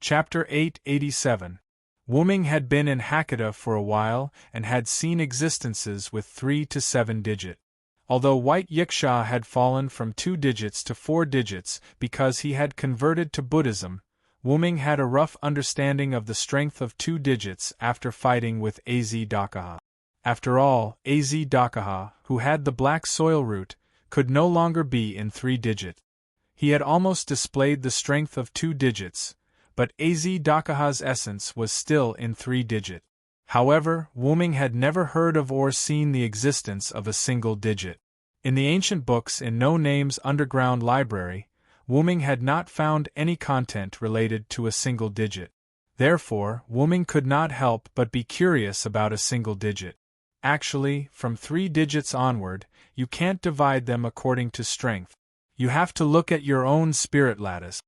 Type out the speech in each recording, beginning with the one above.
Chapter 887. Wuming had been in Hakata for a while and had seen existences with 3 to 7 digit. Although White Yiksha had fallen from 2 digits to 4 digits because he had converted to Buddhism, Wuming had a rough understanding of the strength of 2 digits after fighting with Az Dakaha. After all, Az Dakaha, who had the black soil root, could no longer be in 3 digit. He had almost displayed the strength of 2 digits, but Az Dakaha's essence was still in 3 digit. However, Wuming had never heard of or seen the existence of a single digit. In the ancient books in No Name's underground library, Wuming had not found any content related to a single digit. Therefore, Wuming could not help but be curious about a single digit. Actually, from 3 digits onward, you can't divide them according to strength. You have to look at your own spirit lattice.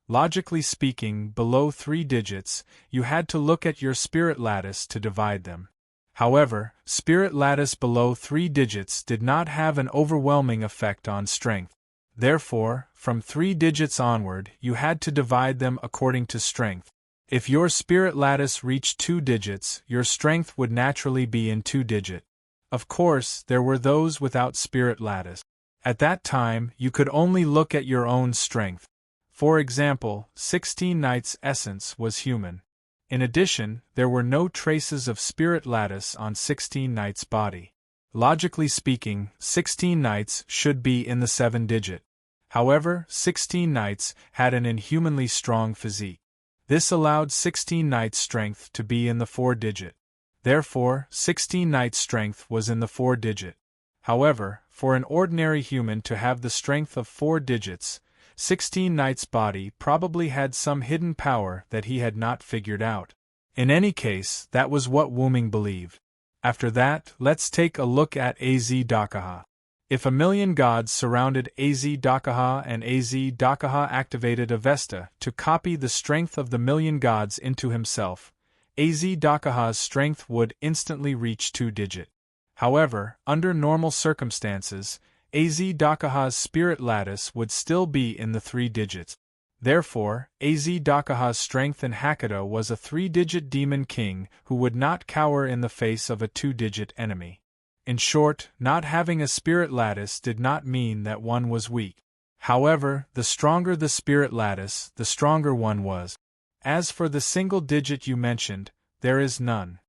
Logically speaking, below 3 digits, you had to look at your spirit lattice to divide them. However, spirit lattice below 3 digits did not have an overwhelming effect on strength. Therefore, from 3 digits onward, you had to divide them according to strength. If your spirit lattice reached 2 digits, your strength would naturally be in 2 digit. Of course, there were those without spirit lattice. At that time, you could only look at your own strength. For example, 16 Knight's essence was human. In addition, there were no traces of spirit lattice on 16 Knight's body. Logically speaking, 16 Knights should be in the 7 digit. However, 16 Knights had an inhumanly strong physique. This allowed 16 Knights' strength to be in the 4 digit. Therefore, 16 Knights' strength was in the 4 digit. However, for an ordinary human to have the strength of 4 digits, 16 Knight's body probably had some hidden power that he had not figured out. In any case, that was what Wuming believed. After that, let's take a look at Az Dakaha. If a million gods surrounded Az Dakaha and Az Dakaha activated Avesta to copy the strength of the million gods into himself, Az Dakaha's strength would instantly reach 2 digit. However, under normal circumstances, Az Dakaha's spirit lattice would still be in the 3 digits. Therefore, Az Dakaha's strength in Hakata was a 3-digit demon king who would not cower in the face of a 2-digit enemy. In short, not having a spirit lattice did not mean that one was weak. However, the stronger the spirit lattice, the stronger one was. As for the single digit you mentioned, there is none.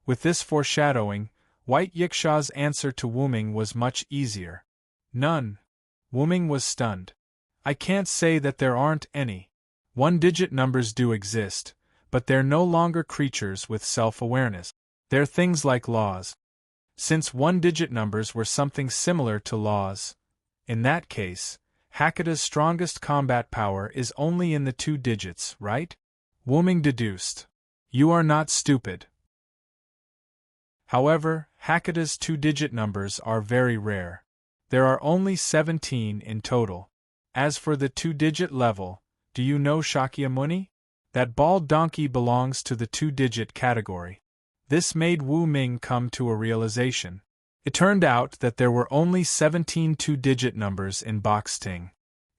With this foreshadowing, White Yiksha's answer to Wuming was much easier. None. Wuming was stunned. I can't say that there aren't any. 1-digit numbers do exist, but they're no longer creatures with self-awareness. They're things like laws. Since 1-digit numbers were something similar to laws, in that case, Hakata's strongest combat power is only in the 2 digits, right? Wuming deduced. You are not stupid. However, Hakata's 2-digit numbers are very rare. There are only 17 in total. As for the 2-digit level, do you know Shakyamuni? That bald donkey belongs to the 2-digit category. This made Wuming come to a realization. It turned out that there were only 17 2-digit numbers in Boxting.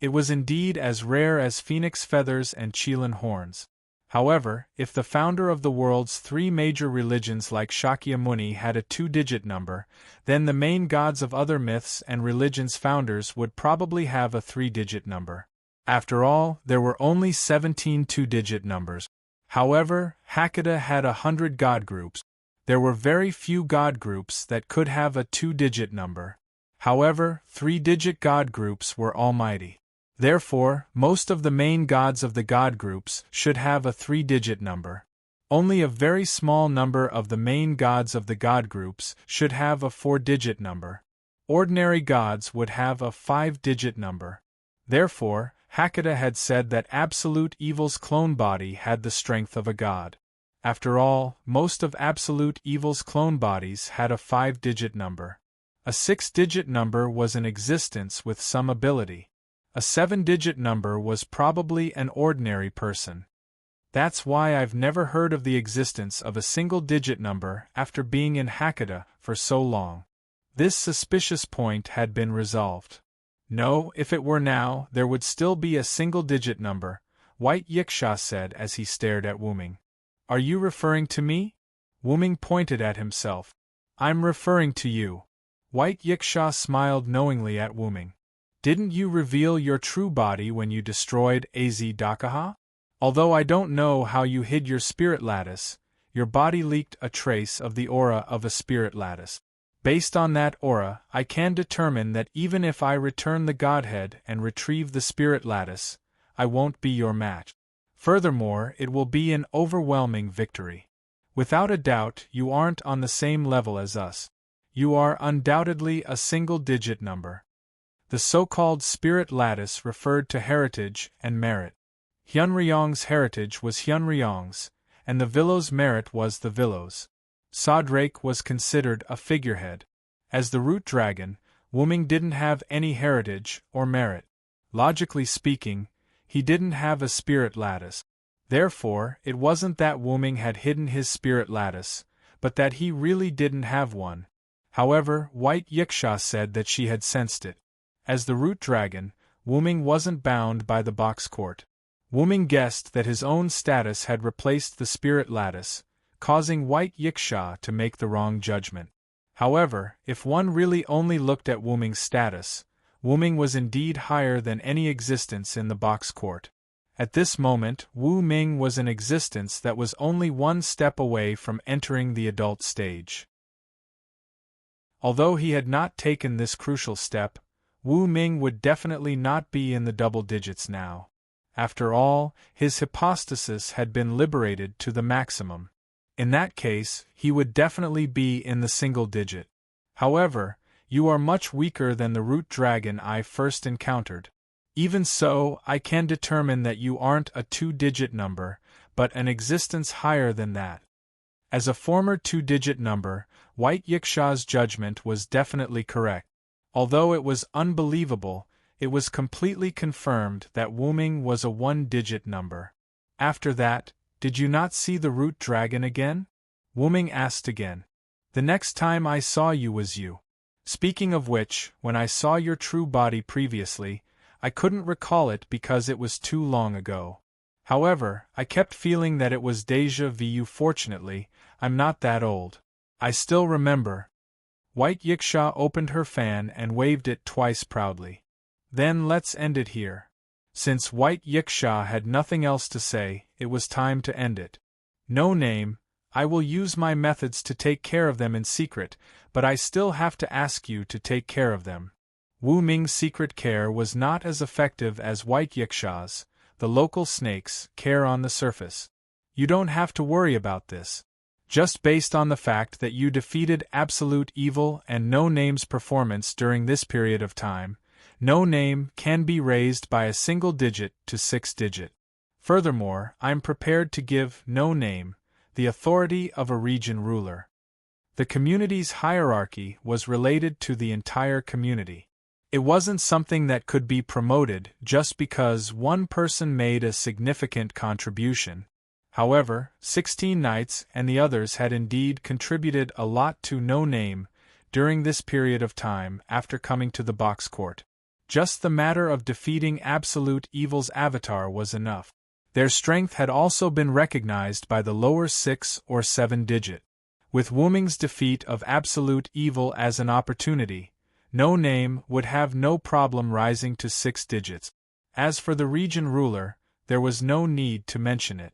It was indeed as rare as phoenix feathers and Qilin horns. However, if the founder of the world's 3 major religions like Shakyamuni had a 2-digit number, then the main gods of other myths and religions' founders would probably have a 3-digit number. After all, there were only 17 2-digit numbers. However, Hakata had 100 god groups. There were very few god groups that could have a 2-digit number. However, 3-digit god groups were almighty. Therefore, most of the main gods of the god groups should have a 3-digit number. Only a very small number of the main gods of the god groups should have a 4-digit number. Ordinary gods would have a 5-digit number. Therefore, Hakata had said that Absolute Evil's clone body had the strength of a god. After all, most of Absolute Evil's clone bodies had a 5-digit number. A 6-digit number was in existence with some ability. A 7-digit number was probably an ordinary person. That's why I've never heard of the existence of a single-digit number after being in Hakata for so long. This suspicious point had been resolved. No, if it were now, there would still be a single-digit number. White Yiksha said as he stared at Wu Ming. Are you referring to me? Wu Ming pointed at himself. I'm referring to you. White Yiksha smiled knowingly at Wu Ming. Didn't you reveal your true body when you destroyed Az Dakaha? Although I don't know how you hid your spirit lattice, your body leaked a trace of the aura of a spirit lattice. Based on that aura, I can determine that even if I return the Godhead and retrieve the spirit lattice, I won't be your match. Furthermore, it will be an overwhelming victory. Without a doubt, you aren't on the same level as us. You are undoubtedly a single-digit number. The so-called spirit lattice referred to heritage and merit. Hyunryong's heritage was Hyunryong's, and the Villow's merit was the Villow's. Drake was considered a figurehead. As the root dragon, Wu Ming didn't have any heritage or merit. Logically speaking, he didn't have a spirit lattice. Therefore, it wasn't that Wu Ming had hidden his spirit lattice, but that he really didn't have one. However, White Yiksha said that she had sensed it. As the root dragon, Wu Ming wasn't bound by the box court. Wu Ming guessed that his own status had replaced the spirit lattice, causing White Yiksha to make the wrong judgment. However, if one really only looked at Wu Ming's status, Wu Ming was indeed higher than any existence in the box court. At this moment, Wu Ming was an existence that was only one step away from entering the adult stage. Although he had not taken this crucial step, Wu Ming would definitely not be in the double digits now. After all, his hypostasis had been liberated to the maximum. In that case, he would definitely be in the single digit. However, you are much weaker than the root dragon I first encountered. Even so, I can determine that you aren't a two-digit number, but an existence higher than that. As a former two-digit number, White Yiksha's judgment was definitely correct. Although it was unbelievable, it was completely confirmed that Wu Ming was a one-digit number. After that, did you not see the root dragon again? Wu Ming asked again. The next time I saw you was you. Speaking of which, when I saw your true body previously, I couldn't recall it because it was too long ago. However, I kept feeling that it was déjà vu. Fortunately, I'm not that old. I still remember. White Yiksha opened her fan and waved it twice proudly. Then let's end it here. Since White Yiksha had nothing else to say, it was time to end it. No name, I will use my methods to take care of them in secret, but I still have to ask you to take care of them. Wu Ming's secret care was not as effective as White Yiksha's, the local snake's, care on the surface. You don't have to worry about this. Just based on the fact that you defeated absolute evil and No Name's performance during this period of time, No Name can be raised by a single digit to 6-digit. Furthermore, I'm prepared to give No Name the authority of a region ruler. The community's hierarchy was related to the entire community. It wasn't something that could be promoted just because one person made a significant contribution. However, 16 knights and the others had indeed contributed a lot to No Name during this period of time after coming to the box court. Just the matter of defeating absolute evil's avatar was enough. Their strength had also been recognized by the lower 6 or 7 digit. With Wu Ming's defeat of absolute evil as an opportunity, No Name would have no problem rising to 6 digits. As for the region ruler, there was no need to mention it.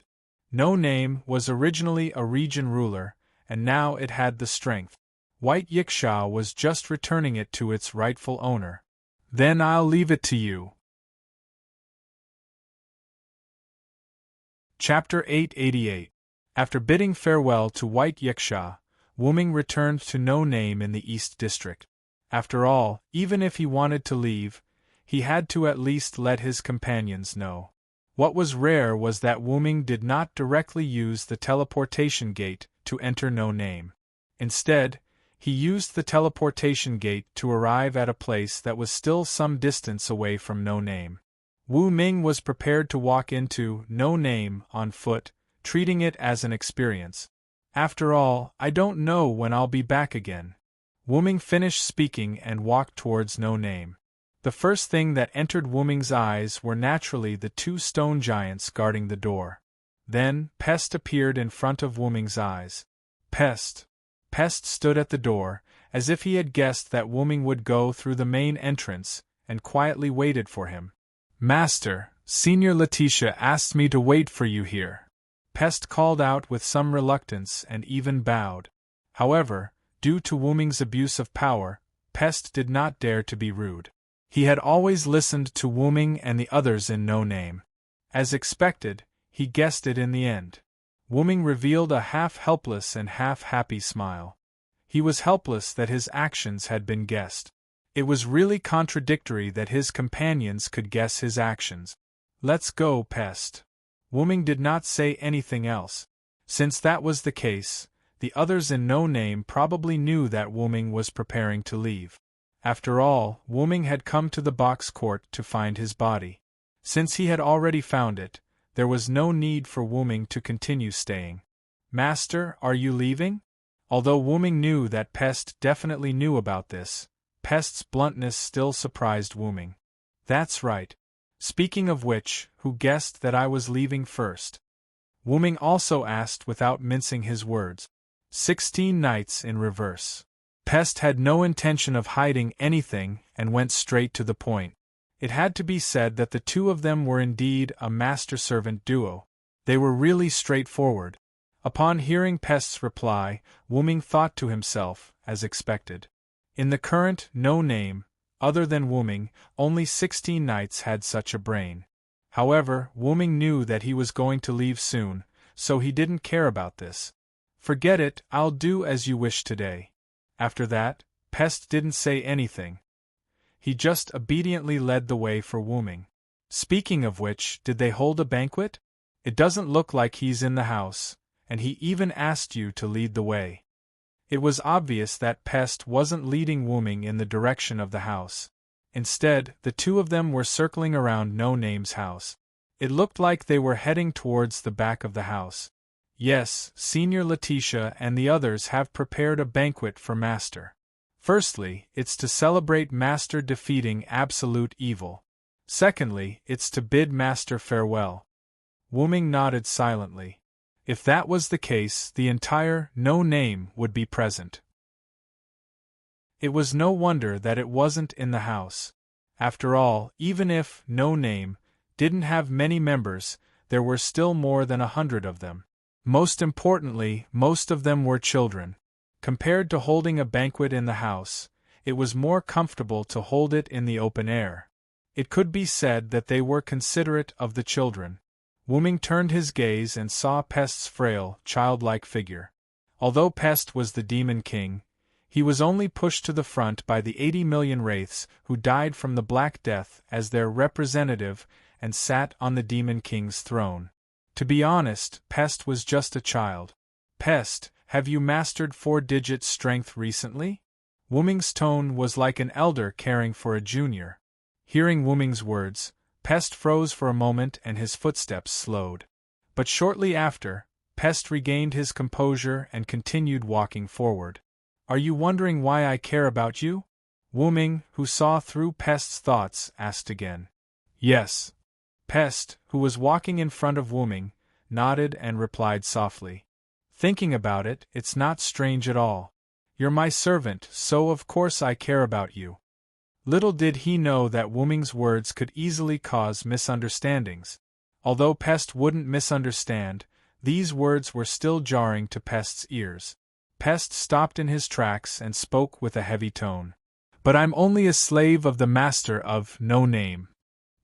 No Name was originally a region ruler, and now it had the strength. White Yiksha was just returning it to its rightful owner. Then I'll leave it to you. Chapter 888. After bidding farewell to White Yiksha, Wu Ming returned to No Name in the East District. After all, even if he wanted to leave, he had to at least let his companions know. What was rare was that Wu Ming did not directly use the teleportation gate to enter No Name. Instead, he used the teleportation gate to arrive at a place that was still some distance away from No Name. Wu Ming was prepared to walk into No Name on foot, treating it as an experience. After all, I don't know when I'll be back again. Wu Ming finished speaking and walked towards No Name. The first thing that entered Wuming's eyes were naturally the two stone giants guarding the door. Then, Pest appeared in front of Wuming's eyes. Pest stood at the door, as if he had guessed that Wuming would go through the main entrance, and quietly waited for him. "Master, Senior Letitia asked me to wait for you here," Pest called out with some reluctance and even bowed. However, due to Wuming's abuse of power, Pest did not dare to be rude. He had always listened to Wuming and the others in No Name. As expected, he guessed it in the end. Wuming revealed a half-helpless and half-happy smile. He was helpless that his actions had been guessed. It was really contradictory that his companions could guess his actions. "Let's go, Pest." Wuming did not say anything else. Since that was the case, the others in No Name probably knew that Wuming was preparing to leave. After all, Wuming had come to the box court to find his body. Since he had already found it, there was no need for Wuming to continue staying. "Master, are you leaving?" Although Wuming knew that Pest definitely knew about this, Pest's bluntness still surprised Wuming. "That's right. Speaking of which, who guessed that I was leaving first?" Wuming also asked without mincing his words. 16 knights in reverse. Pest had no intention of hiding anything and went straight to the point. It had to be said that the two of them were indeed a master-servant duo. They were really straightforward. Upon hearing Pest's reply, Wuming thought to himself, as expected. In the current No Name, other than Wuming, only 16 knights had such a brain. However, Wuming knew that he was going to leave soon, so he didn't care about this. "Forget it, I'll do as you wish today." After that, Pest didn't say anything. He just obediently led the way for Wuming. "Speaking of which, did they hold a banquet? It doesn't look like he's in the house, and he even asked you to lead the way." It was obvious that Pest wasn't leading Wuming in the direction of the house. Instead, the two of them were circling around No Name's house. It looked like they were heading towards the back of the house. "Yes, Senior Letitia and the others have prepared a banquet for Master. Firstly, it's to celebrate Master defeating absolute evil. Secondly, it's to bid Master farewell." Wuming nodded silently. If that was the case, the entire No Name would be present. It was no wonder that it wasn't in the house. After all, even if No Name didn't have many members, there were still more than 100 of them. Most importantly, most of them were children. Compared to holding a banquet in the house, it was more comfortable to hold it in the open air. It could be said that they were considerate of the children. Wuming turned his gaze and saw Pest's frail, childlike figure. Although Pest was the Demon King, he was only pushed to the front by the 80 million wraiths who died from the Black Death as their representative and sat on the Demon King's throne. To be honest, Pest was just a child. "Pest, have you mastered 4-digit strength recently?" Wuming's tone was like an elder caring for a junior. Hearing Wuming's words, Pest froze for a moment and his footsteps slowed. But shortly after, Pest regained his composure and continued walking forward. "Are you wondering why I care about you?" Wuming, who saw through Pest's thoughts, asked again. "Yes." Pest, who was walking in front of Wuming, nodded and replied softly. "Thinking about it, it's not strange at all. You're my servant, so of course I care about you." Little did he know that Wuming's words could easily cause misunderstandings. Although Pest wouldn't misunderstand, these words were still jarring to Pest's ears. Pest stopped in his tracks and spoke with a heavy tone. "But I'm only a slave of the master of No Name."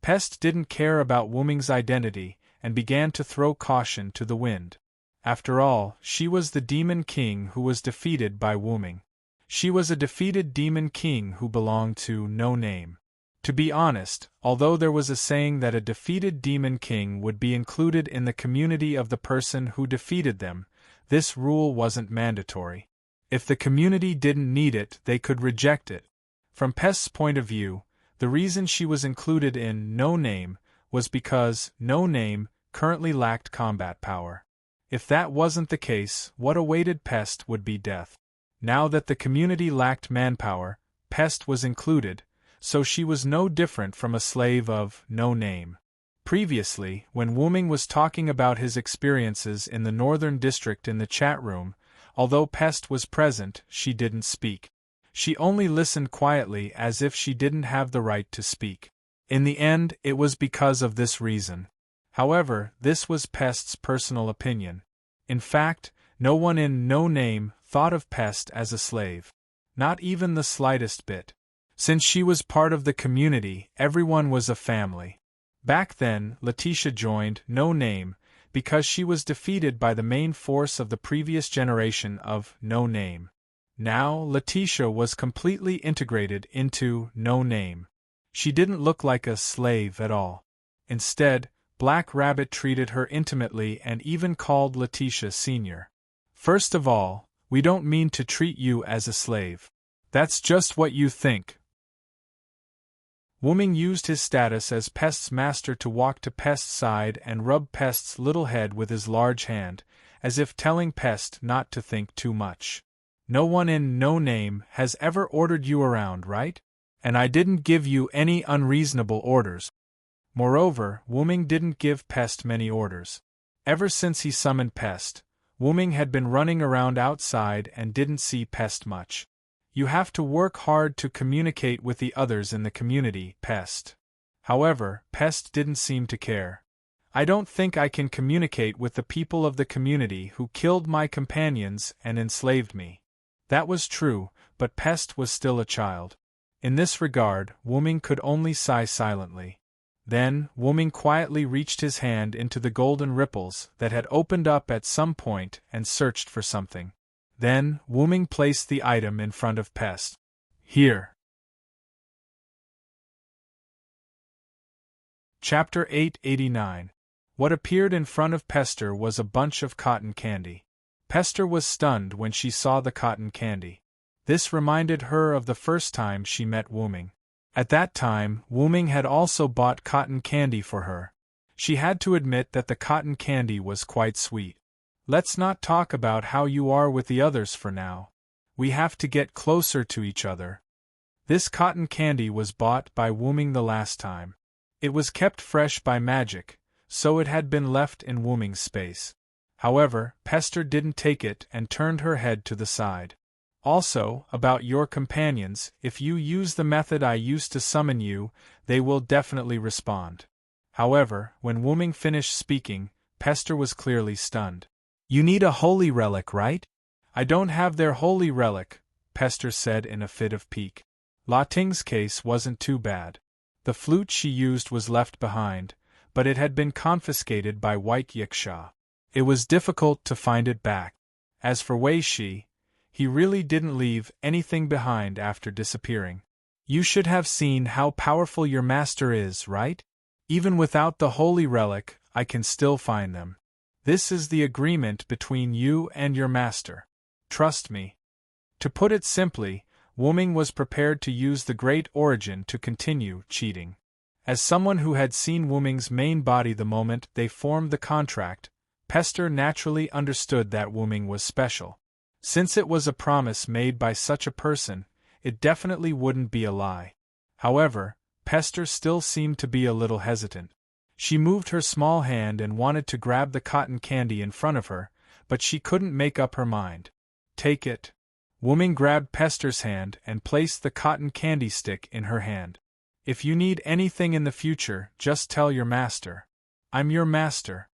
Pest didn't care about Wuming's identity and began to throw caution to the wind. After all, she was the Demon King who was defeated by Wuming. She was a defeated Demon King who belonged to No Name. To be honest, although there was a saying that a defeated Demon King would be included in the community of the person who defeated them, this rule wasn't mandatory. If the community didn't need it, they could reject it. From Pest's point of view, the reason she was included in No Name was because No Name currently lacked combat power. If that wasn't the case, what awaited Pest would be death. Now that the community lacked manpower, Pest was included, so she was no different from a slave of no name. Previously, when Wuming was talking about his experiences in the Northern District in the chat room, although Pest was present, she didn't speak. She only listened quietly as if she didn't have the right to speak. In the end, it was because of this reason. However, this was Pest's personal opinion. In fact, no one in No Name thought of Pest as a slave. Not even the slightest bit. Since she was part of the community, everyone was a family. Back then, Letitia joined No Name because she was defeated by the main force of the previous generation of No Name. Now, Letitia was completely integrated into No Name. She didn't look like a slave at all. Instead, Black Rabbit treated her intimately and even called Letitia Senior. First of all, we don't mean to treat you as a slave. That's just what you think. Wuming used his status as Pest's master to walk to Pest's side and rub Pest's little head with his large hand, as if telling Pest not to think too much. No one in No Name has ever ordered you around, right? And I didn't give you any unreasonable orders. Moreover, Wuming didn't give Pest many orders. Ever since he summoned Pest, Wuming had been running around outside and didn't see Pest much. You have to work hard to communicate with the others in the community, Pest. However, Pest didn't seem to care. I don't think I can communicate with the people of the community who killed my companions and enslaved me. That was true, but Pest was still a child. In this regard, Wuming could only sigh silently. Then, Wuming quietly reached his hand into the golden ripples that had opened up at some point and searched for something. Then, Wuming placed the item in front of Pest. Here. Chapter 889. What appeared in front of Pester was a bunch of cotton candy. Pester was stunned when she saw the cotton candy. This reminded her of the first time she met Wuming. At that time, Wuming had also bought cotton candy for her. She had to admit that the cotton candy was quite sweet. Let's not talk about how you are with the others for now. We have to get closer to each other. This cotton candy was bought by Wuming the last time. It was kept fresh by magic, so it had been left in Wuming's space. However, Pester didn't take it and turned her head to the side. Also, about your companions, if you use the method I used to summon you, they will definitely respond. However, when Wuming finished speaking, Pester was clearly stunned. You need a holy relic, right? I don't have their holy relic, Pester said in a fit of pique. La Ting's case wasn't too bad. The flute she used was left behind, but it had been confiscated by White Yiksha. It was difficult to find it back. As for Wei Shi, he really didn't leave anything behind after disappearing. You should have seen how powerful your master is, right? Even without the holy relic, I can still find them. This is the agreement between you and your master. Trust me. To put it simply, Wuming was prepared to use the Great Origin to continue cheating. As someone who had seen Wuming's main body the moment they formed the contract, Pester naturally understood that Wuming was special. Since it was a promise made by such a person, it definitely wouldn't be a lie. However, Pester still seemed to be a little hesitant. She moved her small hand and wanted to grab the cotton candy in front of her, but she couldn't make up her mind. Take it. Wuming grabbed Pester's hand and placed the cotton candy stick in her hand. If you need anything in the future, just tell your master. I'm your master.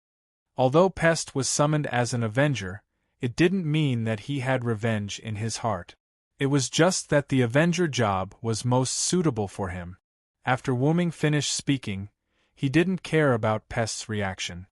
Although Pest was summoned as an avenger, it didn't mean that he had revenge in his heart. It was just that the avenger job was most suitable for him. After Wuming finished speaking, he didn't care about Pest's reaction.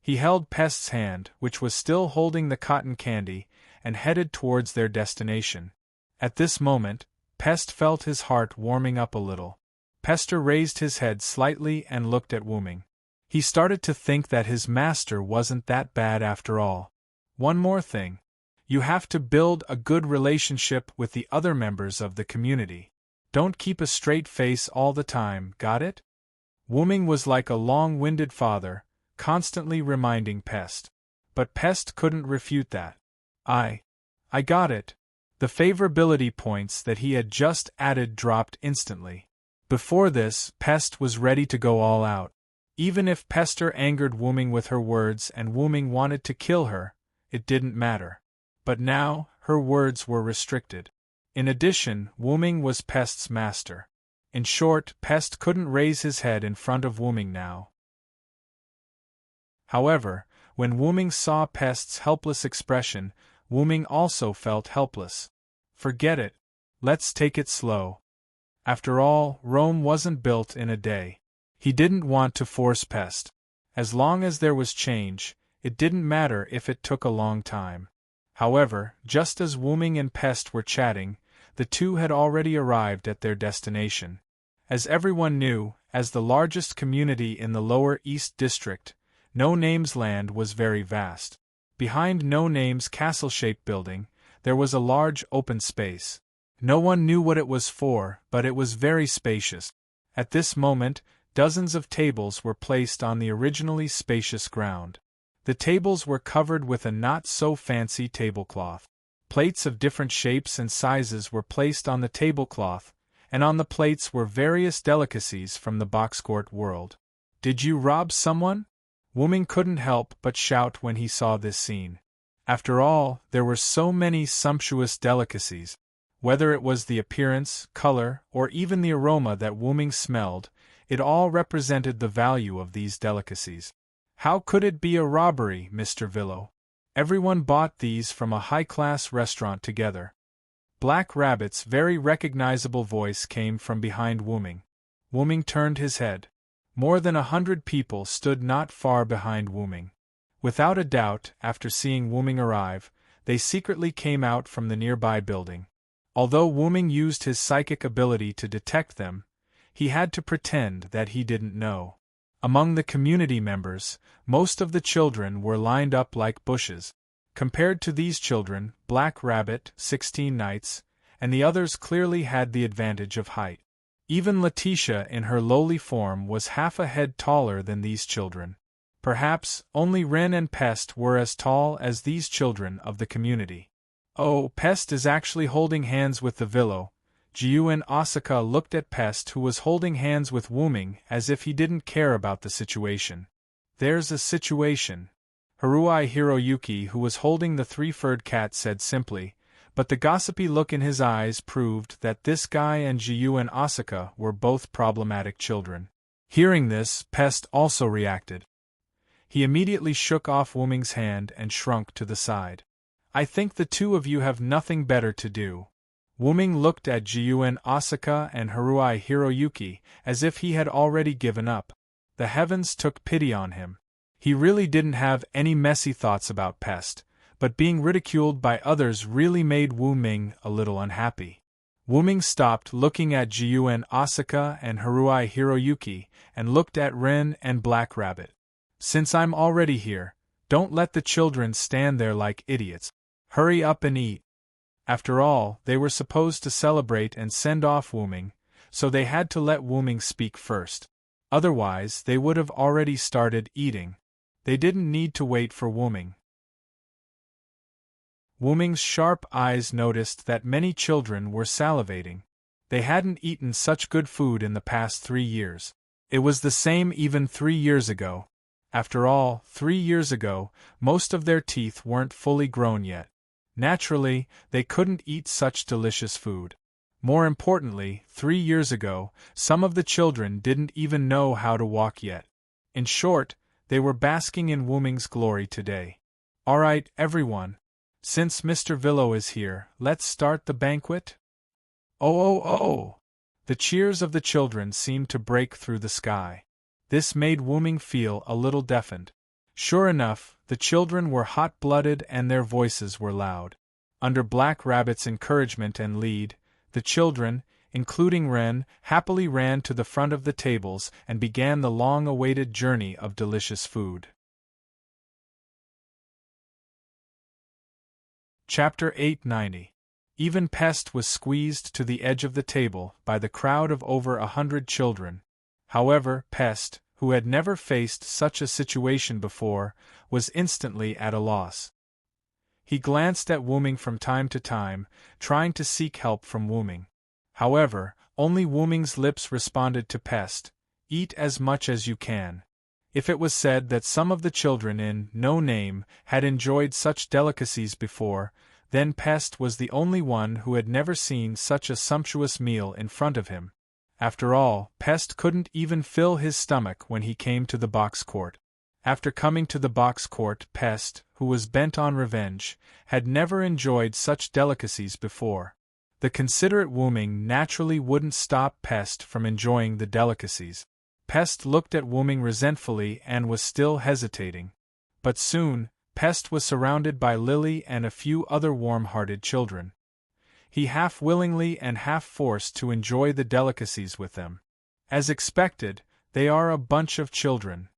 He held Pest's hand, which was still holding the cotton candy, and headed towards their destination. At this moment, Pest felt his heart warming up a little. Pester raised his head slightly and looked at Wuming. He started to think that his master wasn't that bad after all. One more thing. You have to build a good relationship with the other members of the community. Don't keep a straight face all the time, got it? Wuming was like a long-winded father, constantly reminding Pest. But Pest couldn't refute that. I got it. The favorability points that he had just added dropped instantly. Before this, Pest was ready to go all out. Even if Pester angered Wooming with her words and Wooming wanted to kill her, it didn't matter. But now, her words were restricted. In addition, Wooming was Pest's master. In short, Pest couldn't raise his head in front of Wooming now. However, when Wooming saw Pest's helpless expression, Wooming also felt helpless. Forget it. Let's take it slow. After all, Rome wasn't built in a day. He didn't want to force Pest. As long as there was change, it didn't matter if it took a long time. However, just as Wooming and Pest were chatting, the two had already arrived at their destination. As everyone knew, as the largest community in the Lower East District, No Name's land was very vast. Behind No Name's castle-shaped building, there was a large open space. No one knew what it was for, but it was very spacious. At this moment, dozens of tables were placed on the originally spacious ground. The tables were covered with a not-so-fancy tablecloth. Plates of different shapes and sizes were placed on the tablecloth, and on the plates were various delicacies from the boxcourt world. "Did you rob someone?" Wooming couldn't help but shout when he saw this scene. After all, there were so many sumptuous delicacies. Whether it was the appearance, color, or even the aroma that Wooming smelled, it all represented the value of these delicacies. "How could it be a robbery, Mr. Villo? Everyone bought these from a high-class restaurant together." Black Rabbit's very recognizable voice came from behind Wooming. Wooming turned his head. More than 100 people stood not far behind Wooming. Without a doubt, after seeing Wooming arrive, they secretly came out from the nearby building. Although Wooming used his psychic ability to detect them, he had to pretend that he didn't know. Among the community members, most of the children were lined up like bushes. Compared to these children, Black Rabbit, 16 Knights, and the others clearly had the advantage of height. Even Letitia in her lowly form was half a head taller than these children. Perhaps only Ren and Pest were as tall as these children of the community. "Oh, Pest is actually holding hands with the Villo." Jiu and Asaka looked at Pest, who was holding hands with Wooming, as if he didn't care about the situation. "There's a situation," Haruai Hiroyuki, who was holding the three-furred cat, said simply, but the gossipy look in his eyes proved that this guy and Jiu and Asaka were both problematic children. Hearing this, Pest also reacted. He immediately shook off Wooming's hand and shrunk to the side. "I think the two of you have nothing better to do." Wooming looked at Jiu-en Asaka and Haruai Hiroyuki as if he had already given up. The heavens took pity on him. He really didn't have any messy thoughts about Pest, but being ridiculed by others really made Wooming a little unhappy. Wooming stopped looking at Jiu-en Asaka and Haruai Hiroyuki and looked at Ren and Black Rabbit. "Since I'm already here, don't let the children stand there like idiots. Hurry up and eat." After all, they were supposed to celebrate and send off Wooming, so they had to let Wooming speak first. Otherwise, they would have already started eating. They didn't need to wait for Wooming. Wooming's sharp eyes noticed that many children were salivating. They hadn't eaten such good food in the past 3 years. It was the same even 3 years ago. After all, 3 years ago, most of their teeth weren't fully grown yet. Naturally, they couldn't eat such delicious food. More importantly, 3 years ago, some of the children didn't even know how to walk yet. In short, they were basking in Wooming's glory today. "Alright, everyone. Since Mr. Villo is here, let's start the banquet?" "Oh, oh, oh!" The cheers of the children seemed to break through the sky. This made Wooming feel a little deafened. Sure enough, the children were hot-blooded and their voices were loud. Under Black Rabbit's encouragement and lead, the children, including Ren, happily ran to the front of the tables and began the long-awaited journey of delicious food. Chapter 890. Even Pest was squeezed to the edge of the table by the crowd of over 100 children. However, Pest, who had never faced such a situation before, was instantly at a loss. He glanced at Wu Ming from time to time, trying to seek help from Wu Ming. However, only Wu Ming's lips responded to Pest, "Eat as much as you can." If it was said that some of the children in No Name had enjoyed such delicacies before, then Pest was the only one who had never seen such a sumptuous meal in front of him. After all, Pest couldn't even fill his stomach when he came to the box court. After coming to the box court, Pest, who was bent on revenge, had never enjoyed such delicacies before. The considerate Wu Ming naturally wouldn't stop Pest from enjoying the delicacies. Pest looked at Wu Ming resentfully and was still hesitating. But soon, Pest was surrounded by Lily and a few other warm-hearted children. He half willingly and half forced to enjoy the delicacies with them. As expected, they are a bunch of children.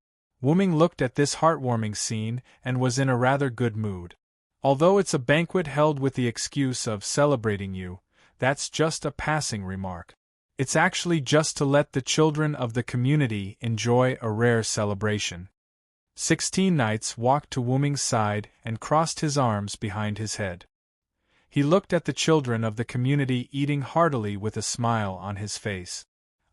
Wu Ming looked at this heartwarming scene and was in a rather good mood. Although it's a banquet held with the excuse of celebrating you, that's just a passing remark. It's actually just to let the children of the community enjoy a rare celebration. 16 Knights walked to Wu Ming's side and crossed his arms behind his head. He looked at the children of the community eating heartily with a smile on his face.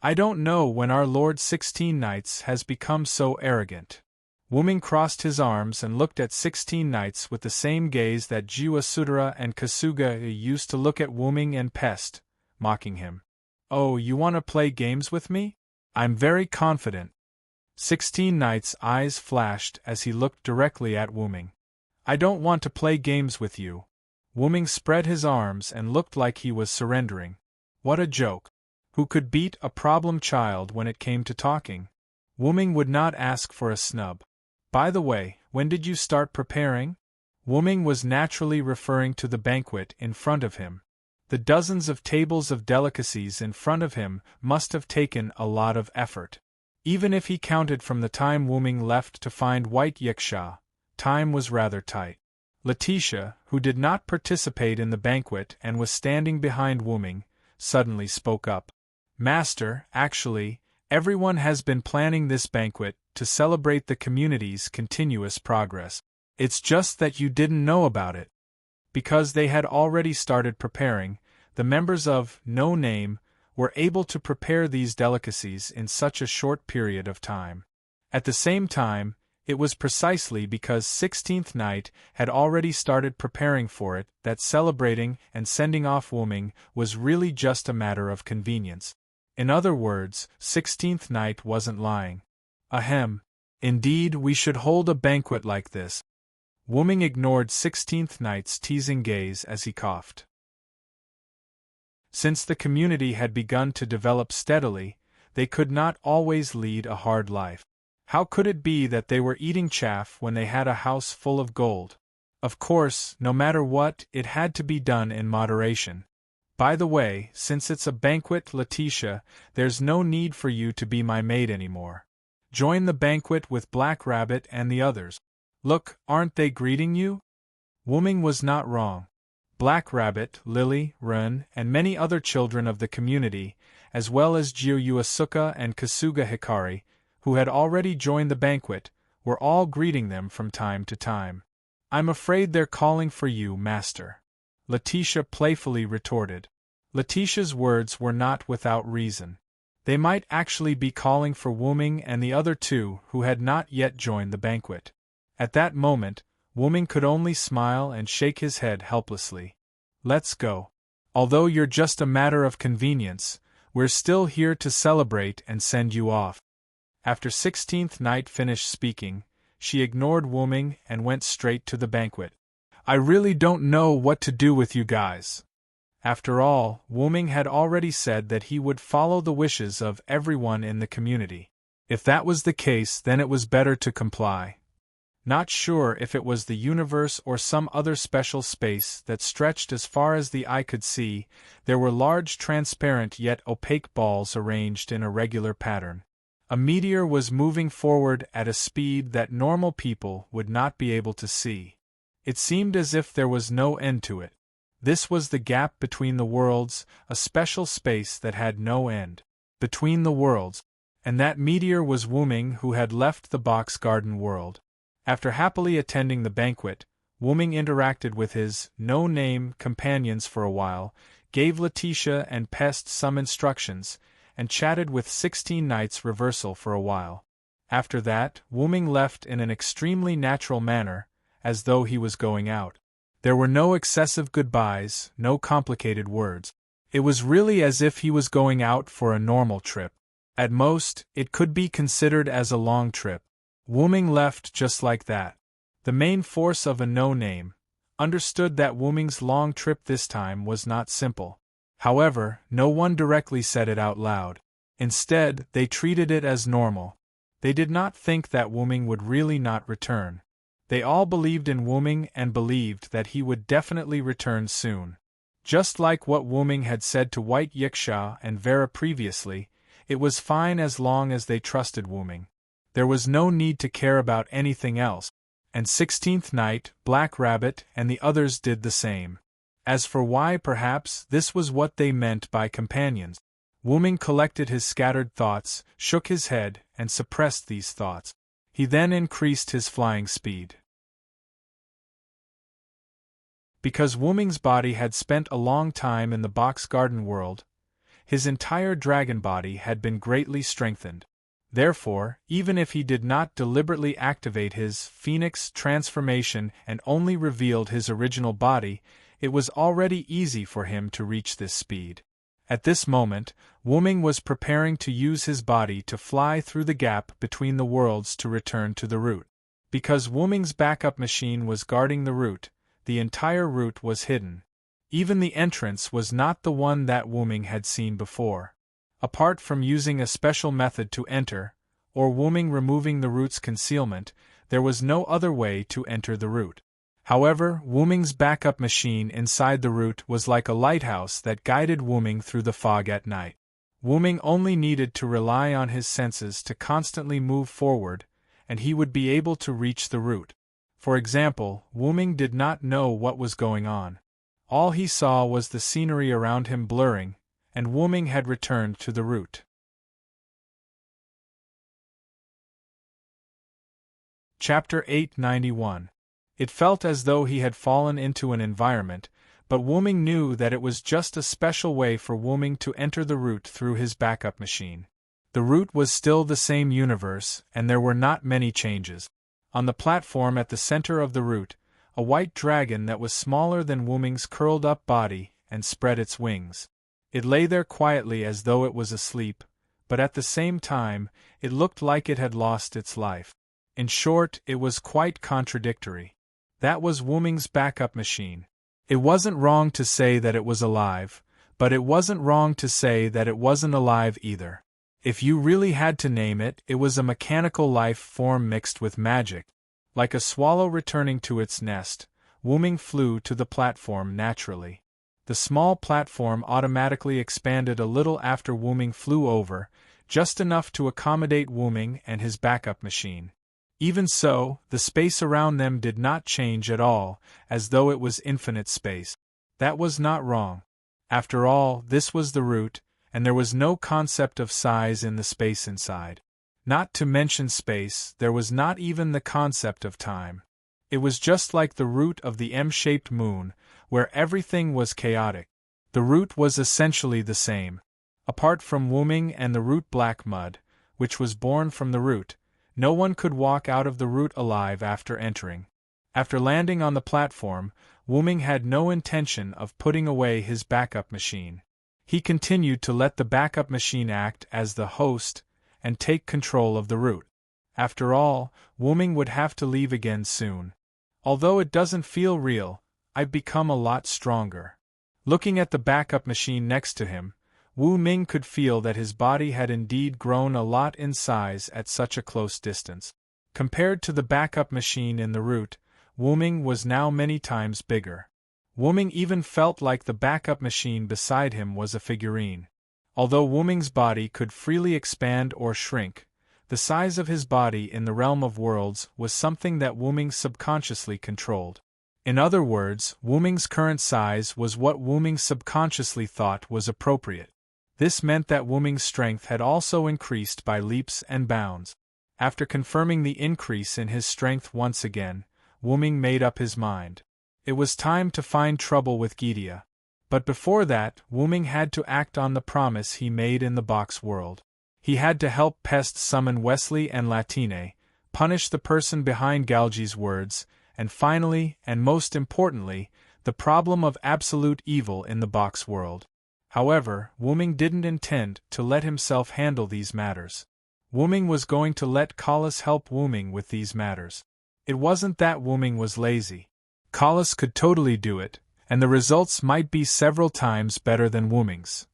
I don't know when our Lord 16 Knights has become so arrogant. Wu Ming crossed his arms and looked at 16 Knights with the same gaze that Jiwa Sudara and Kasuga used to look at Wu Ming and Pest, mocking him. Oh, you want to play games with me? I'm very confident. 16 Knights' eyes flashed as he looked directly at Wu Ming. I don't want to play games with you. Wu Ming spread his arms and looked like he was surrendering. What a joke. Who could beat a problem child when it came to talking? Wu Ming would not ask for a snub. By the way, when did you start preparing? Wu Ming was naturally referring to the banquet in front of him. The dozens of tables of delicacies in front of him must have taken a lot of effort. Even if he counted from the time Wu Ming left to find White Yiksha, time was rather tight. Letitia, who did not participate in the banquet and was standing behind Wu Ming, suddenly spoke up. Master, actually, everyone has been planning this banquet to celebrate the community's continuous progress. It's just that you didn't know about it. Because they had already started preparing, the members of No Name were able to prepare these delicacies in such a short period of time. At the same time, it was precisely because 16th Night had already started preparing for it that celebrating and sending off Wu Ming was really just a matter of convenience. In other words, 16th Night wasn't lying. Ahem. Indeed, we should hold a banquet like this. Wu Ming ignored 16th Night's teasing gaze as he coughed. Since the community had begun to develop steadily, they could not always lead a hard life. How could it be that they were eating chaff when they had a house full of gold? Of course, no matter what, it had to be done in moderation. By the way, since it's a banquet, Letitia, there's no need for you to be my maid anymore. Join the banquet with Black Rabbit and the others. Look, aren't they greeting you? Wu Ming was not wrong. Black Rabbit, Lily, Run, and many other children of the community, as well as Jiuyuasuka and Kasuga Hikari, who had already joined the banquet, were all greeting them from time to time. I'm afraid they're calling for you, Master. Letitia playfully retorted. Letitia's words were not without reason. They might actually be calling for Wu Ming and the other two who had not yet joined the banquet. At that moment, Wu Ming could only smile and shake his head helplessly. Let's go. Although you're just a matter of convenience, we're still here to celebrate and send you off. After 16th Night finished speaking, she ignored Wu Ming and went straight to the banquet. I really don't know what to do with you guys. After all, Wu Ming had already said that he would follow the wishes of everyone in the community. If that was the case, then it was better to comply. Not sure if it was the universe or some other special space that stretched as far as the eye could see, there were large transparent yet opaque balls arranged in a regular pattern. A meteor was moving forward at a speed that normal people would not be able to see. It seemed as if there was no end to it. This was the gap between the worlds, a special space that had no end. Between the worlds. And that meteor was Wu Ming, who had left the box garden world. After happily attending the banquet, Wuming interacted with his no-name companions for a while, gave Letitia and Pest some instructions, and chatted with 16 Knights Reversal for a while. After that, Wuming left in an extremely natural manner, as though he was going out. There were no excessive goodbyes, no complicated words. It was really as if he was going out for a normal trip. At most, it could be considered as a long trip. Wuming left just like that. The main force of a no-name understood that Wuming's long trip this time was not simple. However, no one directly said it out loud. Instead, they treated it as normal. They did not think that Wuming would really not return. They all believed in Wuming and believed that he would definitely return soon. Just like what Wuming had said to White Yiksha and Vera previously, it was fine as long as they trusted Wuming. There was no need to care about anything else, and 16th Night, Black Rabbit, and the others did the same. As for why, perhaps this was what they meant by companions. Wuming collected his scattered thoughts, shook his head, and suppressed these thoughts. He then increased his flying speed. Because Wuming's body had spent a long time in the box garden world, his entire dragon body had been greatly strengthened. Therefore, even if he did not deliberately activate his phoenix transformation and only revealed his original body, it was already easy for him to reach this speed. At this moment, Wuming was preparing to use his body to fly through the gap between the worlds to return to the route. Because Wuming's backup machine was guarding the route, the entire route was hidden. Even the entrance was not the one that Wuming had seen before. Apart from using a special method to enter, or Wuming removing the route's concealment, there was no other way to enter the route. However, Wuming's backup machine inside the route was like a lighthouse that guided Wuming through the fog at night. Wuming only needed to rely on his senses to constantly move forward, and he would be able to reach the route. For example, Wuming did not know what was going on. All he saw was the scenery around him blurring, and Wuming had returned to the route. Chapter 891. It felt as though he had fallen into an environment, but Wuming knew that it was just a special way for Wuming to enter the route through his backup machine. The route was still the same universe, and there were not many changes. On the platform at the center of the route, a white dragon that was smaller than Wuming's curled up body and spread its wings. It lay there quietly as though it was asleep, but at the same time, it looked like it had lost its life. In short, it was quite contradictory. That was Wuming's backup machine. It wasn't wrong to say that it was alive, but it wasn't wrong to say that it wasn't alive either. If you really had to name it, it was a mechanical life form mixed with magic. Like a swallow returning to its nest, Wuming flew to the platform naturally. The small platform automatically expanded a little after Wuming flew over, just enough to accommodate Wuming and his backup machine. Even so, the space around them did not change at all, as though it was infinite space. That was not wrong. After all, this was the route, and there was no concept of size in the space inside. Not to mention space, there was not even the concept of time. It was just like the route of the M-shaped moon, where everything was chaotic. The route was essentially the same. Apart from Wuming and the route Black Mud, which was born from the route, no one could walk out of the route alive after entering. After landing on the platform, Wuming had no intention of putting away his backup machine. He continued to let the backup machine act as the host and take control of the route. After all, Wuming would have to leave again soon. Although it doesn't feel real, I've become a lot stronger. Looking at the backup machine next to him, Wuming could feel that his body had indeed grown a lot in size at such a close distance. Compared to the backup machine in the route, Wuming was now many times bigger. Wuming even felt like the backup machine beside him was a figurine. Although Wuming's body could freely expand or shrink, the size of his body in the realm of worlds was something that Wuming subconsciously controlled. In other words, Wuming's current size was what Wuming subconsciously thought was appropriate. This meant that Wuming's strength had also increased by leaps and bounds. After confirming the increase in his strength once again, Wu-ming made up his mind. It was time to find trouble with Gidia. But before that, Wu-ming had to act on the promise he made in the box world. He had to help Pest summon Wesley and Latine, punish the person behind Galgi's words, and finally, and most importantly, the problem of absolute evil in the box world. However, Wu-ming didn't intend to let himself handle these matters. Wu-ming was going to let Collis help Wu-ming with these matters. It wasn't that Wu-ming was lazy. Collis could totally do it, and the results might be several times better than Wu-ming's.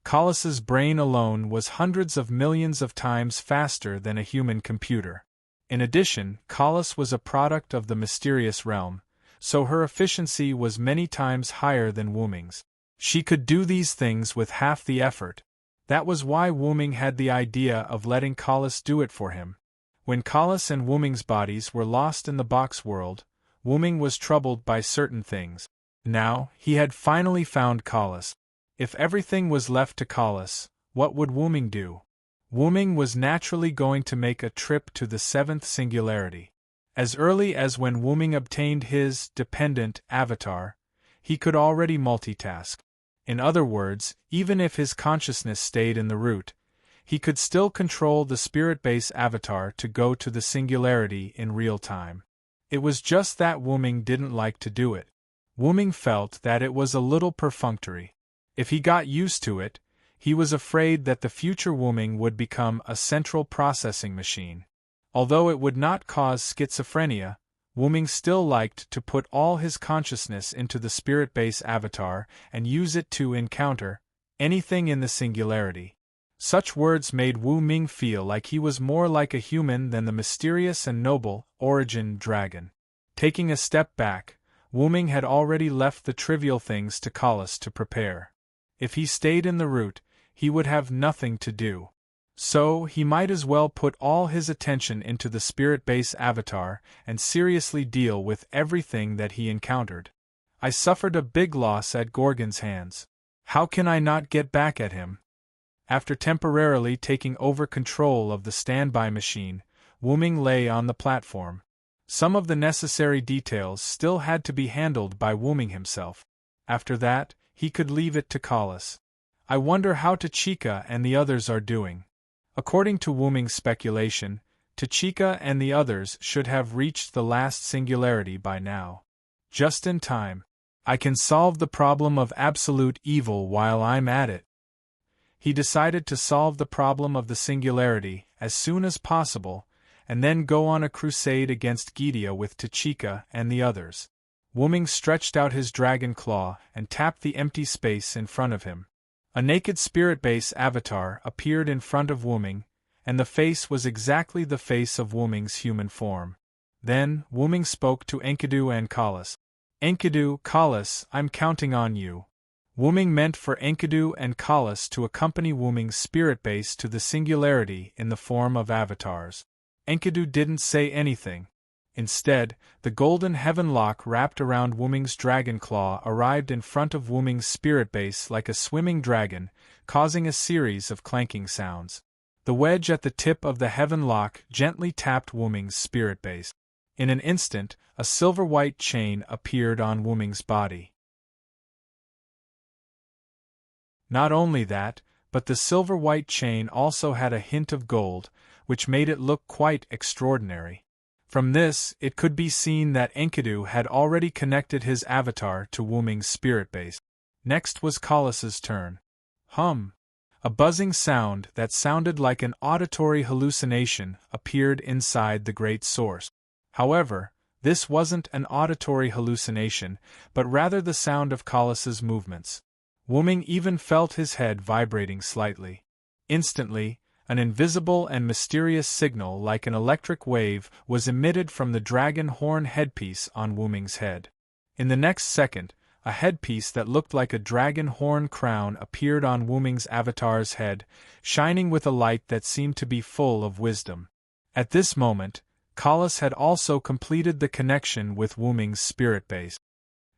Collis's brain alone was hundreds of millions of times faster than a human computer. In addition, Collis was a product of the mysterious realm, so her efficiency was many times higher than Wu-ming's. She could do these things with half the effort. That was why Wu-ming had the idea of letting Collis do it for him. When Collis and Wu-ming's bodies were lost in the box world, Wu-ming was troubled by certain things. Now, he had finally found Collis. If everything was left to Collis, what would Wu-ming do? Wu-ming was naturally going to make a trip to the seventh singularity. As early as when Wu-ming obtained his dependent avatar, he could already multitask. In other words, even if his consciousness stayed in the root, he could still control the spirit base avatar to go to the singularity in real time. It was just that Wu-ming didn't like to do it. Wu-ming felt that it was a little perfunctory. If he got used to it, he was afraid that the future Wu-ming would become a central processing machine. Although it would not cause schizophrenia, Wu-ming still liked to put all his consciousness into the spirit base avatar and use it to encounter anything in the singularity. Such words made Wu-ming feel like he was more like a human than the mysterious and noble origin dragon. Taking a step back, Wu-ming had already left the trivial things to Collis to prepare. If he stayed in the root, he would have nothing to do. So, he might as well put all his attention into the spirit base avatar and seriously deal with everything that he encountered. I suffered a big loss at Gorgon's hands. How can I not get back at him? After temporarily taking over control of the standby machine, Wu-ming lay on the platform. Some of the necessary details still had to be handled by Wu-ming himself. After that, he could leave it to Collis. I wonder how Tachika and the others are doing. According to Wu-ming's speculation, Tachika and the others should have reached the last singularity by now. Just in time. I can solve the problem of absolute evil while I'm at it. He decided to solve the problem of the singularity as soon as possible, and then go on a crusade against Gidia with Tachika and the others. Wu-ming stretched out his dragon claw and tapped the empty space in front of him. A naked spirit base avatar appeared in front of Wu-ming, and the face was exactly the face of Wu-ming's human form. Then, Wu-ming spoke to Enkidu and Collis. Enkidu, Collis, I'm counting on you. Wu-ming meant for Enkidu and Collis to accompany Wu-ming's spirit base to the singularity in the form of avatars. Enkidu didn't say anything. Instead, the golden heaven lock wrapped around Wu-ming's dragon claw arrived in front of Wu-ming's spirit base like a swimming dragon, causing a series of clanking sounds. The wedge at the tip of the heaven lock gently tapped Wu-ming's spirit base. In an instant, a silver-white chain appeared on Wu-ming's body. Not only that, but the silver-white chain also had a hint of gold, which made it look quite extraordinary. From this, it could be seen that Enkidu had already connected his avatar to Wu-ming's spirit base. Next was Collis's turn. Hum! A buzzing sound that sounded like an auditory hallucination appeared inside the great source. However, this wasn't an auditory hallucination, but rather the sound of Collis's movements. Wu-ming even felt his head vibrating slightly. Instantly, an invisible and mysterious signal like an electric wave was emitted from the dragon horn headpiece on Wu-ming's head. In the next second, a headpiece that looked like a dragon horn crown appeared on Wu-ming's avatar's head, shining with a light that seemed to be full of wisdom. At this moment, Collis had also completed the connection with Wu-ming's spirit base.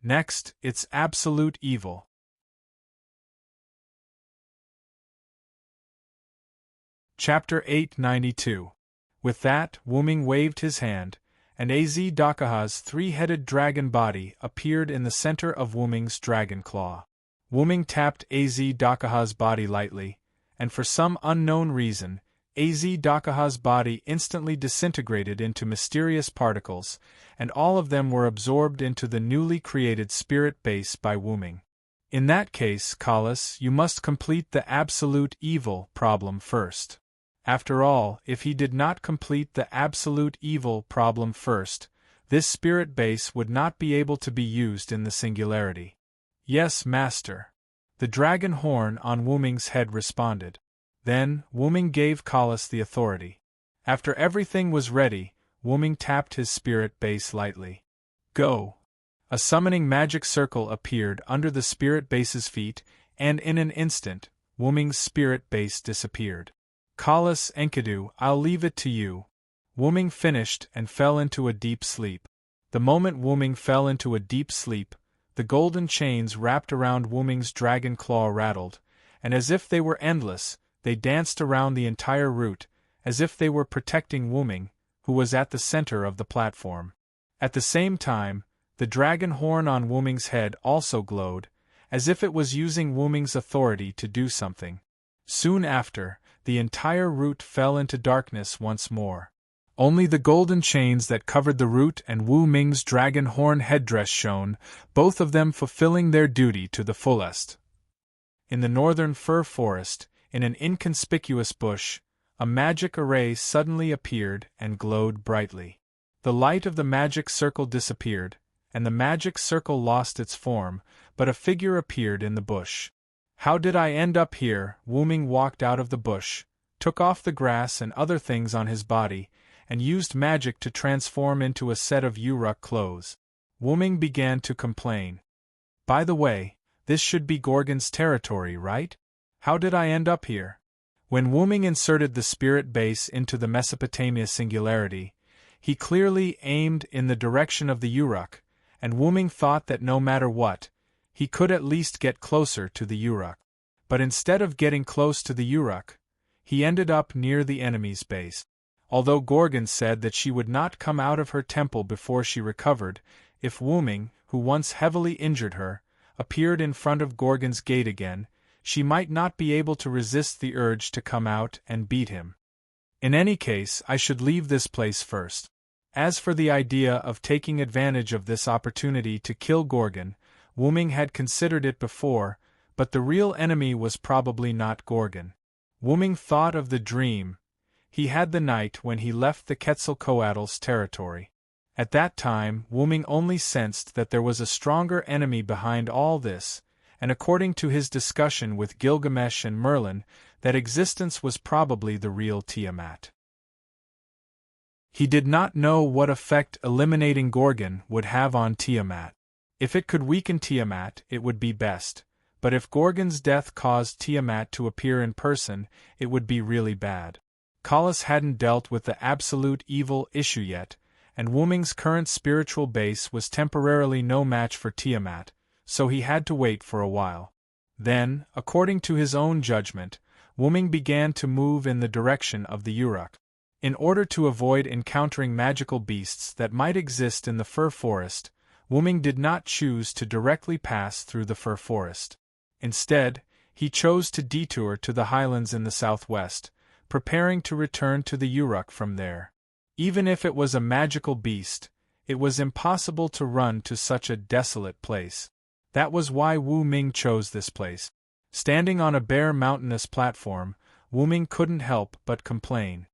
Next, it's absolute evil. Chapter 892. With that, Wuming waved his hand, and Dakaha's three-headed dragon body appeared in the center of Wuming's dragon claw. Wuming tapped Dakaha's body lightly, and for some unknown reason, Dakaha's body instantly disintegrated into mysterious particles, and all of them were absorbed into the newly created spirit base by Wuming. In that case, Kalas, you must complete the absolute evil problem first. After all, if he did not complete the absolute evil problem first, this spirit base would not be able to be used in the singularity. Yes, master. The dragon horn on Wuming's head responded. Then, Wuming gave Kalas the authority. After everything was ready, Wuming tapped his spirit base lightly. Go! A summoning magic circle appeared under the spirit base's feet, and in an instant, Wuming's spirit base disappeared. Kalas Enkidu, I'll leave it to you. Wuming finished and fell into a deep sleep. The moment Wuming fell into a deep sleep, the golden chains wrapped around Wuming's dragon claw rattled, and as if they were endless, they danced around the entire route, as if they were protecting Wuming, who was at the center of the platform. At the same time, the dragon horn on Wuming's head also glowed, as if it was using Wuming's authority to do something. Soon after, the entire route fell into darkness once more. Only the golden chains that covered the route and Wu Ming's dragon horn headdress shone, both of them fulfilling their duty to the fullest. In the northern fir forest, in an inconspicuous bush, a magic array suddenly appeared and glowed brightly. The light of the magic circle disappeared, and the magic circle lost its form, but a figure appeared in the bush. How did I end up here? Wuming walked out of the bush, took off the grass and other things on his body, and used magic to transform into a set of Uruk clothes. Wuming began to complain. By the way, this should be Gorgon's territory, right? How did I end up here? When Wuming inserted the spirit base into the Mesopotamia singularity, he clearly aimed in the direction of the Uruk, and Wuming thought that no matter what, he could at least get closer to the Uruk. But instead of getting close to the Uruk, he ended up near the enemy's base. Although Gorgon said that she would not come out of her temple before she recovered, if Wuming, who once heavily injured her, appeared in front of Gorgon's gate again, she might not be able to resist the urge to come out and beat him. In any case, I should leave this place first. As for the idea of taking advantage of this opportunity to kill Gorgon, Wuming had considered it before, but the real enemy was probably not Gorgon. Wuming thought of the dream he had the night when he left the Quetzalcoatl's territory. At that time, Wuming only sensed that there was a stronger enemy behind all this, and according to his discussion with Gilgamesh and Merlin, that existence was probably the real Tiamat. He did not know what effect eliminating Gorgon would have on Tiamat. If it could weaken Tiamat, it would be best, but if Gorgon's death caused Tiamat to appear in person, it would be really bad. Kalas hadn't dealt with the absolute evil issue yet, and Wuming's current spiritual base was temporarily no match for Tiamat, so he had to wait for a while. Then, according to his own judgment, Wuming began to move in the direction of the Uruk. In order to avoid encountering magical beasts that might exist in the fir forest, Wuming did not choose to directly pass through the fir forest. Instead, he chose to detour to the highlands in the southwest, preparing to return to the Uruk from there. Even if it was a magical beast, it was impossible to run to such a desolate place. That was why Wu Ming chose this place. Standing on a bare mountainous platform, Wu Ming couldn't help but complain.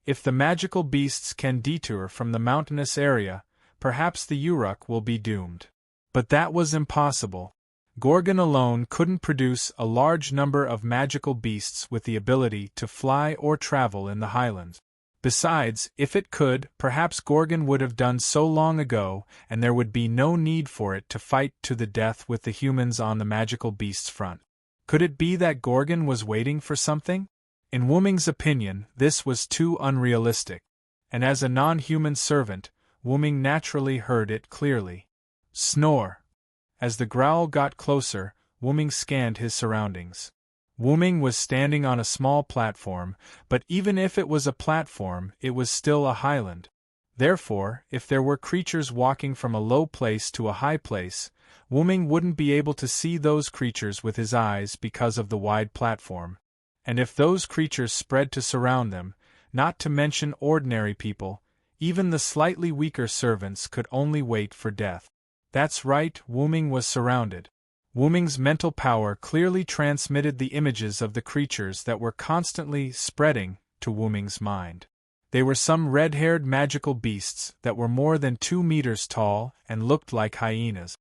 If the magical beasts can detour from the mountainous area, perhaps the Uruk will be doomed. But that was impossible. Gorgon alone couldn't produce a large number of magical beasts with the ability to fly or travel in the highlands. Besides, if it could, perhaps Gorgon would have done so long ago, and there would be no need for it to fight to the death with the humans on the magical beasts' front. Could it be that Gorgon was waiting for something? In Wuming's opinion, this was too unrealistic, and as a non-human servant, Wuming naturally heard it clearly. Snore! As the growl got closer, Wuming scanned his surroundings. Wu-Ming was standing on a small platform, but even if it was a platform, it was still a highland. Therefore, if there were creatures walking from a low place to a high place, Wu-Ming wouldn't be able to see those creatures with his eyes because of the wide platform. And if those creatures spread to surround them, not to mention ordinary people, even the slightly weaker servants could only wait for death. That's right, Wu-Ming was surrounded. Wu-Ming's mental power clearly transmitted the images of the creatures that were constantly spreading to Wu-Ming's mind. They were some red-haired magical beasts that were more than 2 meters tall and looked like hyenas.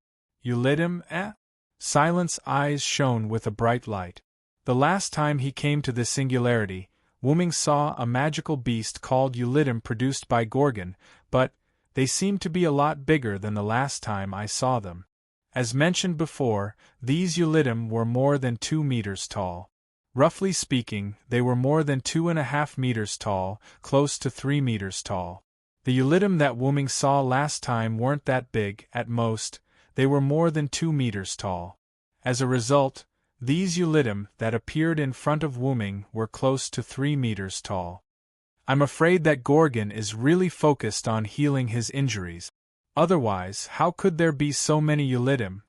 Ulidim, eh? Silent's eyes shone with a bright light. The last time he came to this singularity, Wu-Ming saw a magical beast called Ulidim produced by Gorgon, but they seemed to be a lot bigger than the last time I saw them. As mentioned before, these Ulidim were more than 2 meters tall. Roughly speaking, they were more than 2.5 meters tall, close to 3 meters tall. The Ulidim that Wu-Ming saw last time weren't that big, at most, they were more than 2 meters tall. As a result, these Ulidim that appeared in front of Wu-Ming were close to 3 meters tall. I'm afraid that Gorgon is really focused on healing his injuries. Otherwise, how could there be so many Ulidim?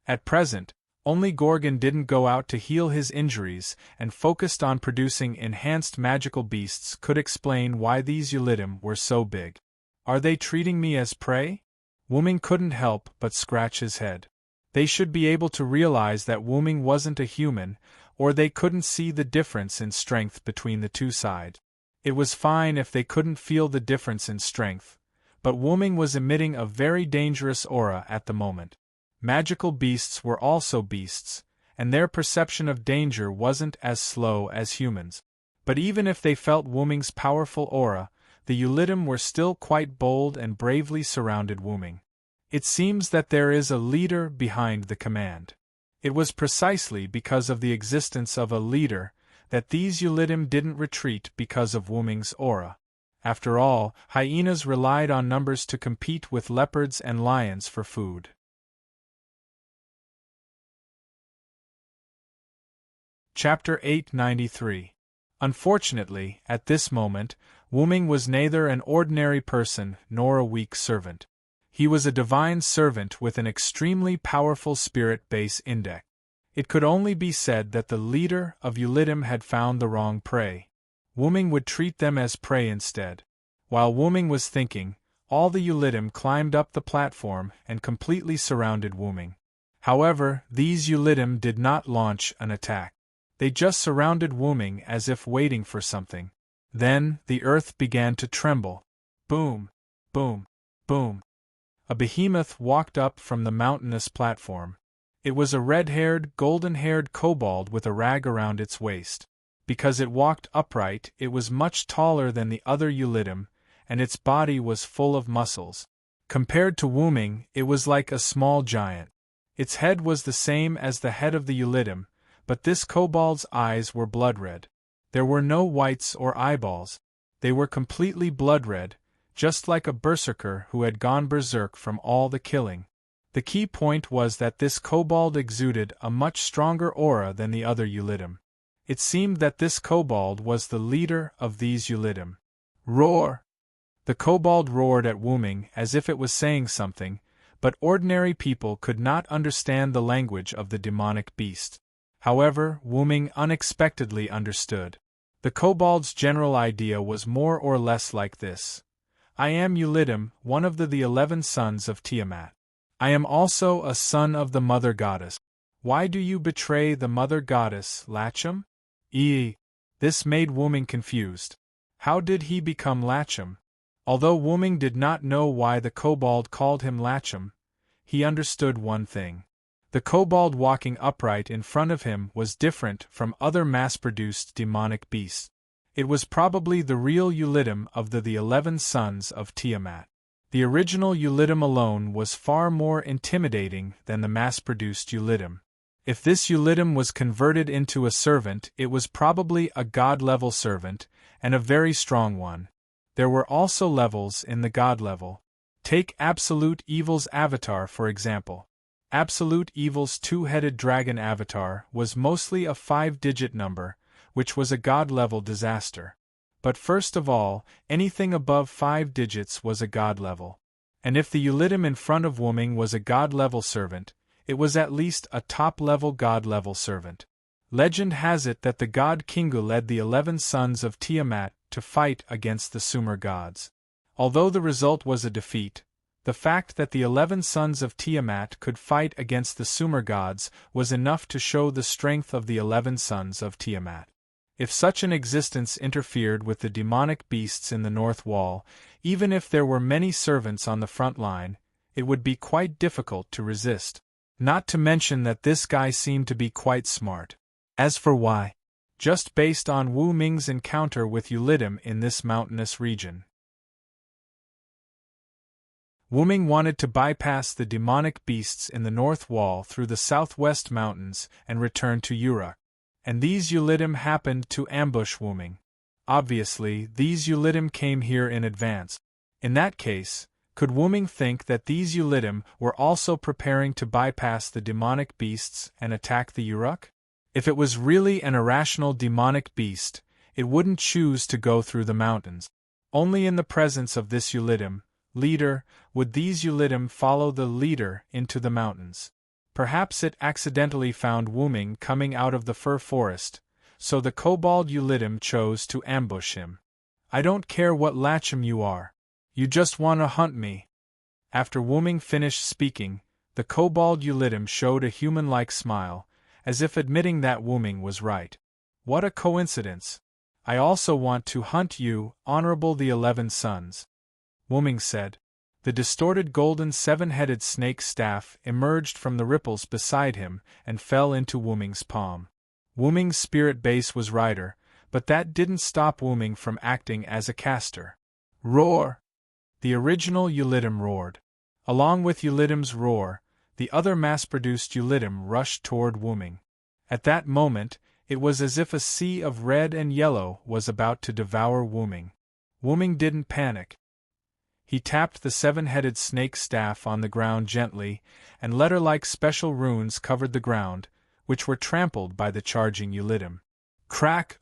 At present, only Gorgon didn't go out to heal his injuries and focused on producing enhanced magical beasts could explain why these Ulidim were so big. Are they treating me as prey? Wu-Ming couldn't help but scratch his head. They should be able to realize that Wu-Ming wasn't a human, or they couldn't see the difference in strength between the two sides. It was fine if they couldn't feel the difference in strength, but Wu-Ming was emitting a very dangerous aura at the moment. Magical beasts were also beasts, and their perception of danger wasn't as slow as humans. But even if they felt Wu-Ming's powerful aura, the Ulidim were still quite bold and bravely surrounded Wu-Ming. It seems that there is a leader behind the command. It was precisely because of the existence of a leader that these Ulidim didn't retreat because of Wu-Ming's aura. After all, hyenas relied on numbers to compete with leopards and lions for food. Chapter 893. Unfortunately, at this moment, Wu-Ming was neither an ordinary person nor a weak servant. He was a divine servant with an extremely powerful spirit base index. It could only be said that the leader of Ulidim had found the wrong prey. Wu-Ming would treat them as prey instead. While Wu-Ming was thinking, all the Ulidim climbed up the platform and completely surrounded Wu-Ming. However, these Ulidim did not launch an attack. They just surrounded Wu-Ming as if waiting for something. Then, the earth began to tremble. Boom! Boom! Boom! A behemoth walked up from the mountainous platform. It was a red-haired, golden-haired kobold with a rag around its waist. Because it walked upright, it was much taller than the other Ulidim, and its body was full of muscles. Compared to Wu-Ming, it was like a small giant. Its head was the same as the head of the Ulidim, but this kobold's eyes were blood-red. There were no whites or eyeballs. They were completely blood-red, just like a berserker who had gone berserk from all the killing. The key point was that this kobold exuded a much stronger aura than the other Ulidim. It seemed that this kobold was the leader of these Ulidim. Roar! The kobold roared at Wu-Ming as if it was saying something, but ordinary people could not understand the language of the demonic beast. However, Wu-Ming unexpectedly understood. The kobold's general idea was more or less like this. I am Ulidim, one of the 11 sons of Tiamat. I am also a son of the Mother Goddess. Why do you betray the Mother Goddess, Lachum? This made Wu-Ming confused. How did he become Lachum? Although Wu-Ming did not know why the kobold called him Lachum, he understood one thing. The kobold walking upright in front of him was different from other mass-produced demonic beasts. It was probably the real Ulidim of the 11 sons of Tiamat. The original Ulidim alone was far more intimidating than the mass-produced Ulidim. If this Ulidim was converted into a servant, it was probably a god-level servant, and a very strong one. There were also levels in the god level. Take Absolute Evil's avatar for example. Absolute Evil's two-headed dragon avatar was mostly a 5-digit number, which was a god-level disaster. But first of all, anything above 5 digits was a god level. And if the Ulidim in front of Wuming was a god-level servant, it was at least a top-level god-level servant. Legend has it that the god Kingu led the 11 sons of Tiamat to fight against the Sumer gods. Although the result was a defeat, the fact that the 11 sons of Tiamat could fight against the Sumer gods was enough to show the strength of the 11 sons of Tiamat. If such an existence interfered with the demonic beasts in the north wall, even if there were many servants on the front line, it would be quite difficult to resist. Not to mention that this guy seemed to be quite smart. As for why? Just based on Wu Ming's encounter with Ulidim in this mountainous region. Wu Ming wanted to bypass the demonic beasts in the north wall through the southwest mountains and return to Uruk. And these Ulidim happened to ambush Wu Ming. Obviously, these Ulidim came here in advance. In that case, could Wu Ming think that these Ulidim were also preparing to bypass the demonic beasts and attack the Uruk? If it was really an irrational demonic beast, it wouldn't choose to go through the mountains. Only in the presence of this Ulidim, leader, would these Ulidim follow the leader into the mountains. Perhaps it accidentally found Wu Ming coming out of the fir forest, so the kobold Ulidim chose to ambush him. I don't care what Lachim you are. You just want to hunt me. After Wu Ming finished speaking, the kobold Ulidim showed a human-like smile, as if admitting that Wu Ming was right. What a coincidence. I also want to hunt you, Honorable the 11 Sons. Wu Ming said. The distorted golden 7-headed snake staff emerged from the ripples beside him and fell into Wu Ming's palm. Wu Ming's spirit base was Rider, but that didn't stop Wu Ming from acting as a caster. Roar! The original Ulidim roared. Along with Ulidim's roar, the other mass-produced Ulidim rushed toward Wu Ming. At that moment, it was as if a sea of red and yellow was about to devour Wu Ming. Wu Ming didn't panic. He tapped the 7-headed snake staff on the ground gently, and letter-like special runes covered the ground, which were trampled by the charging Ulidim. Crack!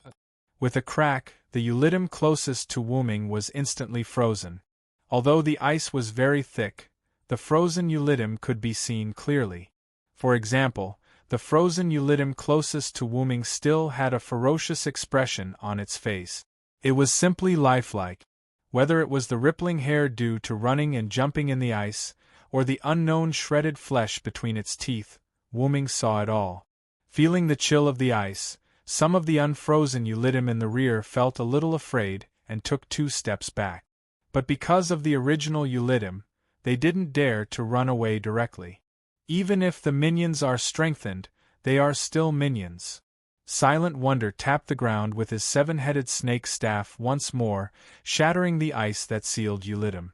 With a crack, the Ulidim closest to Wu Ming was instantly frozen. Although the ice was very thick, the frozen Ulidim could be seen clearly. For example, the frozen Ulidim closest to Wu Ming still had a ferocious expression on its face. It was simply lifelike. Whether it was the rippling hair due to running and jumping in the ice, or the unknown shredded flesh between its teeth, Wu Ming saw it all. Feeling the chill of the ice, some of the unfrozen Ulidim in the rear felt a little afraid and took 2 steps back. But because of the original Ulidim, they didn't dare to run away directly. Even if the minions are strengthened, they are still minions. Silent Wonder tapped the ground with his 7-headed snake staff once more, shattering the ice that sealed Ulidim.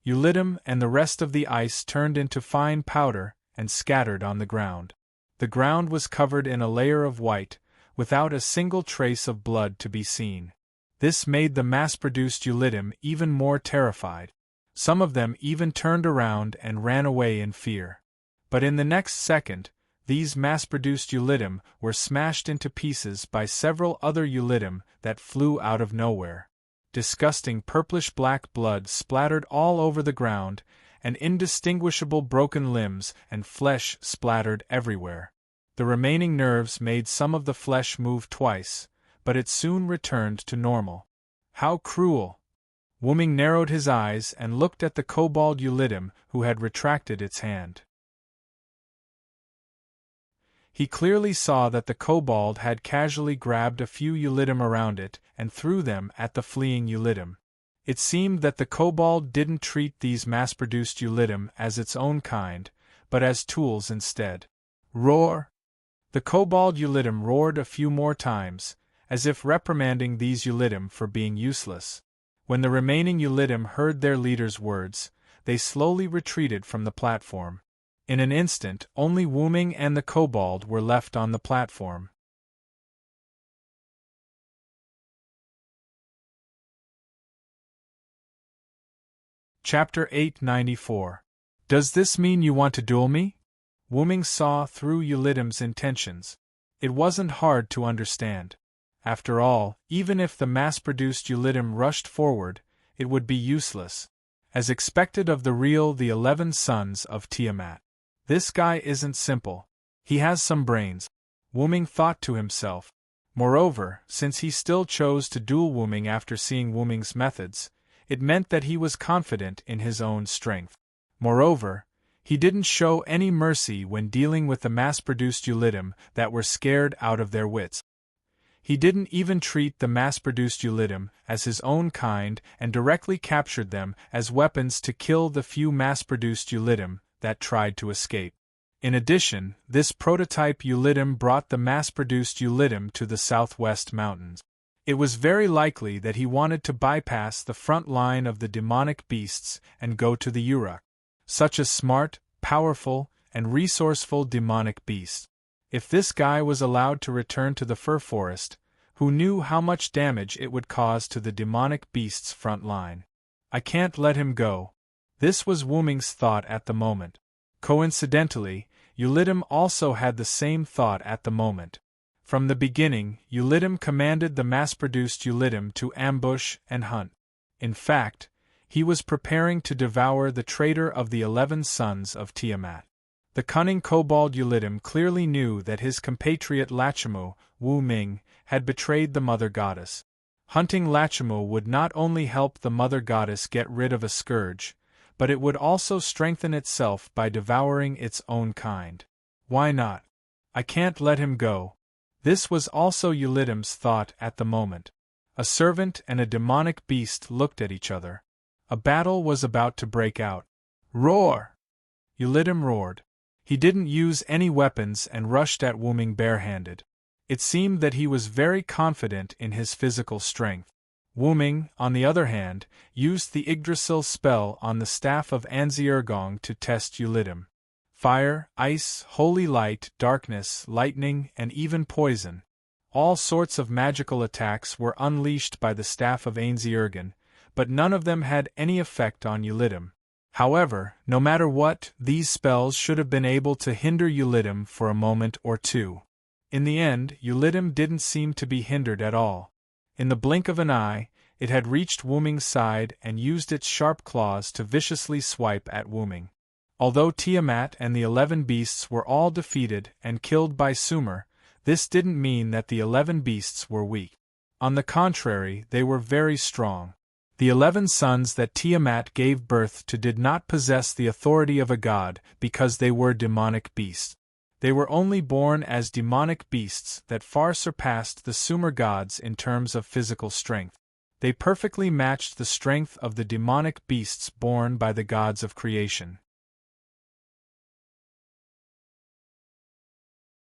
Ulidim and the rest of the ice turned into fine powder and scattered on the ground. The ground was covered in a layer of white, without a single trace of blood to be seen. This made the mass-produced Ulidim even more terrified. Some of them even turned around and ran away in fear. But in the next second, these mass-produced Ulidim were smashed into pieces by several other Ulidim that flew out of nowhere. Disgusting purplish-black blood splattered all over the ground, and indistinguishable broken limbs and flesh splattered everywhere. The remaining nerves made some of the flesh move twice, but it soon returned to normal. How cruel! Wu Ming narrowed his eyes and looked at the kobold Ulidim who had retracted its hand. He clearly saw that the kobold had casually grabbed a few Ulidim around it and threw them at the fleeing Ulidim. It seemed that the kobold didn't treat these mass-produced Ulidim as its own kind, but as tools instead. Roar! The kobold Ulidim roared a few more times, as if reprimanding these Ulidim for being useless. When the remaining Ulidim heard their leader's words, they slowly retreated from the platform. In an instant, only Wu Ming and the kobold were left on the platform. Chapter 894. Does this mean you want to duel me? Wu-ming saw through Yulidim's intentions. It wasn't hard to understand. After all, even if the mass-produced Yulidim rushed forward, it would be useless. As expected of the 11 sons of Tiamat. This guy isn't simple. He has some brains. Wu-ming thought to himself. Moreover, since he still chose to duel Wu-ming after seeing Wu-ming's methods, it meant that he was confident in his own strength. Moreover, he didn't show any mercy when dealing with the mass-produced Yulidim that were scared out of their wits. He didn't even treat the mass-produced Yulidim as his own kind and directly captured them as weapons to kill the few mass-produced Yulidim that tried to escape. In addition, this prototype Yulidim brought the mass-produced Yulidim to the southwest mountains. It was very likely that he wanted to bypass the front line of the demonic beasts and go to the Uruk. Such a smart, powerful, and resourceful demonic beast. If this guy was allowed to return to the fir forest, who knew how much damage it would cause to the demonic beast's front line? I can't let him go. This was Wu-ming's thought at the moment. Coincidentally, Yulidim also had the same thought at the moment. From the beginning, Yulidim commanded the mass-produced Yulidim to ambush and hunt. In fact, he was preparing to devour the traitor of the 11 sons of Tiamat. The cunning kobold Yulidim clearly knew that his compatriot Lachamu, Wu-ming, had betrayed the Mother Goddess. Hunting Lachamu would not only help the Mother Goddess get rid of a scourge, but it would also strengthen itself by devouring its own kind. Why not? I can't let him go. This was also Yulidim's thought at the moment. A servant and a demonic beast looked at each other. A battle was about to break out. Roar! Yulidim roared. He didn't use any weapons and rushed at Wu-ming barehanded. It seemed that he was very confident in his physical strength. Wu-ming, on the other hand, used the Yggdrasil spell on the staff of Anzirgong to test Yulidim. Fire, ice, holy light, darkness, lightning, and even poison. All sorts of magical attacks were unleashed by the staff of Anzirgon, but none of them had any effect on Yulidim. However, no matter what, these spells should have been able to hinder Yulidim for a moment or two. In the end, Yulidim didn't seem to be hindered at all. In the blink of an eye, it had reached Wu-ming's side and used its sharp claws to viciously swipe at Wu-ming. Although Tiamat and the 11 beasts were all defeated and killed by Sumer, this didn't mean that the 11 beasts were weak. On the contrary, they were very strong. The 11 sons that Tiamat gave birth to did not possess the authority of a god because they were demonic beasts. They were only born as demonic beasts that far surpassed the Sumer gods in terms of physical strength. They perfectly matched the strength of the demonic beasts born by the gods of creation.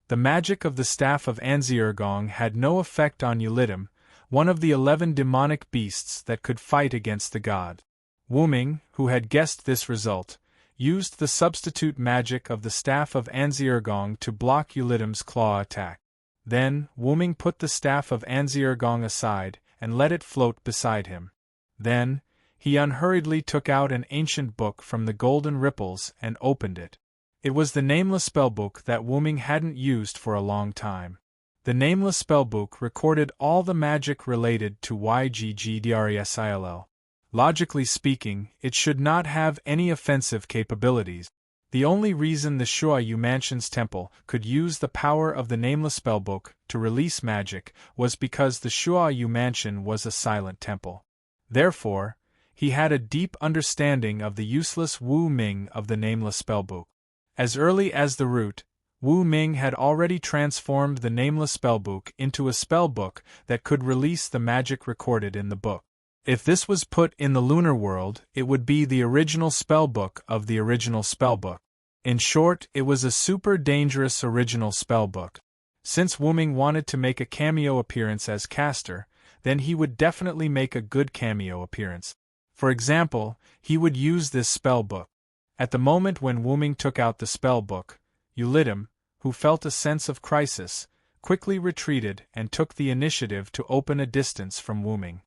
The magic of the staff of Anzirgong had no effect on Yulidim, one of the 11 demonic beasts that could fight against the god. Wu-ming, who had guessed this result, used the substitute magic of the staff of Anzirgong to block Yulidim's claw attack. Then, Wu-ming put the staff of Anzirgong aside and let it float beside him. Then, he unhurriedly took out an ancient book from the golden ripples and opened it. It was the nameless spellbook that Wu-ming hadn't used for a long time. The nameless spellbook recorded all the magic related to Yggdrasil. Logically speaking, it should not have any offensive capabilities. The only reason the Shuayu Mansion's temple could use the power of the nameless spellbook to release magic was because the Shuayu Mansion was a silent temple. Therefore, he had a deep understanding of the useless Wu-ming of the nameless spellbook. As early as the root, Wu-ming had already transformed the nameless spellbook into a spellbook that could release the magic recorded in the book. If this was put in the lunar world, it would be the original spellbook of the original spellbook. In short, it was a super dangerous original spellbook. Since Wu-ming wanted to make a cameo appearance as caster, then he would definitely make a good cameo appearance. For example, he would use this spellbook. At the moment when Wu-ming took out the spellbook, Yulidim, who felt a sense of crisis, quickly retreated and took the initiative to open a distance from Wu-ming.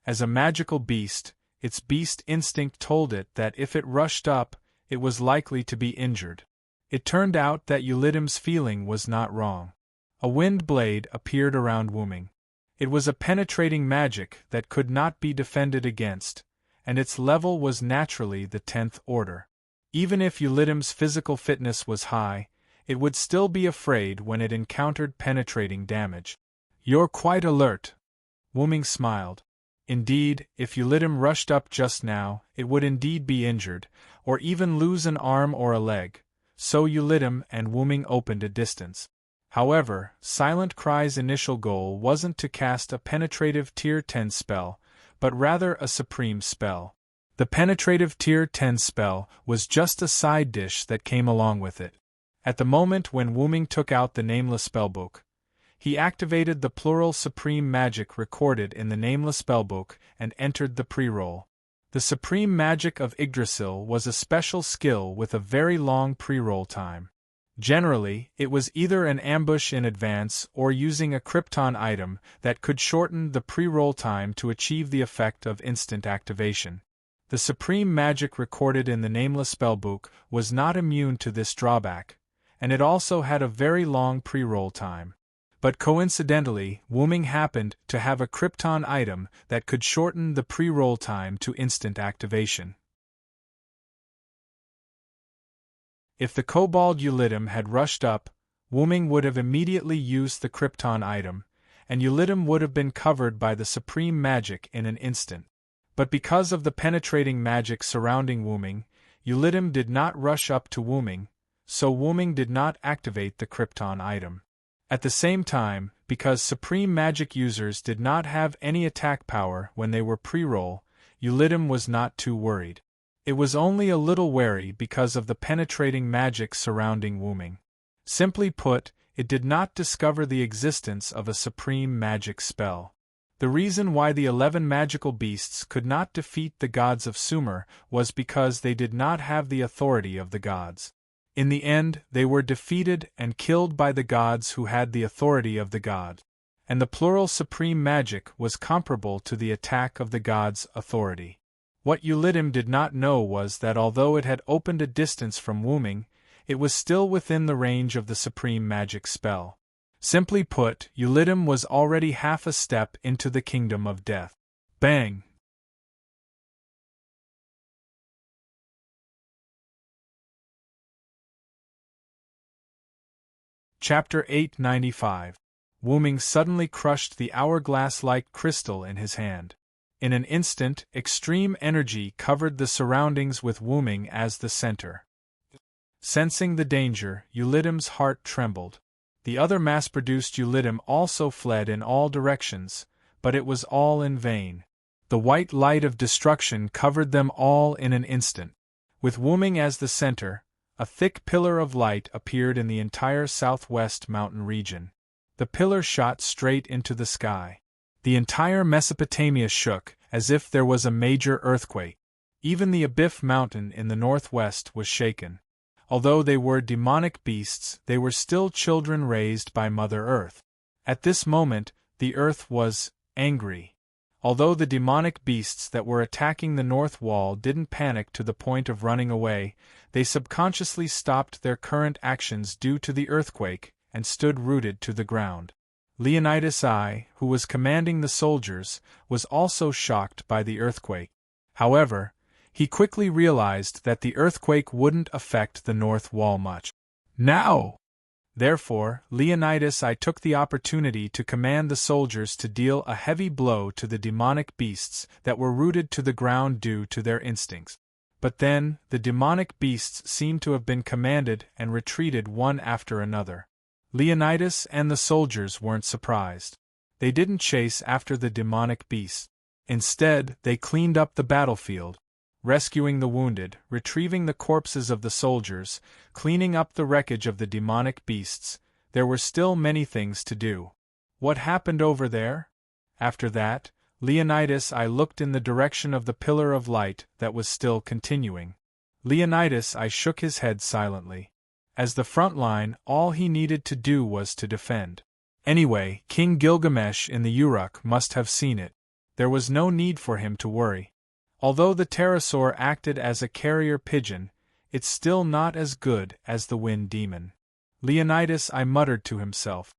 As a magical beast, its beast instinct told it that if it rushed up, it was likely to be injured. It turned out that Ulydim's feeling was not wrong. A wind blade appeared around Wuming. It was a penetrating magic that could not be defended against, and its level was naturally the 10th order. Even if Ulydim's physical fitness was high, it would still be afraid when it encountered penetrating damage. "You're quite alert," Wuming smiled. Indeed, if Ulydim rushed up just now, it would indeed be injured, or even lose an arm or a leg, so Ulydim and Wuming opened a distance. However, Silent Cry's initial goal wasn't to cast a penetrative Tier 10 spell, but rather a supreme spell. The penetrative Tier 10 spell was just a side dish that came along with it. At the moment when Wuming took out the Nameless Spellbook, he activated the plural supreme magic recorded in the Nameless Spellbook and entered the pre-roll. The supreme magic of Yggdrasil was a special skill with a very long pre-roll time. Generally, it was either an ambush in advance or using a Krypton item that could shorten the pre-roll time to achieve the effect of instant activation. The supreme magic recorded in the Nameless Spellbook was not immune to this drawback, and it also had a very long pre-roll time. But coincidentally, Wuming happened to have a Krypton item that could shorten the pre-roll time to instant activation. If the kobold Ulydim had rushed up, Wuming would have immediately used the Krypton item, and Ulydim would have been covered by the supreme magic in an instant. But because of the penetrating magic surrounding Wuming, Ulydim did not rush up to Wuming, so Wuming did not activate the Krypton item. At the same time, because supreme magic users did not have any attack power when they were pre-roll, Ulydim was not too worried. It was only a little wary because of the penetrating magic surrounding Wuming. Simply put, it did not discover the existence of a supreme magic spell. The reason why the 11 magical beasts could not defeat the gods of Sumer was because they did not have the authority of the gods. In the end, they were defeated and killed by the gods who had the authority of the god. And the plural supreme magic was comparable to the attack of the god's authority. What Ulydim did not know was that although it had opened a distance from Wuming, it was still within the range of the supreme magic spell. Simply put, Ulydim was already half a step into the kingdom of death. Bang! Chapter 895. Wuming suddenly crushed the hourglass-like crystal in his hand. In an instant, extreme energy covered the surroundings with Wuming as the center. Sensing the danger, Ulydim's heart trembled. The other mass-produced Ulydim also fled in all directions, but it was all in vain. The white light of destruction covered them all in an instant. With Wuming as the center, a thick pillar of light appeared in the entire southwest mountain region. The pillar shot straight into the sky. The entire Mesopotamia shook, as if there was a major earthquake. Even the Abif mountain in the northwest was shaken. Although they were demonic beasts, they were still children raised by Mother Earth. At this moment, the earth was angry. Although the demonic beasts that were attacking the north wall didn't panic to the point of running away, they subconsciously stopped their current actions due to the earthquake and stood rooted to the ground. Leonidas I, who was commanding the soldiers, was also shocked by the earthquake. However, he quickly realized that the earthquake wouldn't affect the north wall much. Now! Therefore, Leonidas I took the opportunity to command the soldiers to deal a heavy blow to the demonic beasts that were rooted to the ground due to their instincts. But then, the demonic beasts seemed to have been commanded and retreated one after another. Leonidas and the soldiers weren't surprised. They didn't chase after the demonic beasts. Instead, they cleaned up the battlefield, rescuing the wounded, retrieving the corpses of the soldiers, cleaning up the wreckage of the demonic beasts. There were still many things to do. What happened over there? After that, Leonidas I looked in the direction of the pillar of light that was still continuing. Leonidas I shook his head silently. As the front line, all he needed to do was to defend. Anyway, King Gilgamesh in the Uruk must have seen it. There was no need for him to worry. Although the pterosaur acted as a carrier pigeon, It's still not as good as the wind demon. Leonidas, I muttered to himself.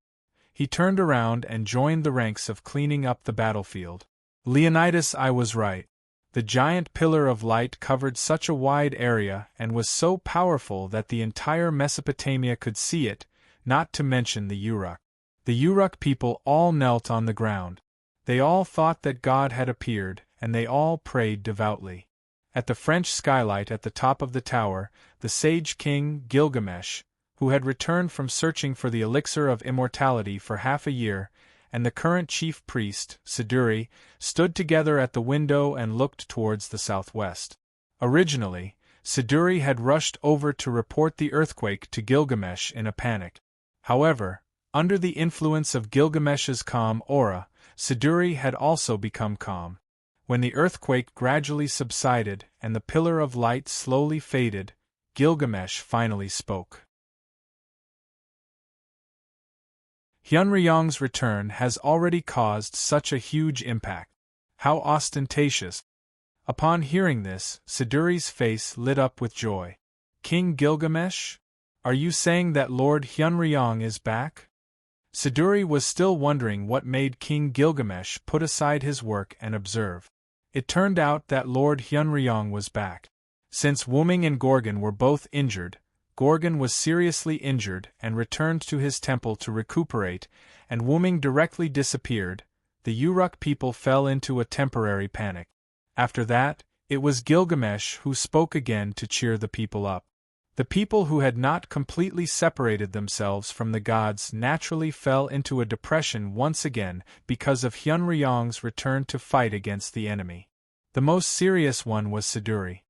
He turned around and joined the ranks of cleaning up the battlefield. Leonidas, I was right. The giant pillar of light covered such a wide area and was so powerful that the entire Mesopotamia could see it, not to mention the Uruk. The Uruk people all knelt on the ground. They all thought that God had appeared, and they all prayed devoutly. At the French skylight at the top of the tower, the sage king Gilgamesh, who had returned from searching for the elixir of immortality for half a year, and the current chief priest, Siduri, stood together at the window and looked towards the southwest. Originally, Siduri had rushed over to report the earthquake to Gilgamesh in a panic. However, under the influence of Gilgamesh's calm aura, Siduri had also become calm. When the earthquake gradually subsided and the pillar of light slowly faded, Gilgamesh finally spoke. Hyunryong's return has already caused such a huge impact. How ostentatious! Upon hearing this, Siduri's face lit up with joy. King Gilgamesh? Are you saying that Lord Hyunryong is back? Siduri was still wondering what made King Gilgamesh put aside his work and observe. It turned out that Lord Hyunryong was back. Since Wuming and Gorgon were both injured, Gorgon was seriously injured and returned to his temple to recuperate, and Wuming directly disappeared. The Uruk people fell into a temporary panic. After that, it was Gilgamesh who spoke again to cheer the people up. The people who had not completely separated themselves from the gods naturally fell into a depression once again because of Hyunryong's return to fight against the enemy. The most serious one was Siduri.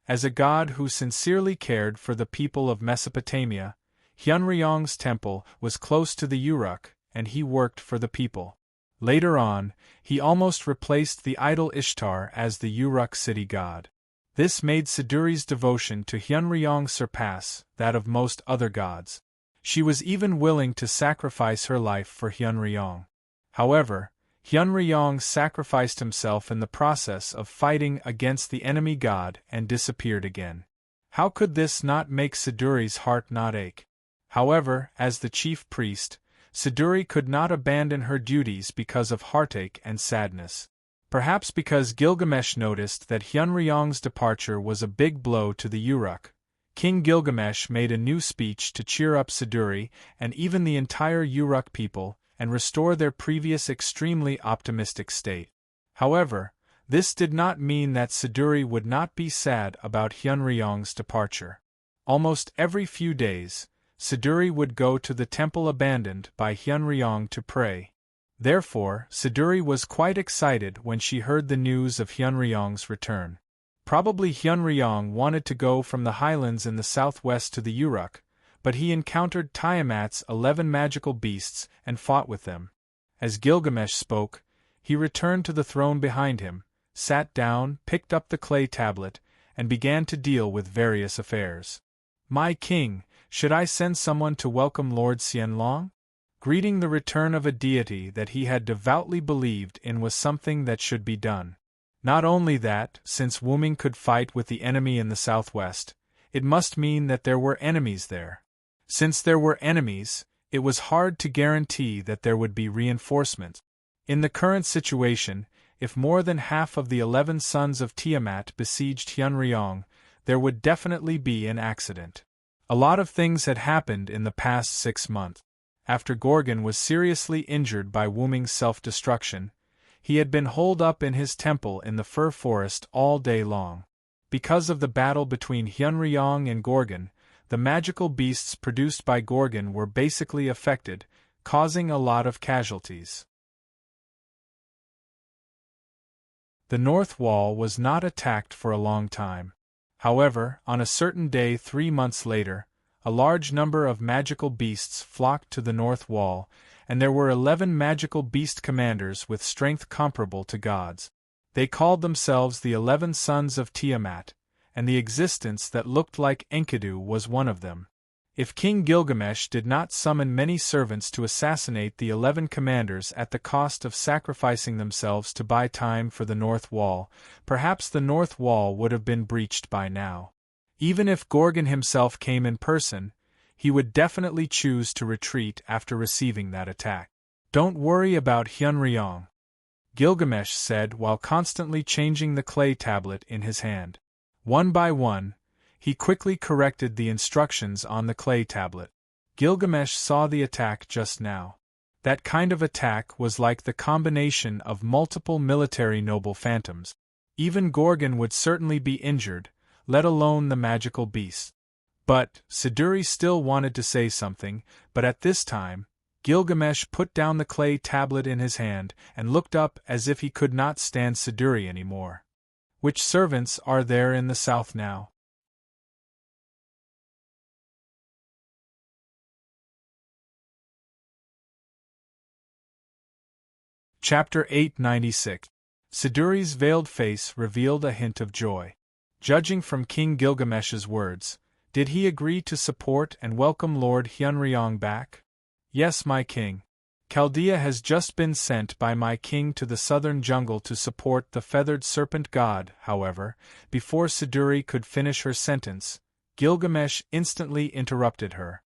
As a god who sincerely cared for the people of Mesopotamia, Hyunryong's temple was close to the Uruk, and he worked for the people. Later on, he almost replaced the idol Ishtar as the Uruk city god. This made Siduri's devotion to Hyunryong surpass that of most other gods. She was even willing to sacrifice her life for Hyunryong. However, Hyunryong sacrificed himself in the process of fighting against the enemy god and disappeared again. How could this not make Siduri's heart not ache? However, as the chief priest, Siduri could not abandon her duties because of heartache and sadness. Perhaps because Gilgamesh noticed that Hyunryong's departure was a big blow to the Uruk, King Gilgamesh made a new speech to cheer up Siduri and even the entire Uruk people, and restore their previous extremely optimistic state. However, this did not mean that Siduri would not be sad about Hyunryong's departure. Almost every few days, Siduri would go to the temple abandoned by Hyunryong to pray. Therefore, Siduri was quite excited when she heard the news of Hyunryong's return. Probably Hyunryong wanted to go from the highlands in the southwest to the Uruk, but he encountered Tiamat's 11 magical beasts and fought with them. As Gilgamesh spoke, he returned to the throne behind him, sat down, picked up the clay tablet, and began to deal with various affairs. "My king, should I send someone to welcome Lord Xianlong?" Greeting the return of a deity that he had devoutly believed in was something that should be done. Not only that, since Wuming could fight with the enemy in the southwest, it must mean that there were enemies there. Since there were enemies, it was hard to guarantee that there would be reinforcements. In the current situation, if more than half of the 11 sons of Tiamat besieged Hyunryong, there would definitely be an accident. A lot of things had happened in the past 6 months. After Gorgon was seriously injured by Wuming's self-destruction, he had been holed up in his temple in the fir forest all day long. Because of the battle between Hyunryong and Gorgon, the magical beasts produced by Gorgon were basically affected, causing a lot of casualties. The north wall was not attacked for a long time. However, on a certain day 3 months later, a large number of magical beasts flocked to the north wall, and there were 11 magical beast commanders with strength comparable to gods. They called themselves the 11 sons of Tiamat, and the existence that looked like Enkidu was one of them. If King Gilgamesh did not summon many servants to assassinate the 11 commanders at the cost of sacrificing themselves to buy time for the north wall, perhaps the north wall would have been breached by now. Even if Gorgon himself came in person, he would definitely choose to retreat after receiving that attack. "Don't worry about Hyunryong," Gilgamesh said while constantly changing the clay tablet in his hand. One by one, he quickly corrected the instructions on the clay tablet. Gilgamesh saw the attack just now. That kind of attack was like the combination of multiple military noble phantoms. Even Gorgon would certainly be injured, let alone the magical beast. But Siduri still wanted to say something, but at this time, Gilgamesh put down the clay tablet in his hand and looked up as if he could not stand Siduri anymore. "Which servants are there in the south now?" Chapter 896. Siduri's veiled face revealed a hint of joy. Judging from King Gilgamesh's words, did he agree to support and welcome Lord Hyunryong back? "Yes, my king. Chaldea has just been sent by my king to the southern jungle to support the feathered serpent god." However, before Siduri could finish her sentence, Gilgamesh instantly interrupted her.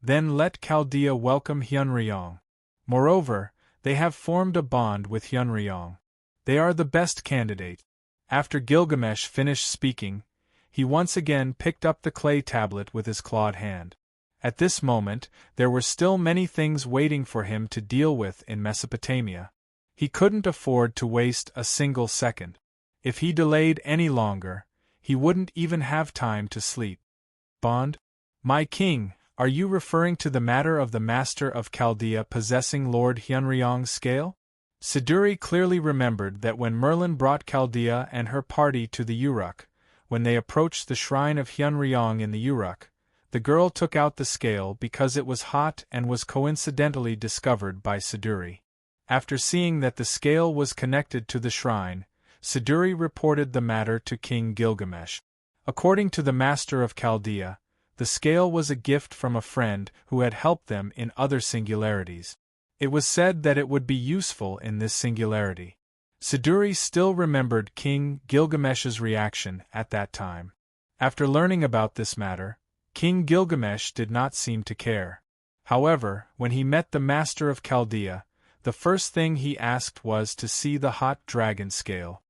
"Then let Chaldea welcome Hyunryong. Moreover, they have formed a bond with Hyunryong. They are the best candidate." After Gilgamesh finished speaking, he once again picked up the clay tablet with his clawed hand. At this moment, there were still many things waiting for him to deal with in Mesopotamia. He couldn't afford to waste a single second. If he delayed any longer, he wouldn't even have time to sleep. "Bond? My king, are you referring to the matter of the master of Chaldea possessing Lord Hyunryong's scale?" Siduri clearly remembered that when Merlin brought Chaldea and her party to the Uruk, when they approached the shrine of Hyunryong in the Uruk, the girl took out the scale because it was hot and was coincidentally discovered by Siduri. After seeing that the scale was connected to the shrine, Siduri reported the matter to King Gilgamesh. According to the master of Chaldea, the scale was a gift from a friend who had helped them in other singularities. It was said that it would be useful in this singularity. Siduri still remembered King Gilgamesh's reaction at that time. After learning about this matter, King Gilgamesh did not seem to care. However, when he met the master of Chaldea, the first thing he asked was to see the hot dragon scale.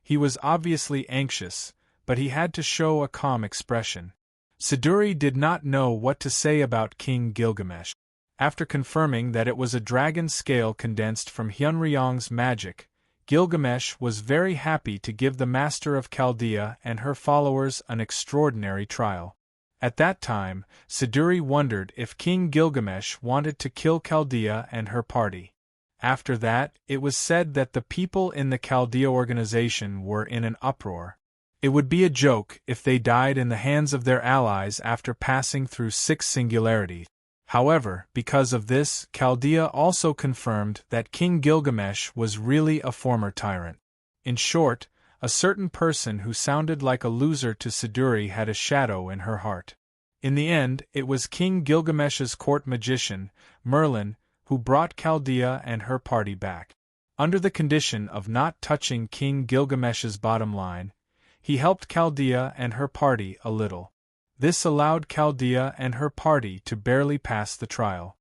He was obviously anxious, but he had to show a calm expression. Siduri did not know what to say about King Gilgamesh. After confirming that it was a dragon scale condensed from Hyunryong's magic, Gilgamesh was very happy to give the master of Chaldea and her followers an extraordinary trial. At that time, Siduri wondered if King Gilgamesh wanted to kill Chaldea and her party. After that, it was said that the people in the Chaldea organization were in an uproar. It would be a joke if they died in the hands of their allies after passing through 6 singularities. However, because of this, Chaldea also confirmed that King Gilgamesh was really a former tyrant. In short, a certain person who sounded like a loser to Siduri had a shadow in her heart. In the end, it was King Gilgamesh's court magician, Merlin, who brought Chaldea and her party back. Under the condition of not touching King Gilgamesh's bottom line, he helped Chaldea and her party a little. This allowed Chaldea and her party to barely pass the trial.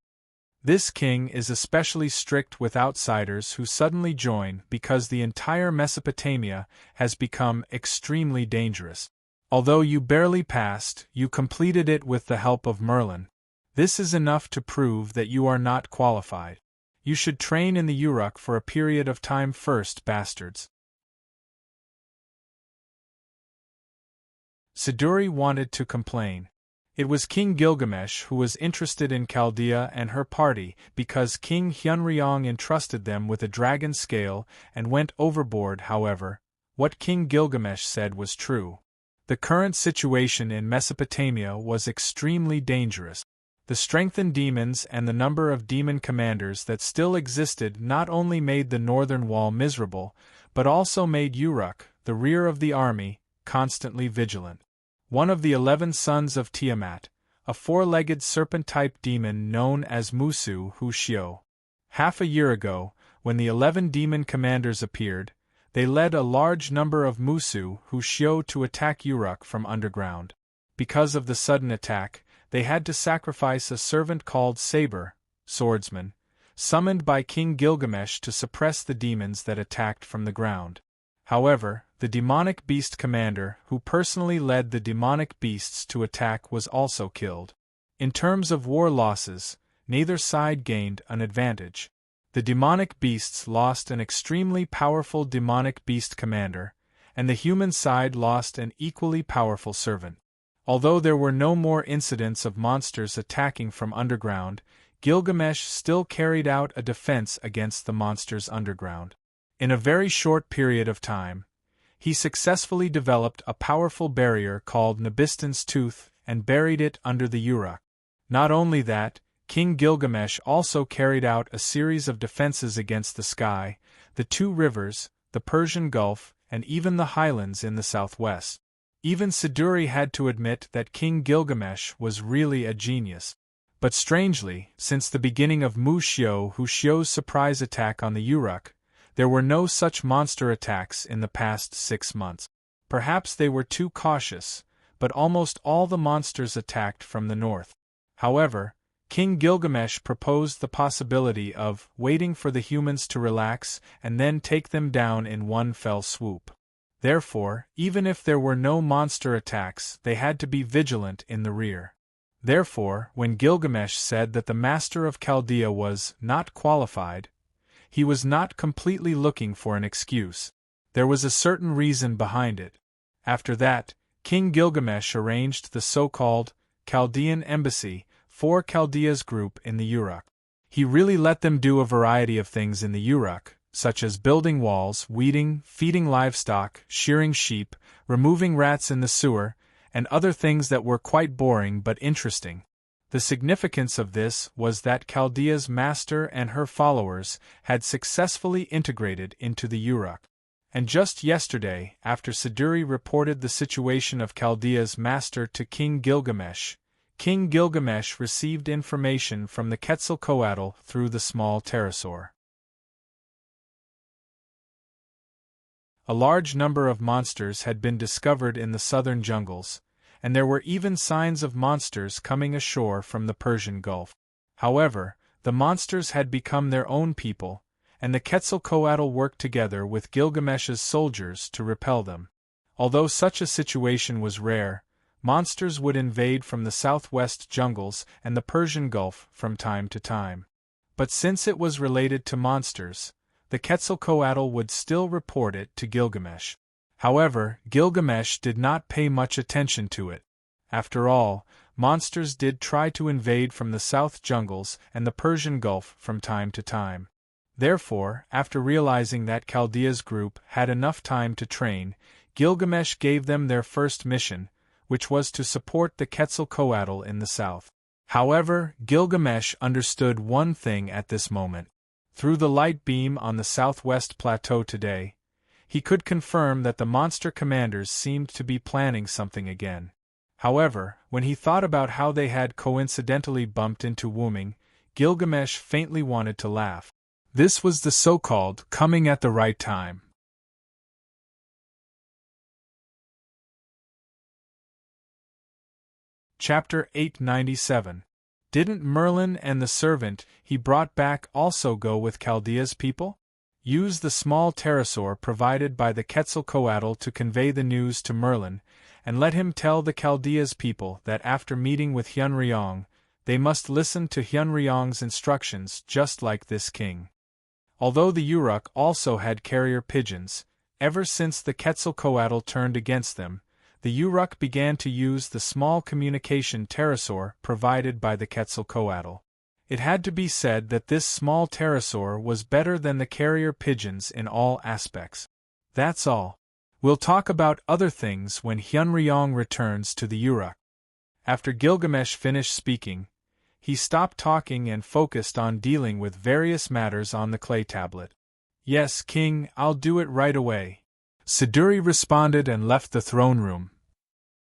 This king is especially strict with outsiders who suddenly join because the entire Mesopotamia has become extremely dangerous. Although you barely passed, you completed it with the help of Merlin. This is enough to prove that you are not qualified. You should train in the Uruk for a period of time first, bastards. Siduri wanted to complain. It was King Gilgamesh who was interested in Chaldea and her party because King Hyunryong entrusted them with a dragon scale and went overboard. However, what King Gilgamesh said was true. The current situation in Mesopotamia was extremely dangerous. The strengthened demons and the number of demon commanders that still existed not only made the northern wall miserable, but also made Uruk, the rear of the army, constantly vigilant. One of the 11 sons of Tiamat, a 4-legged serpent-type demon known as Musu Hushio. Half a year ago, when the 11 demon commanders appeared, They led a large number of Musu Hushio to attack Uruk from underground. Because of the sudden attack, they had to sacrifice a servant called Saber, swordsman, summoned by King Gilgamesh to suppress the demons that attacked from the ground. However, the demonic beast commander who personally led the demonic beasts to attack was also killed. In terms of war losses, neither side gained an advantage. The demonic beasts lost an extremely powerful demonic beast commander, and the human side lost an equally powerful servant. Although there were no more incidents of monsters attacking from underground, Gilgamesh still carried out a defense against the monsters underground. In a very short period of time, he successfully developed a powerful barrier called Nabiston's Tooth and buried it under the Uruk. Not only that, King Gilgamesh also carried out a series of defenses against the sky, the two rivers, the Persian Gulf, and even the highlands in the southwest. Even Siduri had to admit that King Gilgamesh was really a genius. But strangely, since the beginning of Hushio's surprise attack on the Uruk, there were no such monster attacks in the past 6 months. Perhaps they were too cautious, but almost all the monsters attacked from the north. However, King Gilgamesh proposed the possibility of waiting for the humans to relax and then take them down in one fell swoop. Therefore, even if there were no monster attacks, they had to be vigilant in the rear. Therefore, when Gilgamesh said that the master of Chaldea was not qualified, he was not completely looking for an excuse. There was a certain reason behind it. After that, King Gilgamesh arranged the so-called Chaldean embassy for Chaldea's group in the Uruk. He really let them do a variety of things in the Uruk, such as building walls, weeding, feeding livestock, shearing sheep, removing rats in the sewer, and other things that were quite boring but interesting. The significance of this was that Chaldea's master and her followers had successfully integrated into the Uruk. And just yesterday, after Siduri reported the situation of Chaldea's master to King Gilgamesh received information from the Quetzalcoatl through the small pterosaur. A large number of monsters had been discovered in the southern jungles, and there were even signs of monsters coming ashore from the Persian Gulf. However, the monsters had become their own people, and the Quetzalcoatl worked together with Gilgamesh's soldiers to repel them. Although such a situation was rare, monsters would invade from the southwest jungles and the Persian Gulf from time to time. But since it was related to monsters, the Quetzalcoatl would still report it to Gilgamesh. However, Gilgamesh did not pay much attention to it. After all, monsters did try to invade from the south jungles and the Persian Gulf from time to time. Therefore, after realizing that Chaldea's group had enough time to train, Gilgamesh gave them their first mission, which was to support the Quetzalcoatl in the south. However, Gilgamesh understood one thing at this moment. Through the light beam on the southwest plateau today, he could confirm that the monster commanders seemed to be planning something again. However, when he thought about how they had coincidentally bumped into Wuming, Gilgamesh faintly wanted to laugh. This was the so-called coming at the right time. Chapter 897. Didn't Merlin and the servant he brought back also go with Chaldea's people? Use the small pterosaur provided by the Quetzalcoatl to convey the news to Merlin, and let him tell the Chaldea's people that after meeting with Hyunryong, they must listen to Hyunryong's instructions just like this king. Although the Uruk also had carrier pigeons, ever since the Quetzalcoatl turned against them, the Uruk began to use the small communication pterosaur provided by the Quetzalcoatl. It had to be said that this small pterosaur was better than the carrier pigeons in all aspects. That's all. We'll talk about other things when Hyunryong returns to the Uruk. After Gilgamesh finished speaking, he stopped talking and focused on dealing with various matters on the clay tablet. Yes, King, I'll do it right away. Siduri responded and left the throne room.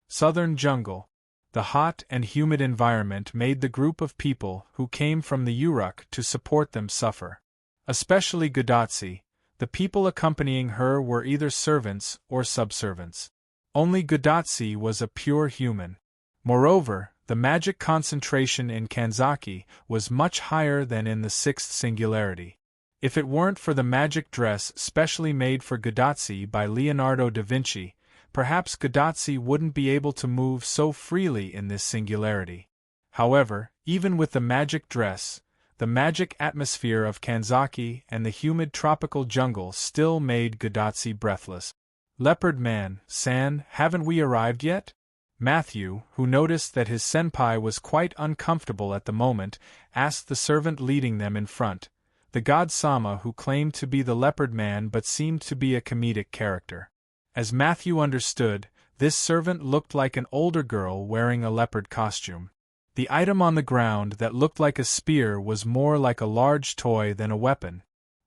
Southern jungle. The hot and humid environment made the group of people who came from the Uruk to support them suffer. Especially Gudatsi, The people accompanying her were either servants or subservants. Only Godotsi was a pure human. Moreover, the magic concentration in Kanzaki was much higher than in the sixth singularity. If it weren't for the magic dress specially made for Godotsi by Leonardo da Vinci, perhaps Godotsi wouldn't be able to move so freely in this singularity. However, even with the magic dress, the magic atmosphere of Kanzaki and the humid tropical jungle still made Godotsi breathless. Leopard Man, San, haven't we arrived yet? Matthew, who noticed that his senpai was quite uncomfortable at the moment, asked the servant leading them in front, the god Sama who claimed to be the Leopard Man but seemed to be a comedic character. As Matthew understood, this servant looked like an older girl wearing a leopard costume. The item on the ground that looked like a spear was more like a large toy than a weapon.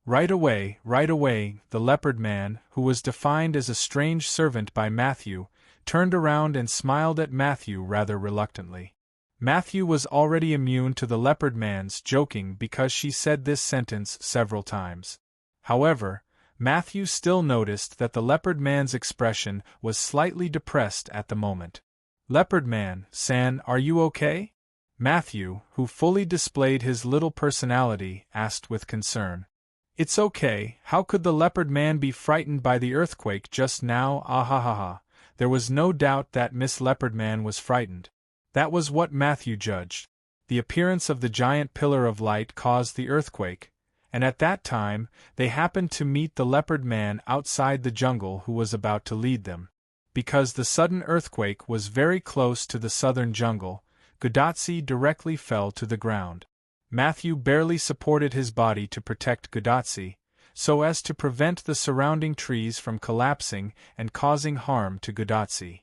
Right away, the Leopard Man, who was defined as a strange servant by Matthew, turned around and smiled at Matthew rather reluctantly. Matthew was already immune to the Leopard Man's joking because she said this sentence several times. However, Matthew still noticed that the Leopard Man's expression was slightly depressed at the moment. Leopard Man, San, are you okay? Matthew, who fully displayed his little personality, asked with concern. It's okay, how could the Leopard Man be frightened by the earthquake just now? Ah. There was no doubt that Miss Leopard Man was frightened. That was what Matthew judged. The appearance of the giant pillar of light caused the earthquake, and at that time, they happened to meet the Leopard Man outside the jungle who was about to lead them. Because the sudden earthquake was very close to the southern jungle, Godotsi directly fell to the ground. Matthew barely supported his body to protect Godotsi, so as to prevent the surrounding trees from collapsing and causing harm to Godotsi.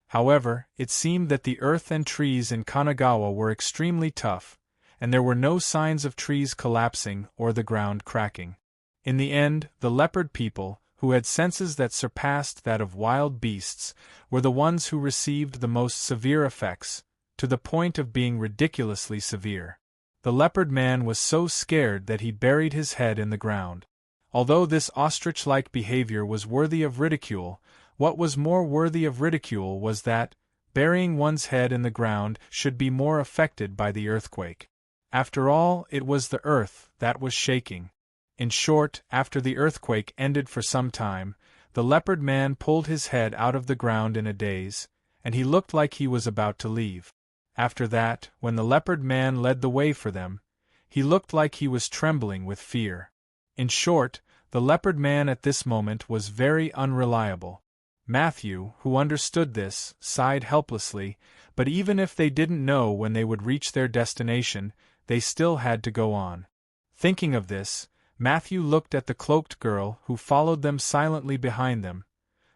However, it seemed that the earth and trees in Kanagawa were extremely tough, and there were no signs of trees collapsing or the ground cracking. In the end, the leopard people, who had senses that surpassed that of wild beasts, were the ones who received the most severe effects, to the point of being ridiculously severe. The Leopard Man was so scared that he buried his head in the ground. Although this ostrich-like behavior was worthy of ridicule, what was more worthy of ridicule was that, burying one's head in the ground should be more affected by the earthquake. After all, it was the earth that was shaking. In short, after the earthquake ended for some time, the Leopard Man pulled his head out of the ground in a daze, and he looked like he was about to leave. After that, when the Leopard Man led the way for them, he looked like he was trembling with fear. In short, the Leopard Man at this moment was very unreliable. Matthew, who understood this, sighed helplessly, but even if they didn't know when they would reach their destination, they still had to go on. Thinking of this, Matthew looked at the cloaked girl who followed them silently behind them,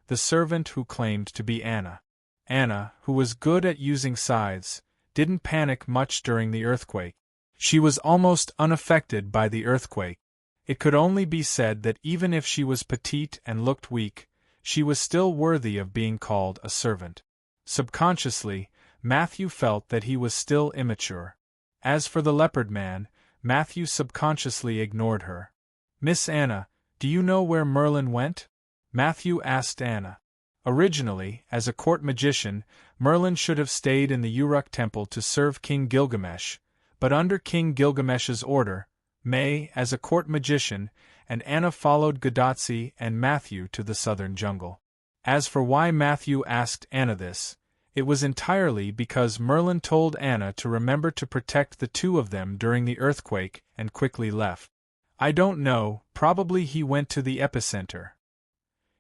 the servant who claimed to be Anna. Anna, who was good at using scythes, didn't panic much during the earthquake. She was almost unaffected by the earthquake. It could only be said that even if she was petite and looked weak, she was still worthy of being called a servant. Subconsciously, Matthew felt that he was still immature. As for the Leopard Man, Matthew subconsciously ignored her. Miss Anna, do you know where Merlin went? Matthew asked Anna. Originally, as a court magician, Merlin should have stayed in the Uruk temple to serve King Gilgamesh, but under King Gilgamesh's order, May, as a court magician, and Anna followed Godotsi and Matthew to the southern jungle. As for why Matthew asked Anna this, it was entirely because Merlin told Anna to remember to protect the two of them during the earthquake and quickly left. I don't know, probably he went to the epicenter.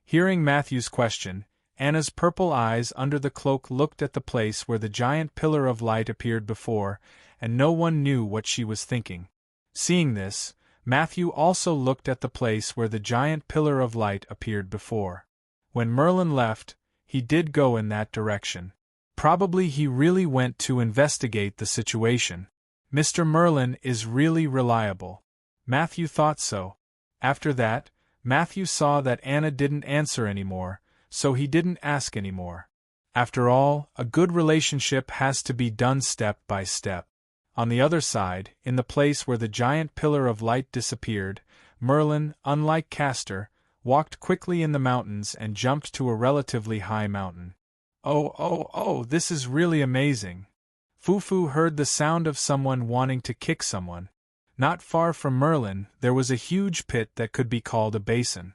Hearing Matthew's question, Anna's purple eyes under the cloak looked at the place where the giant pillar of light appeared before, and no one knew what she was thinking. Seeing this, Matthew also looked at the place where the giant pillar of light appeared before. When Merlin left, he did go in that direction. Probably he really went to investigate the situation. Mr. Merlin is really reliable. Matthew thought so. After that, Matthew saw that Anna didn't answer anymore, so he didn't ask anymore. After all, a good relationship has to be done step by step. On the other side, in the place where the giant pillar of light disappeared, Merlin, unlike Castor, walked quickly in the mountains and jumped to a relatively high mountain. Oh, this is really amazing. Fufu heard the sound of someone wanting to kick someone. Not far from Merlin, there was a huge pit that could be called a basin.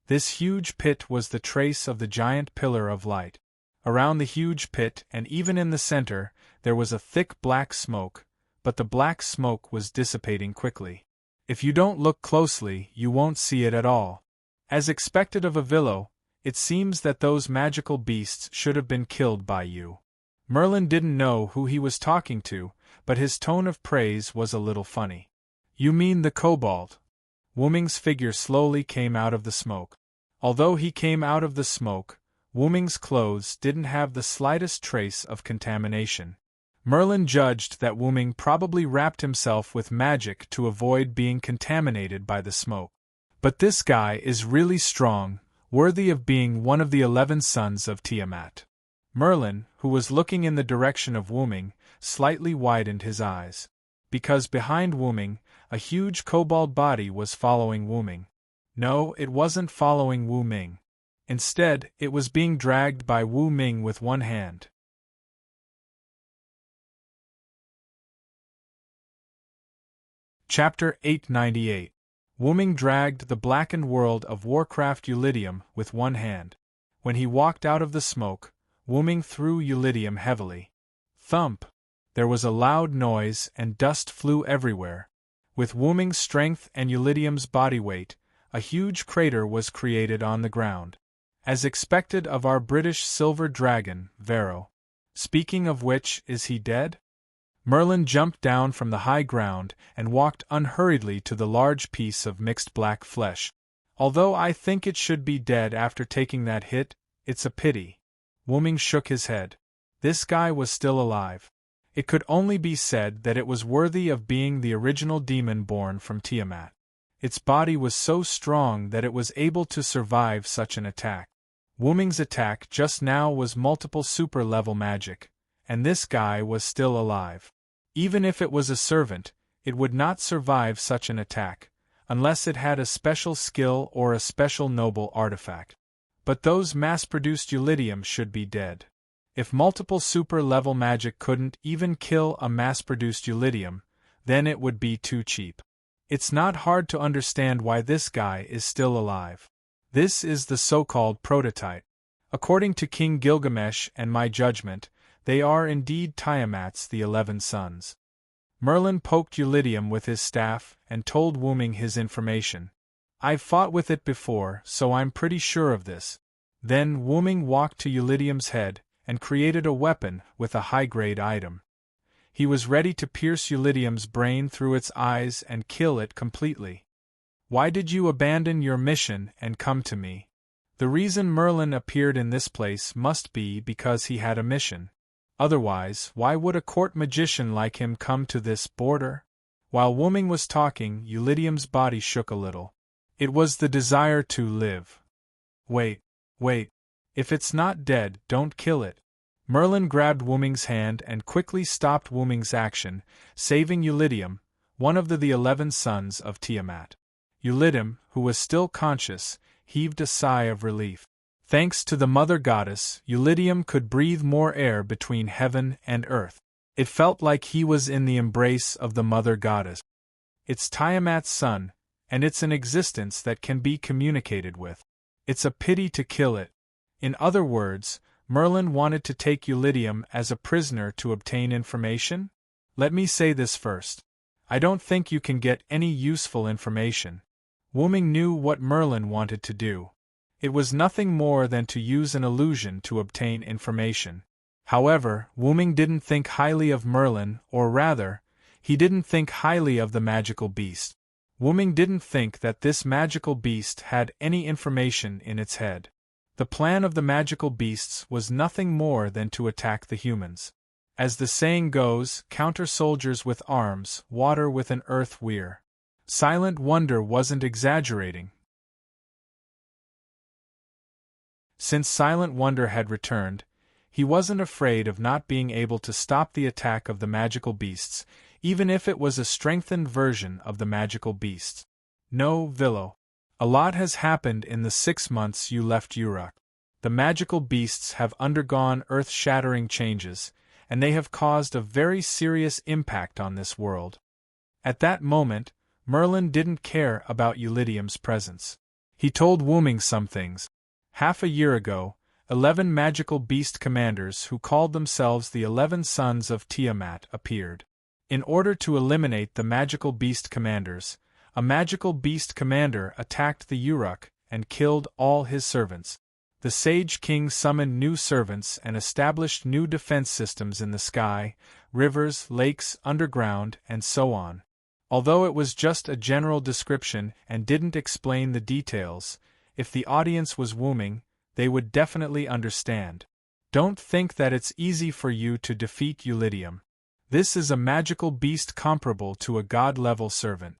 This huge pit was the trace of the giant pillar of light. Around the huge pit, and even in the center, there was a thick black smoke, but the black smoke was dissipating quickly. If you don't look closely, you won't see it at all. As expected of a Villo, it seems that those magical beasts should have been killed by you. Merlin didn't know who he was talking to, but his tone of praise was a little funny. You mean the kobold? Wuming's figure slowly came out of the smoke. Although he came out of the smoke, Wuming's clothes didn't have the slightest trace of contamination. Merlin judged that Wuming probably wrapped himself with magic to avoid being contaminated by the smoke. But this guy is really strong, worthy of being one of the 11 sons of Tiamat. Merlin, who was looking in the direction of Wuming, slightly widened his eyes. Because behind Wuming, a huge kobold body was following Wuming. No, it wasn't following Wu Ming. Instead, it was being dragged by Wu Ming with one hand. Chapter 898. Wu Ming dragged the blackened world of Warcraft Eulidium with one hand. When he walked out of the smoke, Wu Ming threw Eulidium heavily. Thump! There was a loud noise and dust flew everywhere. With Wu Ming's strength and Eulidium's body weight, a huge crater was created on the ground. As expected of our British silver dragon, Vero. Speaking of which, is he dead? Merlin jumped down from the high ground and walked unhurriedly to the large piece of mixed black flesh. Although I think it should be dead after taking that hit, it's a pity. Wu Ming shook his head. This guy was still alive. It could only be said that it was worthy of being the original demon born from Tiamat. Its body was so strong that it was able to survive such an attack. Wu Ming's attack just now was multiple super-level magic, and this guy was still alive. Even if it was a servant, it would not survive such an attack, unless it had a special skill or a special noble artifact. But those mass-produced Eulidium should be dead. If multiple super-level magic couldn't even kill a mass-produced Eulidium, then it would be too cheap. It's not hard to understand why this guy is still alive. This is the so-called prototype. According to King Gilgamesh and my judgment, they are indeed Tiamat's the 11 sons. Merlin poked Eulidium with his staff and told Wu Ming his information. I've fought with it before, so I'm pretty sure of this. Then Wu Ming walked to Eulidium's head and created a weapon with a high-grade item. He was ready to pierce Eulidium's brain through its eyes and kill it completely. Why did you abandon your mission and come to me? The reason Merlin appeared in this place must be because he had a mission. Otherwise, why would a court magician like him come to this border? While Wu Ming was talking, Eulidium's body shook a little. It was the desire to live. Wait. If it's not dead, don't kill it. Merlin grabbed Wu Ming's hand and quickly stopped Wu Ming's action, saving Eulidium, one of the 11 sons of Tiamat. Eulidium, who was still conscious, heaved a sigh of relief. Thanks to the mother goddess, Eulidium could breathe more air between heaven and earth. It felt like he was in the embrace of the mother goddess. It's Tiamat's son, and it's an existence that can be communicated with. It's a pity to kill it. In other words, Merlin wanted to take Eulidium as a prisoner to obtain information? Let me say this first. I don't think you can get any useful information. Wu Ming knew what Merlin wanted to do. It was nothing more than to use an illusion to obtain information. However, Wu Ming didn't think highly of Merlin, or rather, he didn't think highly of the magical beast. Wu Ming didn't think that this magical beast had any information in its head. The plan of the magical beasts was nothing more than to attack the humans. As the saying goes, counter soldiers with arms, water with an earth weir. Silent Wonder wasn't exaggerating. Since Silent Wonder had returned, He wasn't afraid of not being able to stop the attack of the magical beasts, even if it was a strengthened version of the magical beasts. No, Villo. A lot has happened in the 6 months you left Uruk. The magical beasts have undergone earth-shattering changes, and they have caused a very serious impact on this world. At that moment, Merlin didn't care about Eulydium's presence. He told Wuming some things. Half a year ago, 11 magical beast commanders who called themselves the 11 Sons of Tiamat appeared. In order to eliminate the magical beast commanders, a magical beast commander attacked the Uruk and killed all his servants. The Sage King summoned new servants and established new defense systems in the sky, rivers, lakes, underground, and so on. Although it was just a general description and didn't explain the details, if the audience was Wuming, they would definitely understand. Don't think that it's easy for you to defeat Eulydium. This is a magical beast comparable to a god-level servant.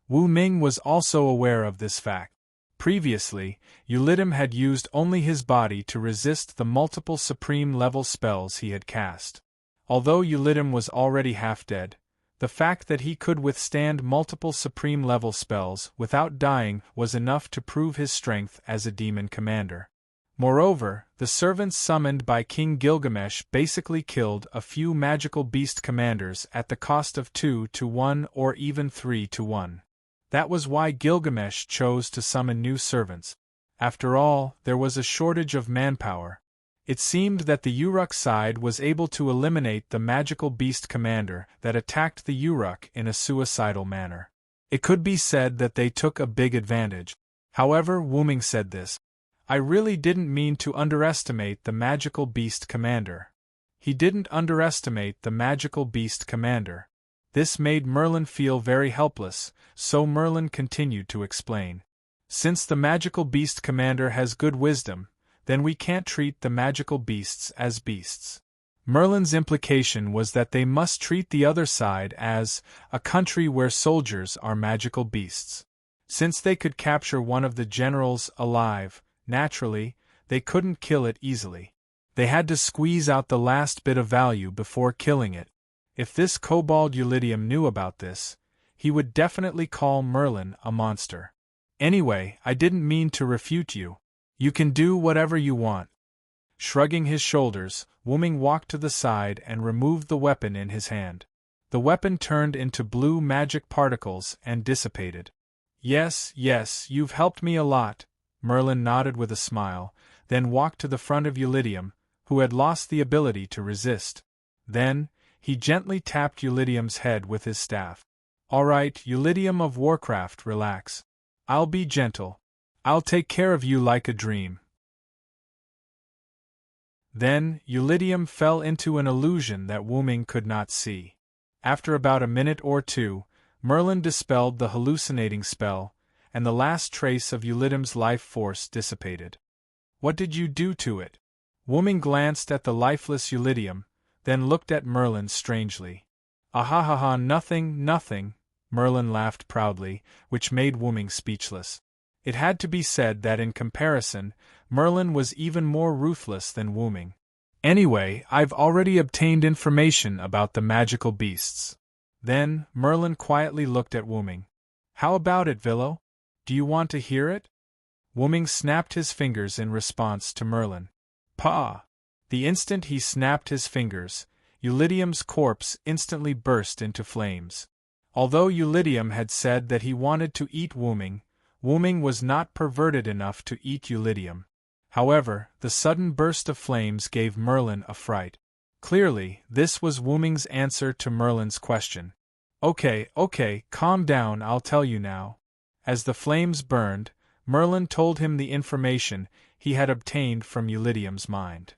Wu Ming was also aware of this fact. Previously, Eulydium had used only his body to resist the multiple supreme-level spells he had cast. Although Eulydium was already half-dead, the fact that he could withstand multiple supreme-level spells without dying was enough to prove his strength as a demon commander. Moreover, the servants summoned by King Gilgamesh basically killed a few magical beast commanders at the cost of 2 to 1 or even 3 to 1. That was why Gilgamesh chose to summon new servants. After all, there was a shortage of manpower. It seemed that the Uruk side was able to eliminate the magical beast commander that attacked the Uruk in a suicidal manner. It could be said that they took a big advantage. However, Wuming said this. I really didn't mean to underestimate the magical beast commander. He didn't underestimate the magical beast commander. This made Merlin feel very helpless, so Merlin continued to explain. Since the magical beast commander has good wisdom, then we can't treat the magical beasts as beasts. Merlin's implication was that they must treat the other side as a country where soldiers are magical beasts. Since they could capture one of the generals alive, naturally, they couldn't kill it easily. They had to squeeze out the last bit of value before killing it. If this kobold Eulydium knew about this, he would definitely call Merlin a monster. Anyway, I didn't mean to refute you. You can do whatever you want. Shrugging his shoulders, Wuming walked to the side and removed the weapon in his hand. The weapon turned into blue magic particles and dissipated. Yes, you've helped me a lot. Merlin nodded with a smile, then walked to the front of Eulydium, who had lost the ability to resist. Then, he gently tapped Eulydium's head with his staff. All right, Eulydium of Warcraft, relax. I'll be gentle. I'll take care of you like a dream. Then, Eulydium fell into an illusion that Wuming could not see. After about a minute or two, Merlin dispelled the hallucinating spell, and the last trace of Eulydium's life force dissipated. What did you do to it? Wuming glanced at the lifeless Eulydium, then looked at Merlin strangely. Ahahaha, nothing, Merlin laughed proudly, which made Wuming speechless. It had to be said that in comparison, Merlin was even more ruthless than Wuming. Anyway, I've already obtained information about the magical beasts. Then, Merlin quietly looked at Wuming. How about it, Villo? Do you want to hear it? Wuming snapped his fingers in response to Merlin. Pah! The instant he snapped his fingers, Eulydium's corpse instantly burst into flames. Although Eulydium had said that he wanted to eat Wuming, Wuming was not perverted enough to eat Eulydium. However, the sudden burst of flames gave Merlin a fright. Clearly, this was Wuming's answer to Merlin's question. Okay, calm down, I'll tell you now. As the flames burned, Merlin told him the information he had obtained from Eulydium's mind.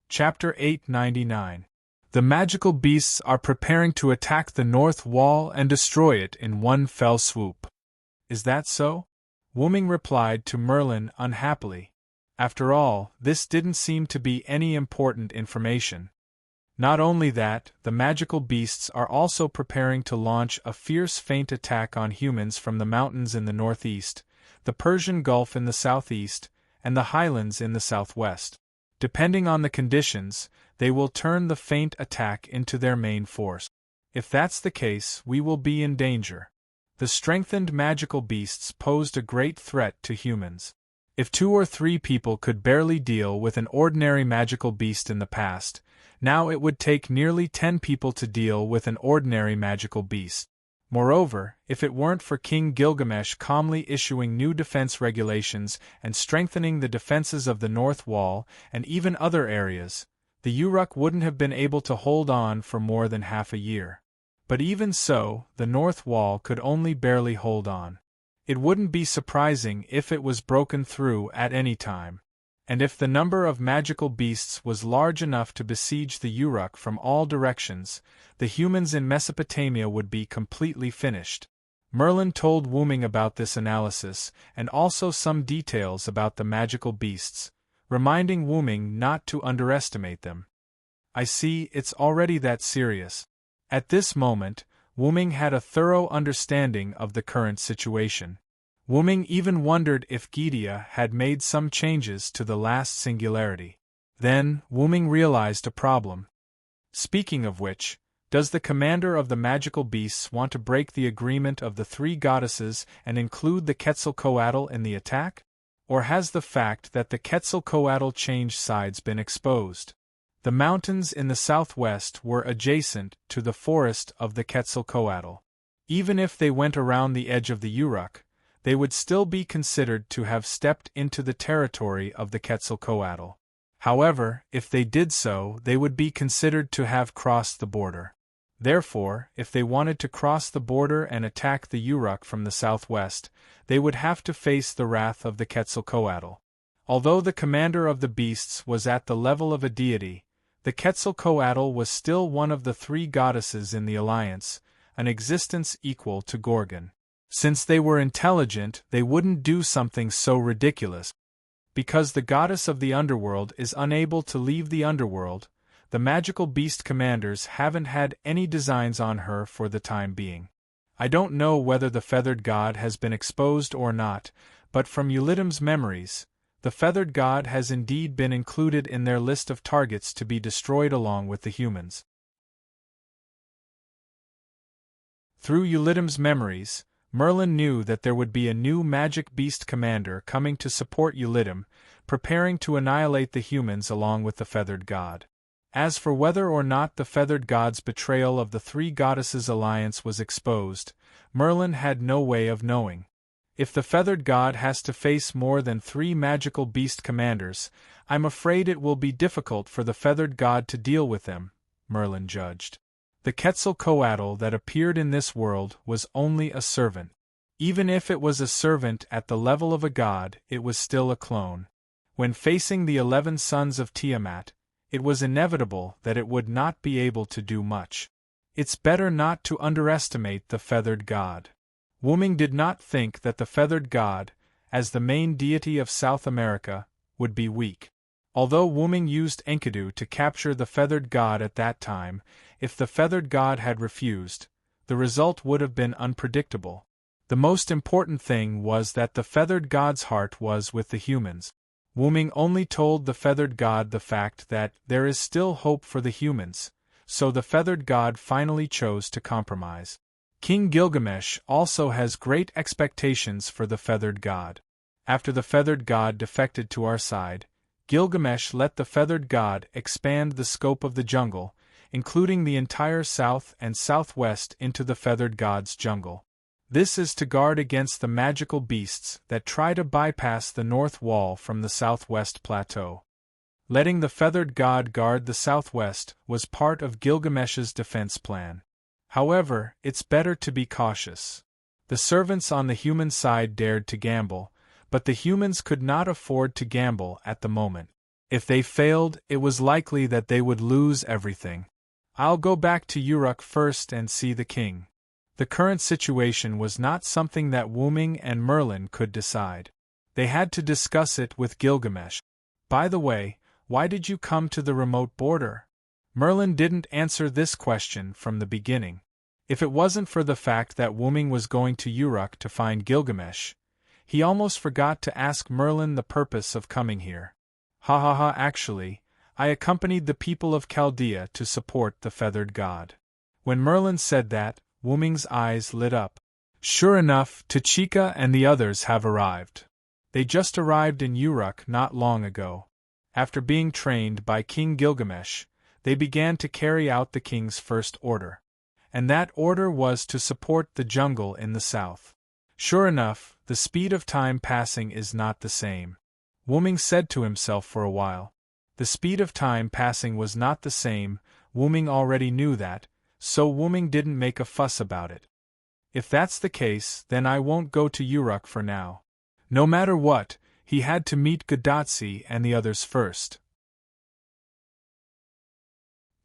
Chapter 899. The magical beasts are preparing to attack the north wall and destroy it in one fell swoop. Is that so? Wuming replied to Merlin unhappily. After all, this didn't seem to be any important information. Not only that, the magical beasts are also preparing to launch a fierce feint attack on humans from the mountains in the northeast, the Persian Gulf in the southeast, and the highlands in the southwest. Depending on the conditions, they will turn the feint attack into their main force. If that's the case, we will be in danger. The strengthened magical beasts posed a great threat to humans. If 2 or 3 people could barely deal with an ordinary magical beast in the past, now it would take nearly 10 people to deal with an ordinary magical beast. Moreover, if it weren't for King Gilgamesh calmly issuing new defense regulations and strengthening the defenses of the North Wall and even other areas, the Uruk wouldn't have been able to hold on for more than half a year. But even so, the North Wall could only barely hold on. It wouldn't be surprising if it was broken through at any time. And if the number of magical beasts was large enough to besiege the Uruk from all directions, the humans in Mesopotamia would be completely finished. Merlin told Wu Ming about this analysis and also some details about the magical beasts, reminding Wu Ming not to underestimate them. I see, it's already that serious. At this moment, Wu Ming had a thorough understanding of the current situation. Wu Ming even wondered if Gedia had made some changes to the last singularity. Then, Wu Ming realized a problem. Speaking of which, does the commander of the magical beasts want to break the agreement of the 3 goddesses and include the Quetzalcoatl in the attack? Or has the fact that the Quetzalcoatl changed sides been exposed? The mountains in the southwest were adjacent to the forest of the Quetzalcoatl. Even if they went around the edge of the Uruk, they would still be considered to have stepped into the territory of the Quetzalcoatl. However, if they did so, they would be considered to have crossed the border. Therefore, if they wanted to cross the border and attack the Uruk from the southwest, they would have to face the wrath of the Quetzalcoatl. Although the commander of the beasts was at the level of a deity, the Quetzalcoatl was still one of the 3 goddesses in the alliance, an existence equal to Gorgon. Since they were intelligent, they wouldn't do something so ridiculous. Because the goddess of the underworld is unable to leave the underworld, the magical beast commanders haven't had any designs on her for the time being. I don't know whether the feathered god has been exposed or not, but from Ulidim's memories, the feathered god has indeed been included in their list of targets to be destroyed along with the humans. Through Ulidim's memories, Merlin knew that there would be a new magic beast commander coming to support Ulidim, preparing to annihilate the humans along with the feathered god. As for whether or not the feathered god's betrayal of the 3 goddesses' alliance was exposed, Merlin had no way of knowing. If the feathered god has to face more than 3 magical beast commanders, I'm afraid it will be difficult for the feathered god to deal with them, Merlin judged. The Quetzalcoatl that appeared in this world was only a servant. Even if it was a servant at the level of a god, it was still a clone. When facing the 11 sons of Tiamat, it was inevitable that it would not be able to do much. It's better not to underestimate the feathered god. Wu Ming did not think that the feathered god, as the main deity of South America, would be weak. Although Wu Ming used Enkidu to capture the feathered god at that time, if the feathered god had refused, the result would have been unpredictable. The most important thing was that the feathered god's heart was with the humans. Wu Ming only told the feathered god the fact that there is still hope for the humans, so the feathered god finally chose to compromise. King Gilgamesh also has great expectations for the feathered god. After the feathered god defected to our side, Gilgamesh let the feathered god expand the scope of the jungle, including the entire south and southwest into the feathered god's jungle. This is to guard against the magical beasts that try to bypass the north wall from the southwest plateau. Letting the feathered god guard the southwest was part of Gilgamesh's defense plan. However, it's better to be cautious. The servants on the human side dared to gamble, but the humans could not afford to gamble at the moment. If they failed, it was likely that they would lose everything. I'll go back to Uruk first and see the king. The current situation was not something that Wu Ming and Merlin could decide. They had to discuss it with Gilgamesh. By the way, why did you come to the remote border? Merlin didn't answer this question from the beginning. If it wasn't for the fact that Wu Ming was going to Uruk to find Gilgamesh, He almost forgot to ask Merlin the purpose of coming here. Ha ha ha, actually, I accompanied the people of Chaldea to support the feathered god. When Merlin said that, Wu Ming's eyes lit up. Sure enough, Tachika and the others have arrived. They just arrived in Uruk not long ago. After being trained by King Gilgamesh, they began to carry out the king's first order. And that order was to support the jungle in the south. Sure enough, the speed of time passing is not the same. Wu Ming said to himself for a while. The speed of time passing was not the same. Wu Ming already knew that, so Wu Ming didn't make a fuss about it. If that's the case, then I won't go to Uruk for now. No matter what, he had to meet Gadotsi and the others first.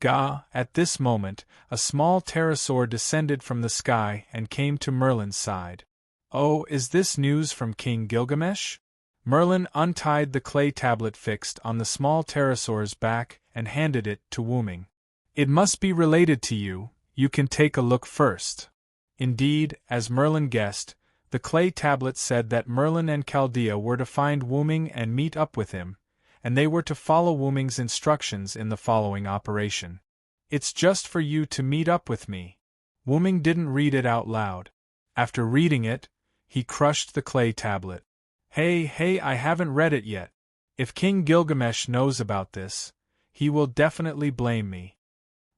At this moment, a small pterosaur descended from the sky and came to Merlin's side. Oh, is this news from King Gilgamesh? Merlin untied the clay tablet fixed on the small pterosaur's back and handed it to Wu Ming. It must be related to you, you can take a look first. Indeed, as Merlin guessed, the clay tablet said that Merlin and Chaldea were to find Wu Ming and meet up with him, and they were to follow Wu Ming's instructions in the following operation. It's just for you to meet up with me. Wu Ming didn't read it out loud. After reading it, he crushed the clay tablet. Hey, I haven't read it yet. If King Gilgamesh knows about this, he will definitely blame me.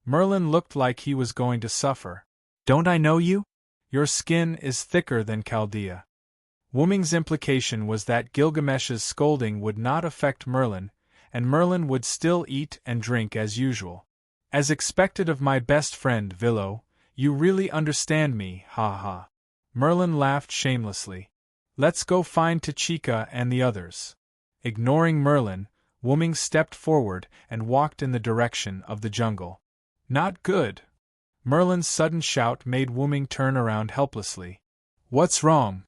Merlin looked like he was going to suffer. Don't I know you? Your skin is thicker than Chaldea. Wu Ming's implication was that Gilgamesh's scolding would not affect Merlin, and Merlin would still eat and drink as usual. As expected of my best friend Villo, you really understand me, ha ha. Merlin laughed shamelessly. Let's go find Tachika and the others. Ignoring Merlin, Wu Ming stepped forward and walked in the direction of the jungle. Not good. Merlin's sudden shout made Wu Ming turn around helplessly. What's wrong?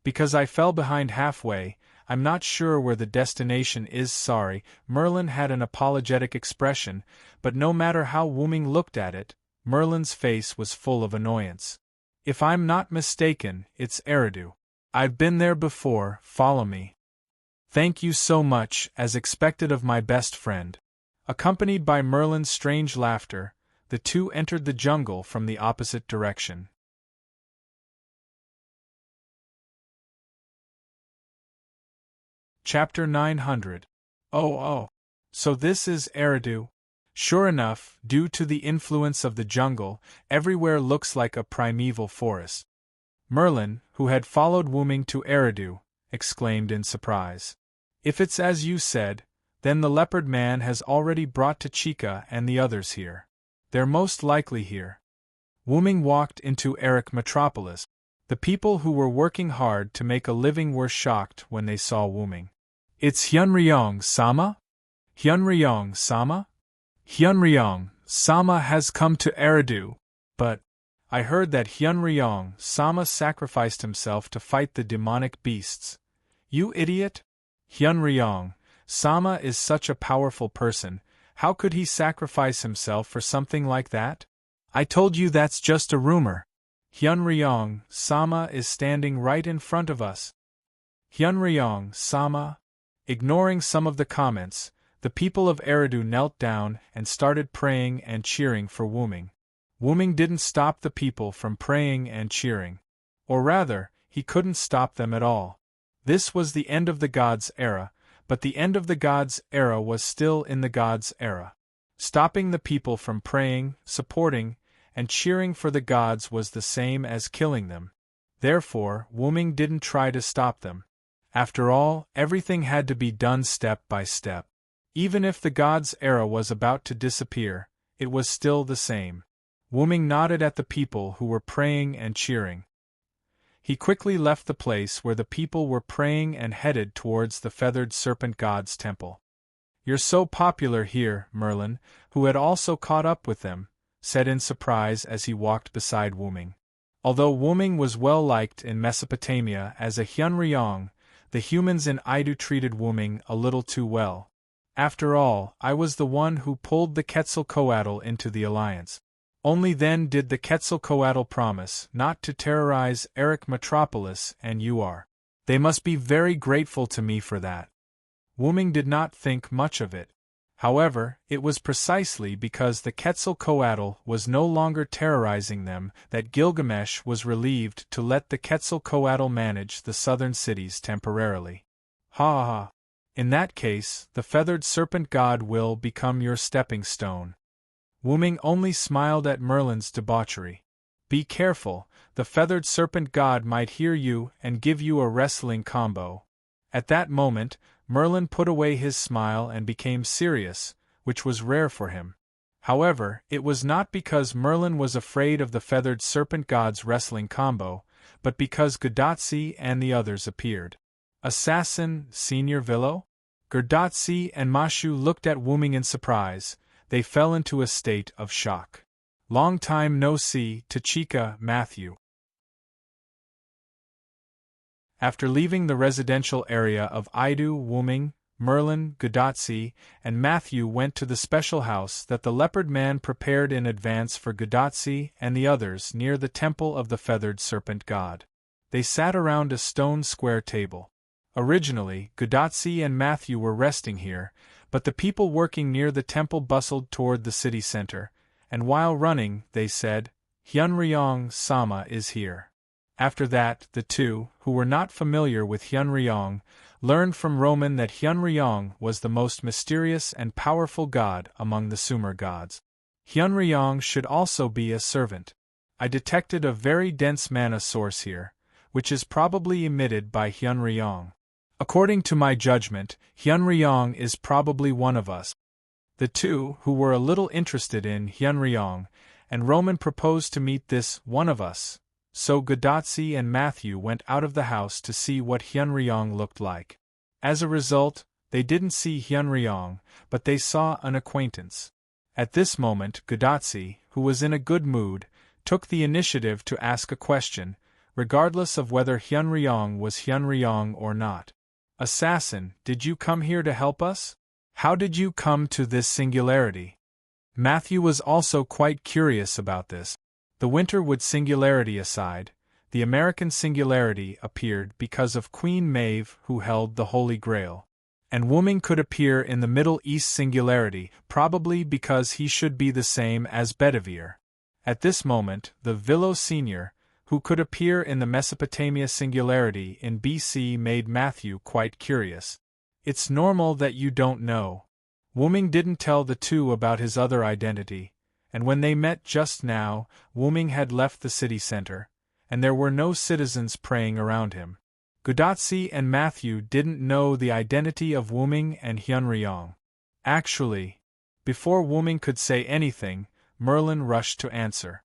Because I fell behind halfway, I'm not sure where the destination is. Sorry. Merlin had an apologetic expression, but no matter how Wu Ming looked at it, Merlin's face was full of annoyance. If I'm not mistaken, it's Eridu. I've been there before, follow me. Thank you so much, as expected of my best friend. Accompanied by Merlin's strange laughter, the two entered the jungle from the opposite direction. Chapter 900. Oh. So this is Eridu? Sure enough, due to the influence of the jungle, everywhere looks like a primeval forest. Merlin, who had followed Wu Ming to Eridu, exclaimed in surprise. If it's as you said, then the leopard man has already brought Tachika and the others here. They're most likely here. Wu Ming walked into Erech Metropolis. The people who were working hard to make a living were shocked when they saw Wu Ming. It's Hyunryong-sama? Hyunryong-sama? Hyunryong-sama has come to Eridu, but I heard that Hyunryong-sama sacrificed himself to fight the demonic beasts. You idiot! Hyunryong-sama is such a powerful person, how could he sacrifice himself for something like that? I told you that's just a rumor. Hyunryong-sama is standing right in front of us. Hyunryong-sama? Ignoring some of the comments, the people of Eridu knelt down and started praying and cheering for Wu Ming. Wu Ming didn't stop the people from praying and cheering. Or rather, he couldn't stop them at all. This was the end of the gods' era, but the end of the gods' era was still in the gods' era. Stopping the people from praying, supporting, and cheering for the gods was the same as killing them. Therefore, Wu Ming didn't try to stop them. After all, everything had to be done step by step. Even if the gods' era was about to disappear, it was still the same. Wu Ming nodded at the people who were praying and cheering. He quickly left the place where the people were praying and headed towards the feathered serpent god's temple. You're so popular here, Merlin, who had also caught up with them, said in surprise as he walked beside Wu Ming. Although Wu Ming was well liked in Mesopotamia as a Hyunryong, the humans in Idu treated Wu Ming a little too well. After all, I was the one who pulled the Quetzalcoatl into the alliance. Only then did the Quetzalcoatl promise not to terrorize Erech Metropolis, and you are They must be very grateful to me for that. Wu-ming did not think much of it. However, it was precisely because the Quetzalcoatl was no longer terrorizing them that Gilgamesh was relieved to let the Quetzalcoatl manage the southern cities temporarily. Ha ha ha! In that case, the feathered serpent god will become your stepping stone. Wu-ming only smiled at Merlin's debauchery. Be careful, the feathered serpent god might hear you and give you a wrestling combo. At that moment, Merlin put away his smile and became serious, which was rare for him. However, it was not because Merlin was afraid of the feathered serpent god's wrestling combo, but because Gudatsi and the others appeared. Assassin, Senior Villo? Gudatsi and Mashu looked at Wu-ming in surprise. They fell into a state of shock. Long time no see, Tachika, Matthew. After leaving the residential area of Idu, Wu-ming, Merlin, Gudatsi, and Matthew went to the special house that the leopard man prepared in advance for Gudatsi and the others near the temple of the feathered serpent god. They sat around a stone square table. Originally, Gudatsi and Matthew were resting here, but the people working near the temple bustled toward the city center, and while running, they said, Hyunryong-sama is here. After that, the two, who were not familiar with Hyunryong, learned from Roman that Hyunryong was the most mysterious and powerful god among the Sumer gods. Hyunryong should also be a servant. I detected a very dense mana source here, which is probably emitted by Hyunryong. According to my judgment, Hyunryong is probably one of us. The two, who were a little interested in Hyunryong, and Roman proposed to meet this one of us. So Gudatsi and Matthew went out of the house to see what Hyunryong looked like. As a result, they didn't see Hyunryong, but they saw an acquaintance. At this moment, Gudatsi, who was in a good mood, took the initiative to ask a question, regardless of whether Hyunryong was Hyunryong or not. Assassin, did you come here to help us? How did you come to this singularity? Matthew was also quite curious about this. The Winterwood singularity aside, the American singularity appeared because of Queen Maeve, who held the Holy Grail. And Wu-ming could appear in the Middle East singularity, probably because he should be the same as Bedivere. At this moment, the Villo Senior, who could appear in the Mesopotamia singularity in BC, made Matthew quite curious. It's normal that you don't know. Wu-ming didn't tell the two about his other identity, and when they met just now, Wu-ming had left the city center, and there were no citizens praying around him. Gudatsi and Matthew didn't know the identity of Wu-ming and Hyunryong. Actually, before Wu-ming could say anything, Merlin rushed to answer.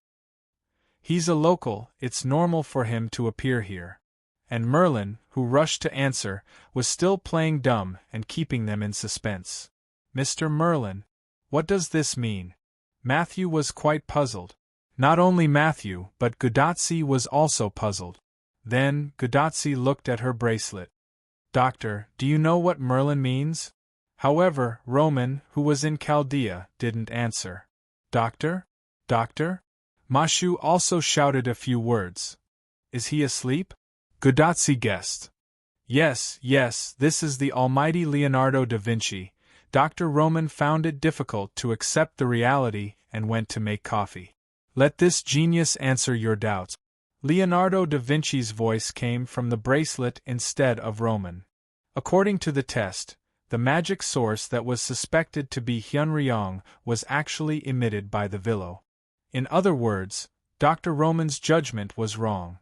He's a local, it's normal for him to appear here. And Merlin, who rushed to answer, was still playing dumb and keeping them in suspense. Mr. Merlin, what does this mean? Matthew was quite puzzled. Not only Matthew, but Gudatsi was also puzzled. Then, Gudatsi looked at her bracelet. Doctor, do you know what Merlin means? However, Roman, who was in Chaldea, didn't answer. Doctor? Doctor? Mashu also shouted a few words. Is he asleep? Gudatsi guessed. Yes, this is the almighty Leonardo da Vinci. Dr. Roman found it difficult to accept the reality and went to make coffee. Let this genius answer your doubts. Leonardo da Vinci's voice came from the bracelet instead of Roman. According to the test, the magic source that was suspected to be Hyunryong was actually emitted by the Villo. In other words, Dr. Roman's judgment was wrong.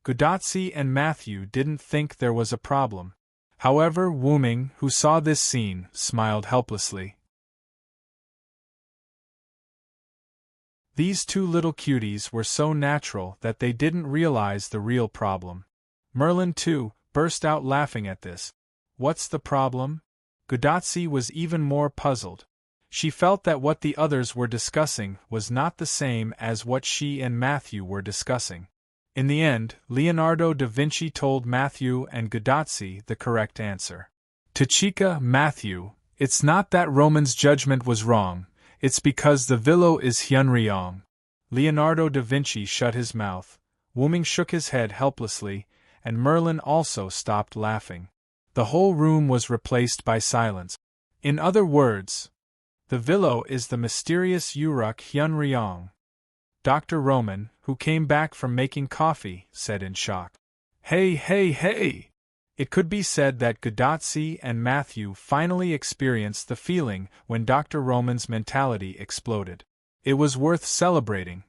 Gudatsi and Matthew didn't think there was a problem. However, Wu-ming, who saw this scene, smiled helplessly. These two little cuties were so natural that they didn't realize the real problem. Merlin, too, burst out laughing at this. What's the problem? Gudatsi was even more puzzled. She felt that what the others were discussing was not the same as what she and Matthew were discussing. In the end, Leonardo da Vinci told Matthew and Gudatsi the correct answer. Tachika, Matthew, it's not that Roman's judgment was wrong, it's because the Villo is Hyunryong. Leonardo da Vinci shut his mouth, Wu-ming shook his head helplessly, and Merlin also stopped laughing. The whole room was replaced by silence. In other words, the Villo is the mysterious Uruk Hyun-ryong. Dr. Roman, who came back from making coffee, said in shock. Hey, hey, hey! It could be said that Gadotsi and Matthew finally experienced the feeling when Dr. Roman's mentality exploded. It was worth celebrating.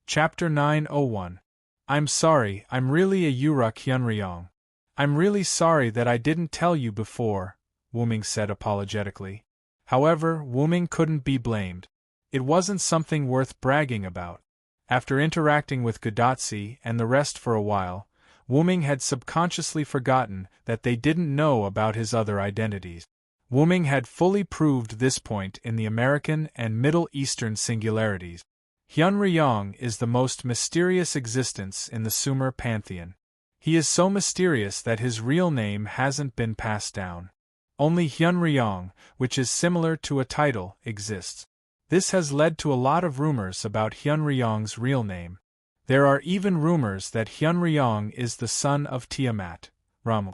Chapter 901. I'm sorry, I'm really a Uruk Hyun-ryong. I'm really sorry that I didn't tell you before, Wuming said apologetically. However, Wuming couldn't be blamed. It wasn't something worth bragging about. After interacting with Gadotsi and the rest for a while, Wuming had subconsciously forgotten that they didn't know about his other identities. Wuming had fully proved this point in the American and Middle Eastern singularities. Hyun-ryong is the most mysterious existence in the Sumer pantheon. He is so mysterious that his real name hasn't been passed down. Only Hyun-ryong, which is similar to a title, exists. This has led to a lot of rumors about Hyun-ryong's real name. There are even rumors that Hyun-ryong is the son of Tiamat, Ramu.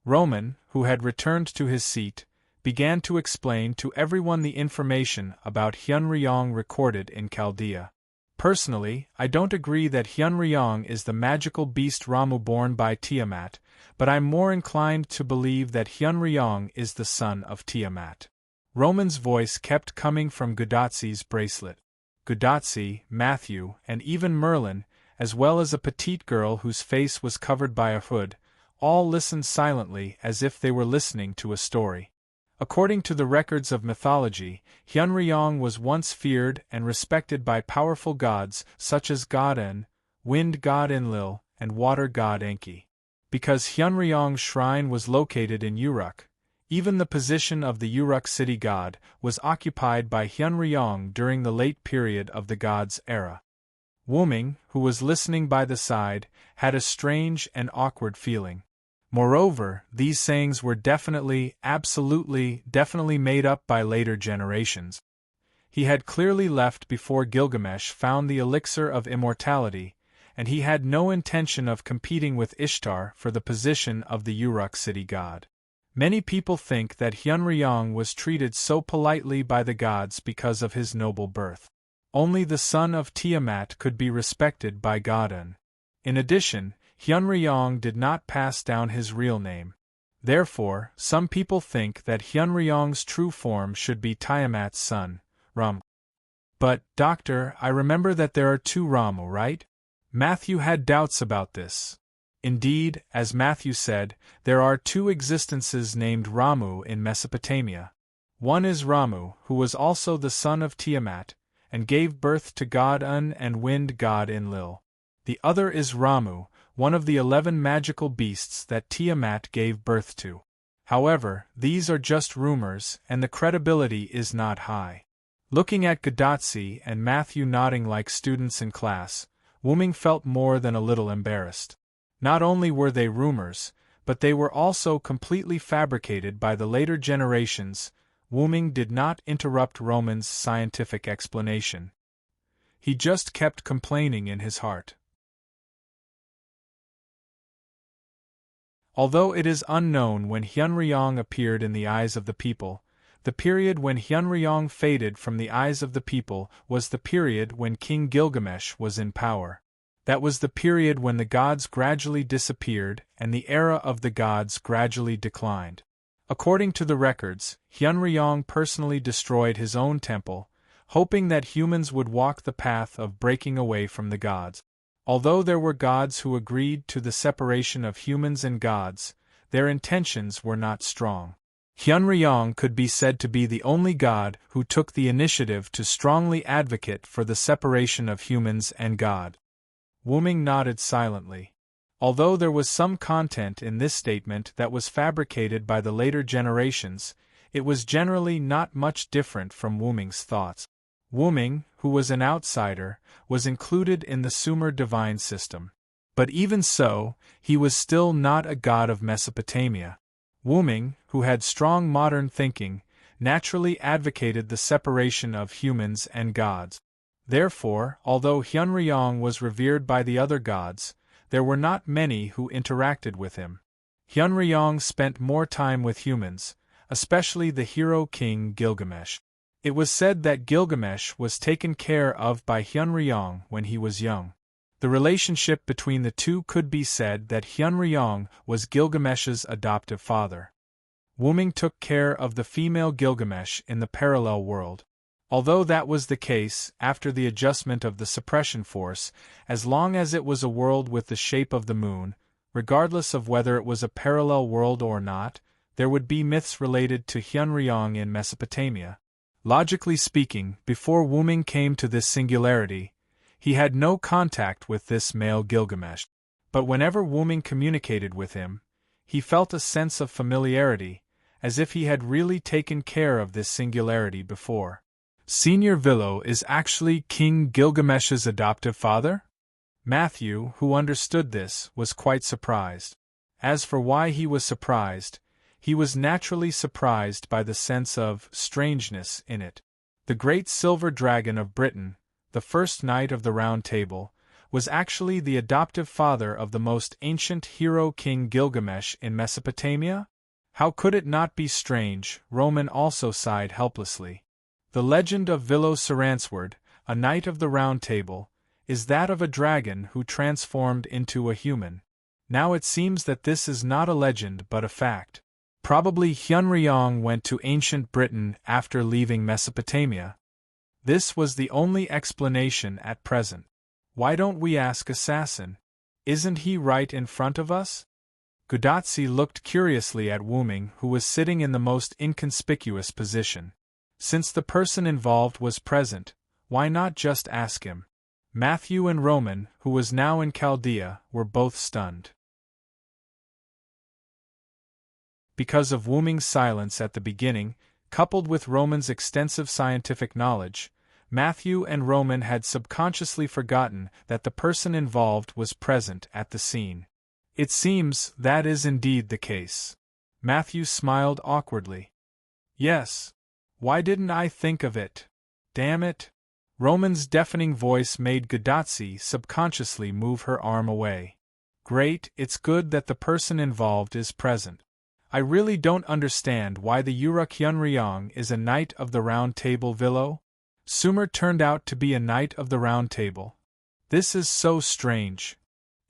Roman, who had returned to his seat, began to explain to everyone the information about Hyun-ryong recorded in Chaldea. Personally, I don't agree that Hyun-ryong is the magical beast Ramu born by Tiamat, but I'm more inclined to believe that Hyun-ryong is the son of Tiamat. Roman's voice kept coming from Gadotsi's bracelet. Gadotsi, Matthew, and even Merlin, as well as a petite girl whose face was covered by a hood, all listened silently as if they were listening to a story. According to the records of mythology, Hyun-ryong was once feared and respected by powerful gods such as God En, wind god Enlil, and water god Enki. Because Hyun-ryong's shrine was located in Uruk, even the position of the Uruk city god was occupied by Hyun-ryong during the late period of the god's era. Wuming, who was listening by the side, had a strange and awkward feeling. Moreover, these sayings were definitely made up by later generations. He had clearly left before Gilgamesh found the elixir of immortality, and he had no intention of competing with Ishtar for the position of the Uruk city god. Many people think that Hyun-ryong was treated so politely by the gods because of his noble birth. Only the son of Tiamat could be respected by Godin. In addition, Hyun-ryong did not pass down his real name. Therefore, some people think that Hyun-ryong's true form should be Tiamat's son, Ram. But, Doctor, I remember that there are two Ramu, right? Matthew had doubts about this. Indeed, as Matthew said, there are two existences named Ramu in Mesopotamia. One is Ramu, who was also the son of Tiamat, and gave birth to god Un and wind god Enlil. The other is Ramu, one of the 11 magical beasts that Tiamat gave birth to. However, these are just rumors, and the credibility is not high. Looking at Gadotsi and Matthew nodding like students in class, Wuming felt more than a little embarrassed. Not only were they rumors, but they were also completely fabricated by the later generations. Wuming did not interrupt Roman's scientific explanation. He just kept complaining in his heart. Although it is unknown when Hyun-ryong appeared in the eyes of the people, the period when Hyun-ryong faded from the eyes of the people was the period when King Gilgamesh was in power. That was the period when the gods gradually disappeared and the era of the gods gradually declined. According to the records, Hyun-ryong personally destroyed his own temple, hoping that humans would walk the path of breaking away from the gods. Although there were gods who agreed to the separation of humans and gods, their intentions were not strong. Hyun-ryong could be said to be the only god who took the initiative to strongly advocate for the separation of humans and God. Wuming nodded silently. Although there was some content in this statement that was fabricated by the later generations, it was generally not much different from Wuming's thoughts. Wuming, who was an outsider, was included in the Sumer divine system. But even so, he was still not a god of Mesopotamia. Wuming, who had strong modern thinking, naturally advocated the separation of humans and gods. Therefore, although Hyunryong was revered by the other gods, there were not many who interacted with him. Hyunryong spent more time with humans, especially the hero king Gilgamesh. It was said that Gilgamesh was taken care of by Hyunryong when he was young. The relationship between the two could be said that Hyunryong was Gilgamesh's adoptive father. Wuming took care of the female Gilgamesh in the parallel world. Although that was the case after the adjustment of the suppression force, as long as it was a world with the shape of the moon, regardless of whether it was a parallel world or not, there would be myths related to Hyunryong in Mesopotamia. Logically speaking, before Wuming came to this singularity, he had no contact with this male Gilgamesh. But whenever Wuming communicated with him, he felt a sense of familiarity, as if he had really taken care of this singularity before. Senior Villo is actually King Gilgamesh's adoptive father? Matthew, who understood this, was quite surprised. As for why he was surprised, he was naturally surprised by the sense of strangeness in it. The great silver dragon of Britain, the first knight of the Round Table, was actually the adoptive father of the most ancient hero king Gilgamesh in Mesopotamia? How could it not be strange? Roman also sighed helplessly. The legend of Villo Saransword, a knight of the Round Table, is that of a dragon who transformed into a human. Now it seems that this is not a legend but a fact. Probably Hyunryong went to ancient Britain after leaving Mesopotamia. This was the only explanation at present. Why don't we ask Assassin? Isn't he right in front of us? Gudatsi looked curiously at Wuming, who was sitting in the most inconspicuous position. Since the person involved was present, why not just ask him? Matthew and Roman, who was now in Chaldea, were both stunned. Because of Wuming's silence at the beginning, coupled with Roman's extensive scientific knowledge, Matthew and Roman had subconsciously forgotten that the person involved was present at the scene. It seems that is indeed the case. Matthew smiled awkwardly. Yes. Why didn't I think of it? Damn it! Roman's deafening voice made Gudatsi subconsciously move her arm away. Great, it's good that the person involved is present. I really don't understand why the Uruk Hyunryong is a knight of the Round Table. Villo Sumer turned out to be a knight of the Round Table. This is so strange.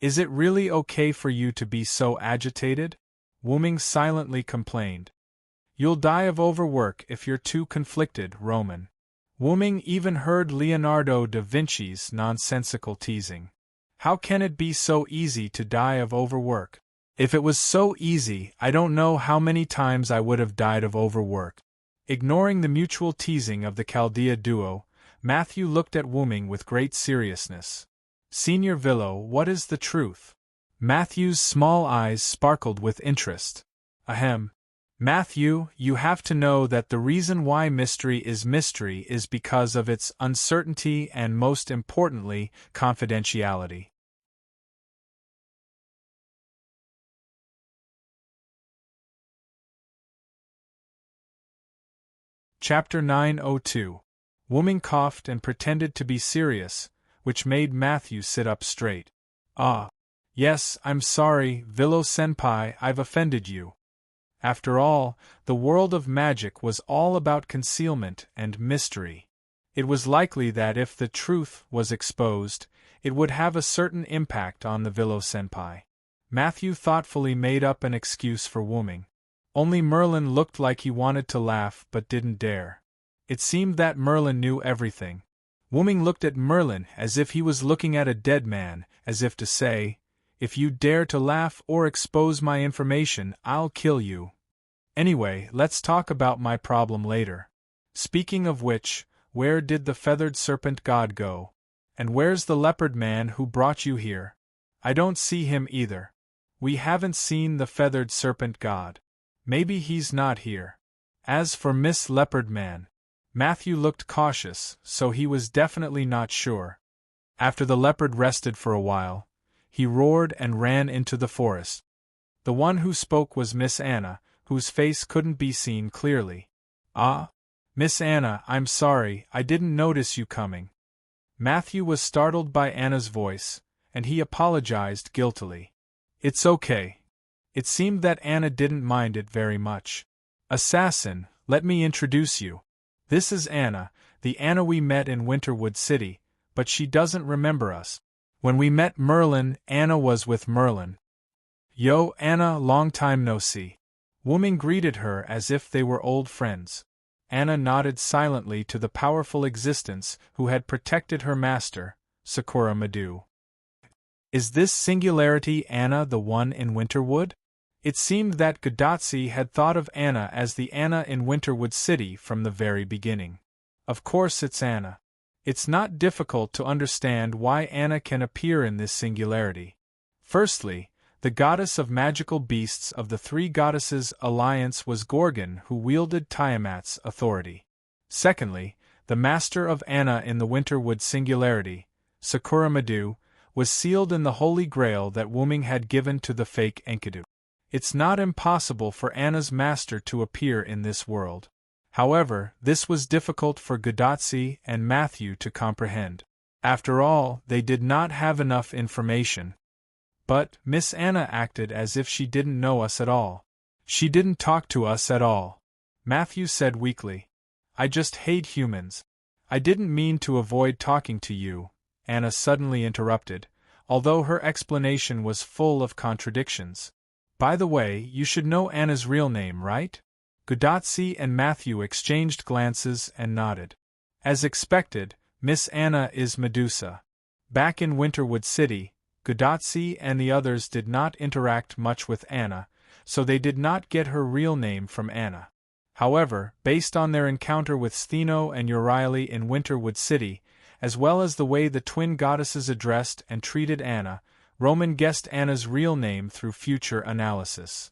Is it really okay for you to be so agitated? Wuming silently complained. You'll die of overwork if you're too conflicted, Roman. Wuming even heard Leonardo da Vinci's nonsensical teasing. How can it be so easy to die of overwork? If it was so easy, I don't know how many times I would have died of overwork. Ignoring the mutual teasing of the Chaldea duo, Matthew looked at Wuming with great seriousness. Senior Villo, what is the truth? Matthew's small eyes sparkled with interest. Ahem. Matthew, you have to know that the reason why mystery is because of its uncertainty and, most importantly, confidentiality. Chapter 902. Wuming coughed and pretended to be serious, which made Matthew sit up straight. Ah. Yes, I'm sorry, Villo-senpai, I've offended you. After all, the world of magic was all about concealment and mystery. It was likely that if the truth was exposed, it would have a certain impact on the Villo-senpai. Matthew thoughtfully made up an excuse for Wuming. Only Merlin looked like he wanted to laugh but didn't dare. It seemed that Merlin knew everything. Wuming looked at Merlin as if he was looking at a dead man, as if to say, "If you dare to laugh or expose my information, I'll kill you. Anyway, let's talk about my problem later. Speaking of which, where did the feathered serpent god go? And where's the leopard man who brought you here? I don't see him either. We haven't seen the feathered serpent god. Maybe he's not here. As for Miss Leopard Man," Matthew looked cautious, so he was definitely not sure. After the leopard rested for a while, he roared and ran into the forest. The one who spoke was Miss Anna, whose face couldn't be seen clearly. "Ah? Miss Anna, I'm sorry, I didn't notice you coming." Matthew was startled by Anna's voice, and he apologized guiltily. It's okay. It seemed that Anna didn't mind it very much. Assassin, let me introduce you. This is Anna, the Anna we met in Winterwood City, but she doesn't remember us. When we met Merlin, Anna was with Merlin. Yo, Anna, long time no see. Wu-Ming greeted her as if they were old friends. Anna nodded silently to the powerful existence who had protected her master, Sakura Madu. Is this singularity Anna the one in Winterwood? It seemed that Gudatsi had thought of Anna as the Anna in Winterwood City from the very beginning. Of course it's Anna. It's not difficult to understand why Anna can appear in this singularity. Firstly, the goddess of magical beasts of the three goddesses' alliance was Gorgon, who wielded Tiamat's authority. Secondly, the master of Anna in the Winterwood singularity, Sakura Madu, was sealed in the Holy Grail that Wu-Ming had given to the fake Enkidu. It's not impossible for Anna's master to appear in this world. However, this was difficult for Gudatsi and Matthew to comprehend. After all, they did not have enough information. But Miss Anna acted as if she didn't know us at all. She didn't talk to us at all, Matthew said weakly. I just hate humans. I didn't mean to avoid talking to you, Anna suddenly interrupted, although her explanation was full of contradictions. By the way, you should know Anna's real name, right? Gudatsi and Matthew exchanged glances and nodded. As expected, Miss Anna is Medusa. Back in Winterwood City, Gudatsi and the others did not interact much with Anna, so they did not get her real name from Anna. However, based on their encounter with Stheno and Euryale in Winterwood City, as well as the way the twin goddesses addressed and treated Anna, Roman guessed Anna's real name through future analysis.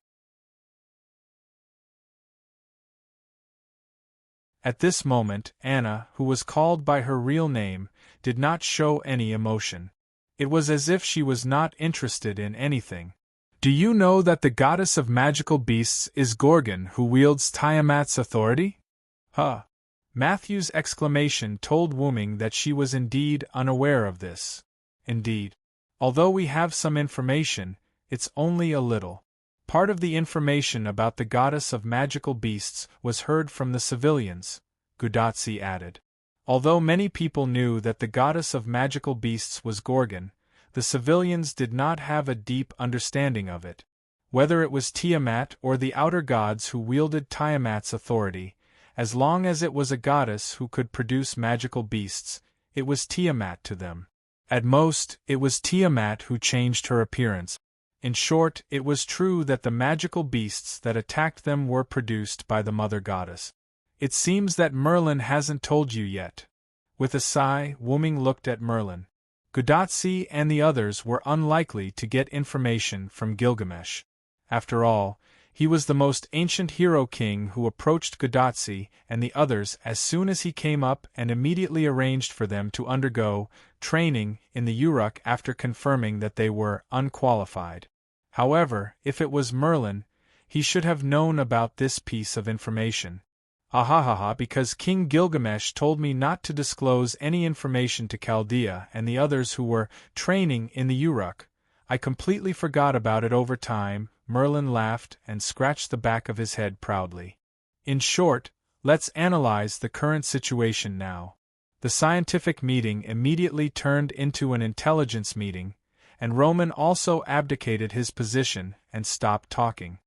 At this moment, Anna, who was called by her real name, did not show any emotion. It was as if she was not interested in anything. Do you know that the goddess of magical beasts is Gorgon, who wields Tiamat's authority? Huh. Matthew's exclamation told Wu-Ming that she was indeed unaware of this. Indeed. Although we have some information, it's only a little. Part of the information about the goddess of magical beasts was heard from the civilians, Gudatsi added. Although many people knew that the goddess of magical beasts was Gorgon, the civilians did not have a deep understanding of it. Whether it was Tiamat or the outer gods who wielded Tiamat's authority, as long as it was a goddess who could produce magical beasts, it was Tiamat to them. At most, it was Tiamat who changed her appearance. In short, it was true that the magical beasts that attacked them were produced by the mother goddess. It seems that Merlin hasn't told you yet. With a sigh, Wu-Ming looked at Merlin. Gudatsi and the others were unlikely to get information from Gilgamesh. After all, he was the most ancient hero king who approached Gudatsi and the others as soon as he came up and immediately arranged for them to undergo training in the Uruk after confirming that they were unqualified. However, if it was Merlin, he should have known about this piece of information. Ahahaha, because King Gilgamesh told me not to disclose any information to Chaldea and the others who were training in the Uruk. I completely forgot about it over time. Merlin laughed and scratched the back of his head proudly. In short, let's analyze the current situation now. The scientific meeting immediately turned into an intelligence meeting, and Roman also abdicated his position and stopped talking.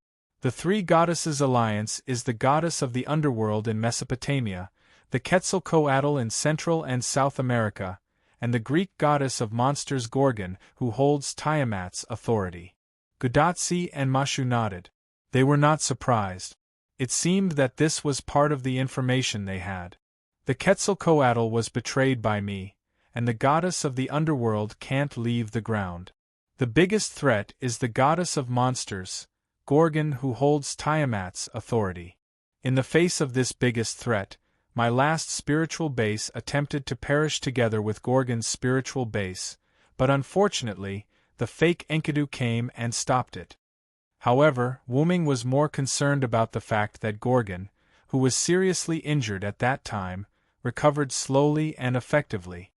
The three goddesses' alliance is the goddess of the underworld in Mesopotamia, the Quetzalcoatl in Central and South America, and the Greek goddess of monsters Gorgon, who holds Tiamat's authority. Gudatsi and Mashu nodded. They were not surprised. It seemed that this was part of the information they had. The Quetzalcoatl was betrayed by me, and the goddess of the underworld can't leave the ground. The biggest threat is the goddess of monsters, Gorgon, who holds Tiamat's authority. In the face of this biggest threat, my last spiritual base attempted to perish together with Gorgon's spiritual base, but unfortunately, the fake Enkidu came and stopped it. However, Wu-Ming was more concerned about the fact that Gorgon, who was seriously injured at that time, recovered slowly and effectively.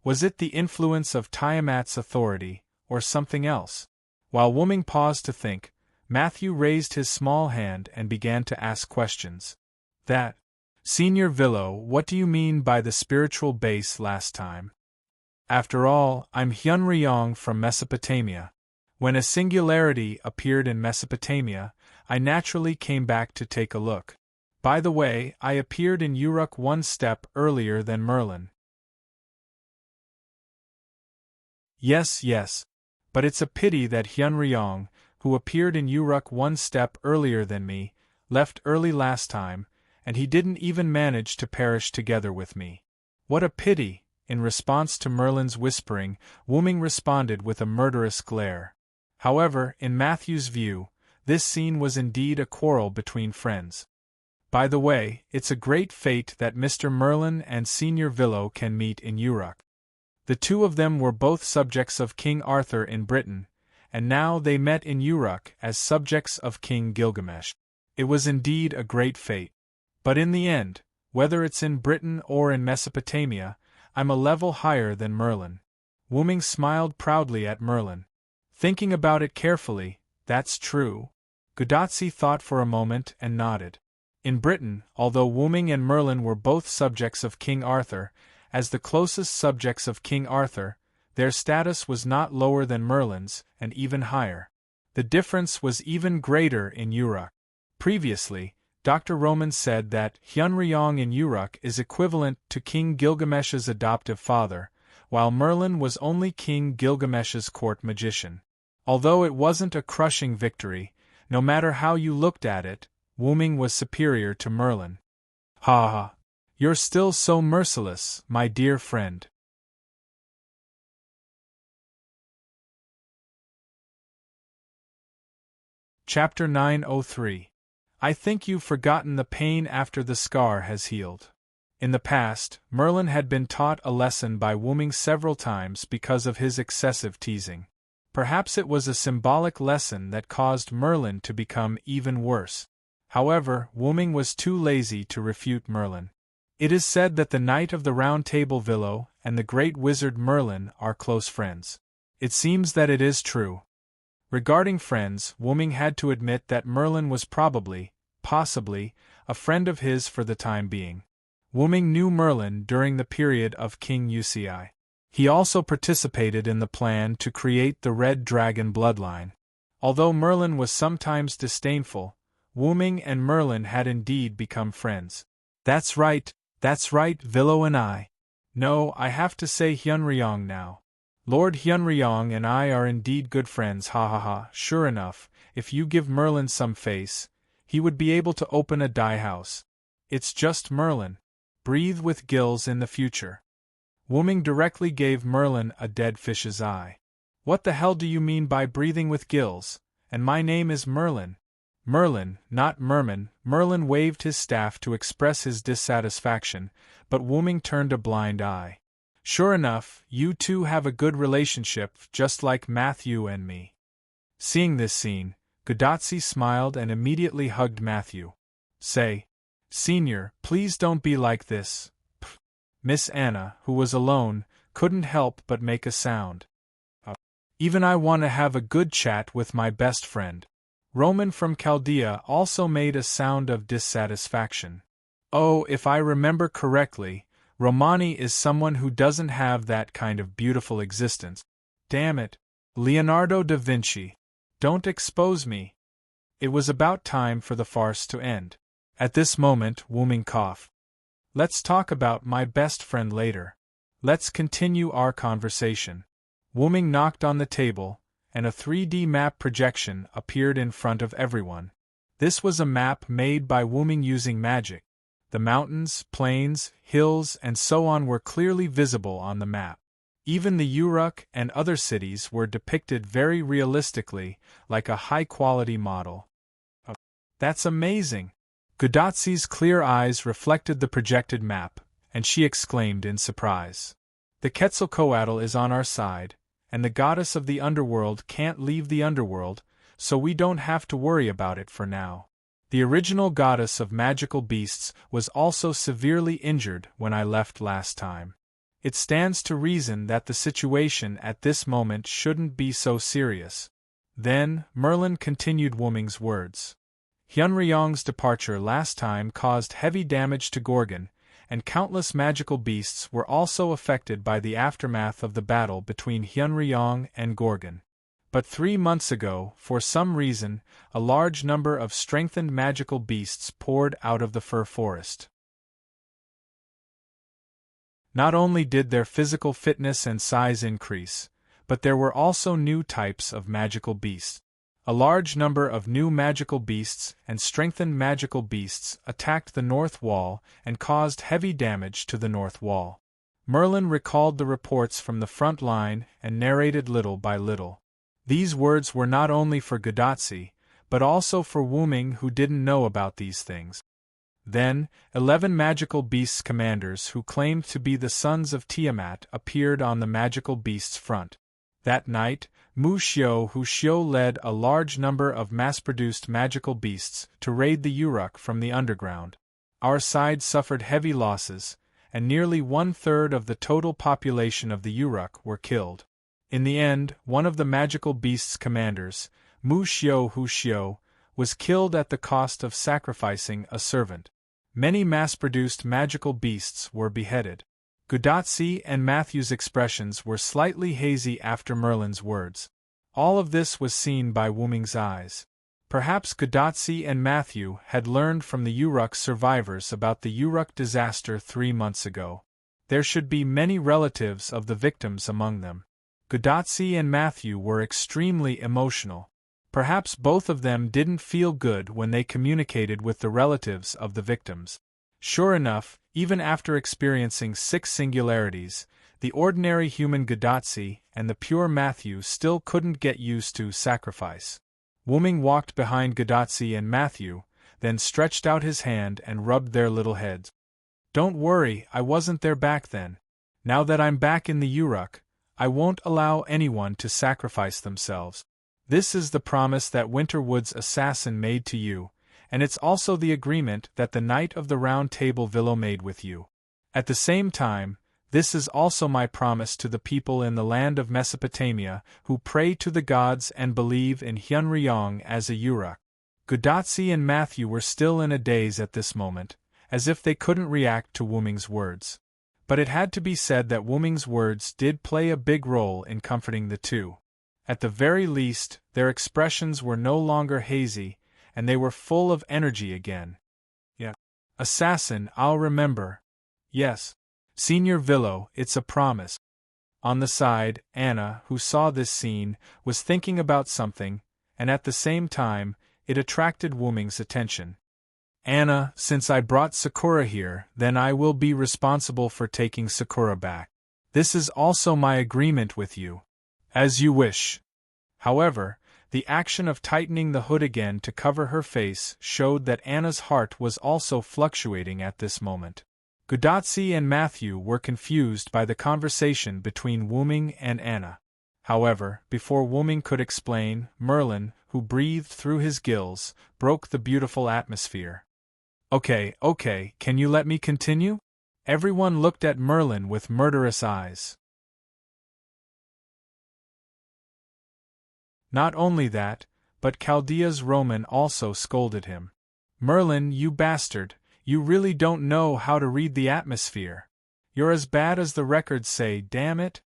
Was it the influence of Tiamat's authority, or something else? While Wuming paused to think, Matthew raised his small hand and began to ask questions. That, Senior Villo, what do you mean by the spiritual base last time? After all, I'm Hyun-Ryong from Mesopotamia. When a singularity appeared in Mesopotamia, I naturally came back to take a look. By the way, I appeared in Uruk one step earlier than Merlin. Yes, but it's a pity that Hyun-Ryong, who appeared in Uruk one step earlier than me, left early last time, and he didn't even manage to perish together with me. What a pity! In response to Merlin's whispering, Wuming responded with a murderous glare. However, in Matthew's view, this scene was indeed a quarrel between friends. By the way, it's a great fate that Mr. Merlin and Senior Villo can meet in Uruk. The two of them were both subjects of King Arthur in Britain, and now they met in Uruk as subjects of King Gilgamesh. It was indeed a great fate. But in the end, whether it's in Britain or in Mesopotamia, I'm a level higher than Merlin. Wuming smiled proudly at Merlin. Thinking about it carefully, that's true. Gudatsi thought for a moment and nodded. In Britain, although Wuming and Merlin were both subjects of King Arthur, as the closest subjects of King Arthur, their status was not lower than Merlin's, and even higher. The difference was even greater in Uruk. Previously, Dr. Roman said that Hyun-Ryong in Uruk is equivalent to King Gilgamesh's adoptive father, while Merlin was only King Gilgamesh's court magician. Although it wasn't a crushing victory, no matter how you looked at it, Wuming was superior to Merlin. Ha ha! You're still so merciless, my dear friend. Chapter 903. I think you've forgotten the pain after the scar has healed. In the past, Merlin had been taught a lesson by Wuming several times because of his excessive teasing. Perhaps it was a symbolic lesson that caused Merlin to become even worse. However, Wuming was too lazy to refute Merlin. It is said that the Knight of the Round Table Villo and the great wizard Merlin are close friends. It seems that it is true. Regarding friends, Wuming had to admit that Merlin was possibly, a friend of his for the time being. Wuming knew Merlin during the period of King Uci. He also participated in the plan to create the Red Dragon bloodline. Although Merlin was sometimes disdainful, Wuming and Merlin had indeed become friends. That's right, Villo and I. No, I have to say Hyun-Ryong now. Lord Hyun-Ryong and I are indeed good friends, ha ha ha. Sure enough, if you give Merlin some face, he would be able to open a dye house. It's just Merlin. Breathe with gills in the future. Wuming directly gave Merlin a dead fish's eye. What the hell do you mean by breathing with gills? And my name is Merlin. Merlin, not Merman. Merlin waved his staff to express his dissatisfaction, but Wuming turned a blind eye. Sure enough, you two have a good relationship, just like Matthew and me. Seeing this scene, Gudatsi smiled and immediately hugged Matthew. Say, Senior, please don't be like this. Pfft. Miss Anna, who was alone, couldn't help but make a sound. Even I want to have a good chat with my best friend. Roman from Chaldea also made a sound of dissatisfaction. Oh, if I remember correctly, Romani is someone who doesn't have that kind of beautiful existence. Damn it, Leonardo da Vinci. Don't expose me. It was about time for the farce to end. At this moment, Wuming coughed. Let's talk about my best friend later. Let's continue our conversation. Wuming knocked on the table, and a 3D map projection appeared in front of everyone. This was a map made by Wuming using magic. The mountains, plains, hills, and so on were clearly visible on the map. Even the Uruk and other cities were depicted very realistically, like a high-quality model. That's amazing! Gudatsi's clear eyes reflected the projected map, and she exclaimed in surprise. The Quetzalcoatl is on our side, and the goddess of the underworld can't leave the underworld, so we don't have to worry about it for now. The original goddess of magical beasts was also severely injured when I left last time. It stands to reason that the situation at this moment shouldn't be so serious. Then, Merlin continued Wuming's words. Hyunryong's departure last time caused heavy damage to Gorgon, and countless magical beasts were also affected by the aftermath of the battle between Hyunryong and Gorgon. But 3 months ago, for some reason, a large number of strengthened magical beasts poured out of the fir forest. Not only did their physical fitness and size increase, but there were also new types of magical beasts. A large number of new magical beasts and strengthened magical beasts attacked the north wall and caused heavy damage to the north wall. Merlin recalled the reports from the front line and narrated little by little. These words were not only for Gudatsi, but also for Wuming, who didn't know about these things. Then, 11 magical beasts commanders who claimed to be the sons of Tiamat appeared on the magical beasts front. That night, Mu Xiu led a large number of mass-produced magical beasts to raid the Uruk from the underground. Our side suffered heavy losses, and nearly 1/3 of the total population of the Uruk were killed. In the end, one of the magical beasts' commanders, Mu Xiu, was killed at the cost of sacrificing a servant. Many mass-produced magical beasts were beheaded. Gudatsi and Matthew's expressions were slightly hazy after Merlin's words. All of this was seen by Wuming's eyes. Perhaps Gudatsi and Matthew had learned from the Uruk survivors about the Uruk disaster 3 months ago. There should be many relatives of the victims among them. Gudatsi and Matthew were extremely emotional. Perhaps both of them didn't feel good when they communicated with the relatives of the victims. Sure enough, even after experiencing 6 singularities, the ordinary human Gudatsi and the pure Matthew still couldn't get used to sacrifice. Wuming walked behind Gudatsi and Matthew, then stretched out his hand and rubbed their little heads. "Don't worry, I wasn't there back then. Now that I'm back in the Uruk, I won't allow anyone to sacrifice themselves. This is the promise that Winterwood's assassin made to you, and it's also the agreement that the Knight of the Round Table Villo made with you. At the same time, this is also my promise to the people in the land of Mesopotamia who pray to the gods and believe in Hyunryong as a Uruk." Gudatsi and Matthew were still in a daze at this moment, as if they couldn't react to Wuming's words. But it had to be said that Wuming's words did play a big role in comforting the two. At the very least, their expressions were no longer hazy, and they were full of energy again. "Yeah. Assassin, I'll remember. Yes. Senior Villo, it's a promise." On the side, Anna, who saw this scene, was thinking about something, and at the same time, it attracted Wuming's attention. "Anna, since I brought Sakura here, then I will be responsible for taking Sakura back. This is also my agreement with you." "As you wish." However, the action of tightening the hood again to cover her face showed that Anna's heart was also fluctuating at this moment. Gudatsi and Matthew were confused by the conversation between Wuming and Anna. However, before Wuming could explain, Merlin, who breathed through his gills, broke the beautiful atmosphere. Okay, can you let me continue?" Everyone looked at Merlin with murderous eyes. Not only that, but Chaldea's Roman also scolded him. "Merlin, you bastard, you really don't know how to read the atmosphere. You're as bad as the records say, damn it."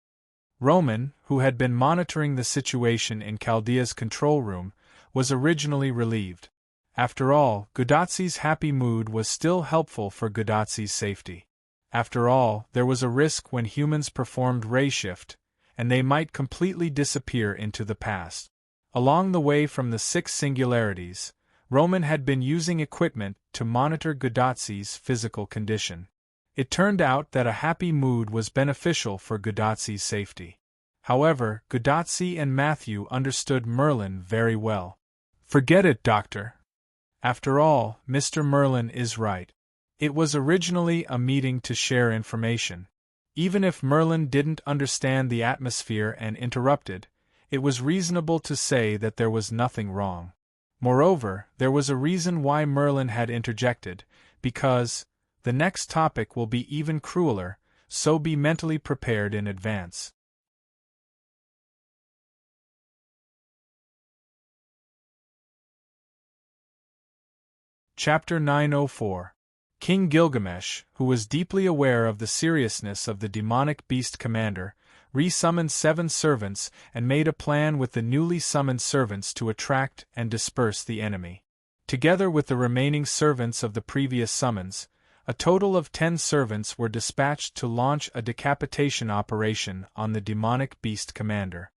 Roman, who had been monitoring the situation in Chaldea's control room, was originally relieved. After all, Gudatsi's happy mood was still helpful for Gudatsi's safety. After all, there was a risk when humans performed ray shift, and they might completely disappear into the past. Along the way from the 6 singularities, Roman had been using equipment to monitor Gudatsi's physical condition. It turned out that a happy mood was beneficial for Gudatsi's safety. However, Gudatsi and Matthew understood Merlin very well. "Forget it, Doctor. After all, Mr. Merlin is right. It was originally a meeting to share information. Even if Merlin didn't understand the atmosphere and interrupted, it was reasonable to say that there was nothing wrong. Moreover, there was a reason why Merlin had interjected, because the next topic will be even crueler, so be mentally prepared in advance. Chapter 904. King Gilgamesh, who was deeply aware of the seriousness of the demonic beast commander, re-summoned 7 servants and made a plan with the newly summoned servants to attract and disperse the enemy. Together with the remaining servants of the previous summons, a total of 10 servants were dispatched to launch a decapitation operation on the demonic beast commander.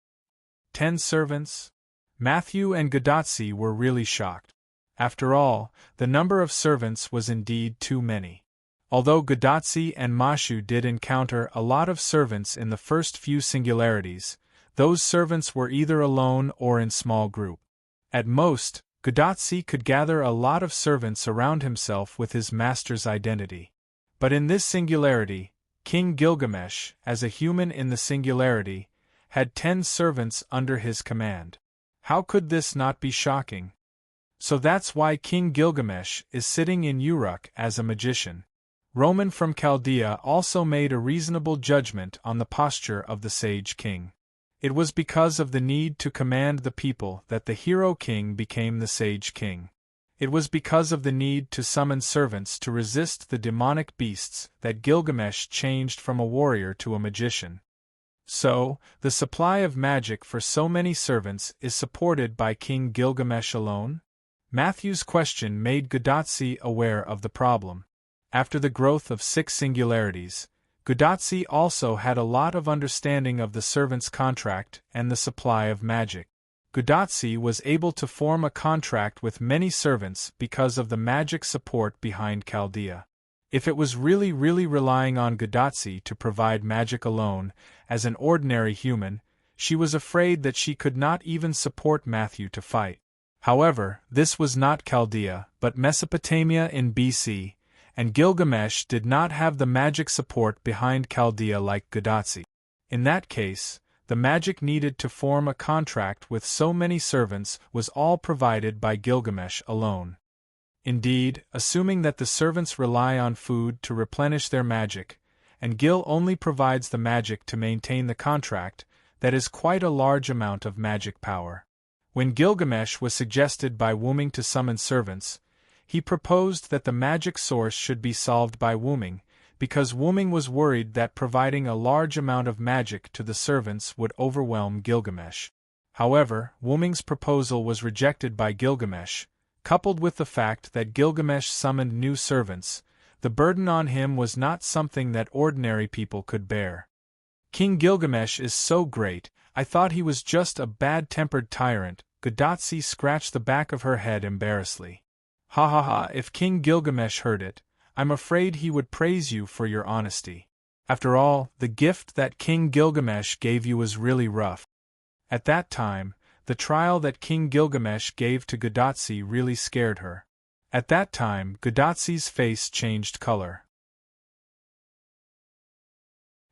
10 servants? Matthew and Gadotsi were really shocked. After all, the number of servants was indeed too many. Although Gadotsi and Mashu did encounter a lot of servants in the first few singularities, those servants were either alone or in small group. At most, Gadotsi could gather a lot of servants around himself with his master's identity. But in this singularity, King Gilgamesh, as a human in the singularity, had 10 servants under his command. How could this not be shocking? So that's why King Gilgamesh is sitting in Uruk as a magician. Roman from Chaldea also made a reasonable judgment on the posture of the sage king. It was because of the need to command the people that the hero king became the sage king. It was because of the need to summon servants to resist the demonic beasts that Gilgamesh changed from a warrior to a magician. So, the supply of magic for so many servants is supported by King Gilgamesh alone? Matthew's question made Gadotsi aware of the problem. After the growth of 6 singularities, Gadotsi also had a lot of understanding of the servant's contract and the supply of magic. Gadotsi was able to form a contract with many servants because of the magic support behind Chaldea. If it was really relying on Gadotsi to provide magic alone, as an ordinary human, she was afraid that she could not even support Matthew to fight. However, this was not Chaldea, but Mesopotamia in BC, and Gilgamesh did not have the magic support behind Chaldea like Gadotsi. In that case, the magic needed to form a contract with so many servants was all provided by Gilgamesh alone. Indeed, assuming that the servants rely on food to replenish their magic, and Gil only provides the magic to maintain the contract, that is quite a large amount of magic power. When Gilgamesh was suggested by Wuming to summon servants, he proposed that the magic source should be solved by Wuming, because Wuming was worried that providing a large amount of magic to the servants would overwhelm Gilgamesh. However, Wuming's proposal was rejected by Gilgamesh. Coupled with the fact that Gilgamesh summoned new servants, the burden on him was not something that ordinary people could bear. King Gilgamesh is so great, I thought he was just a bad-tempered tyrant. Gadotsi scratched the back of her head embarrassedly. Ha ha ha, if King Gilgamesh heard it, I'm afraid he would praise you for your honesty. After all, the gift that King Gilgamesh gave you was really rough. At that time, the trial that King Gilgamesh gave to Gadotsi really scared her. At that time, Gadotsi's face changed color.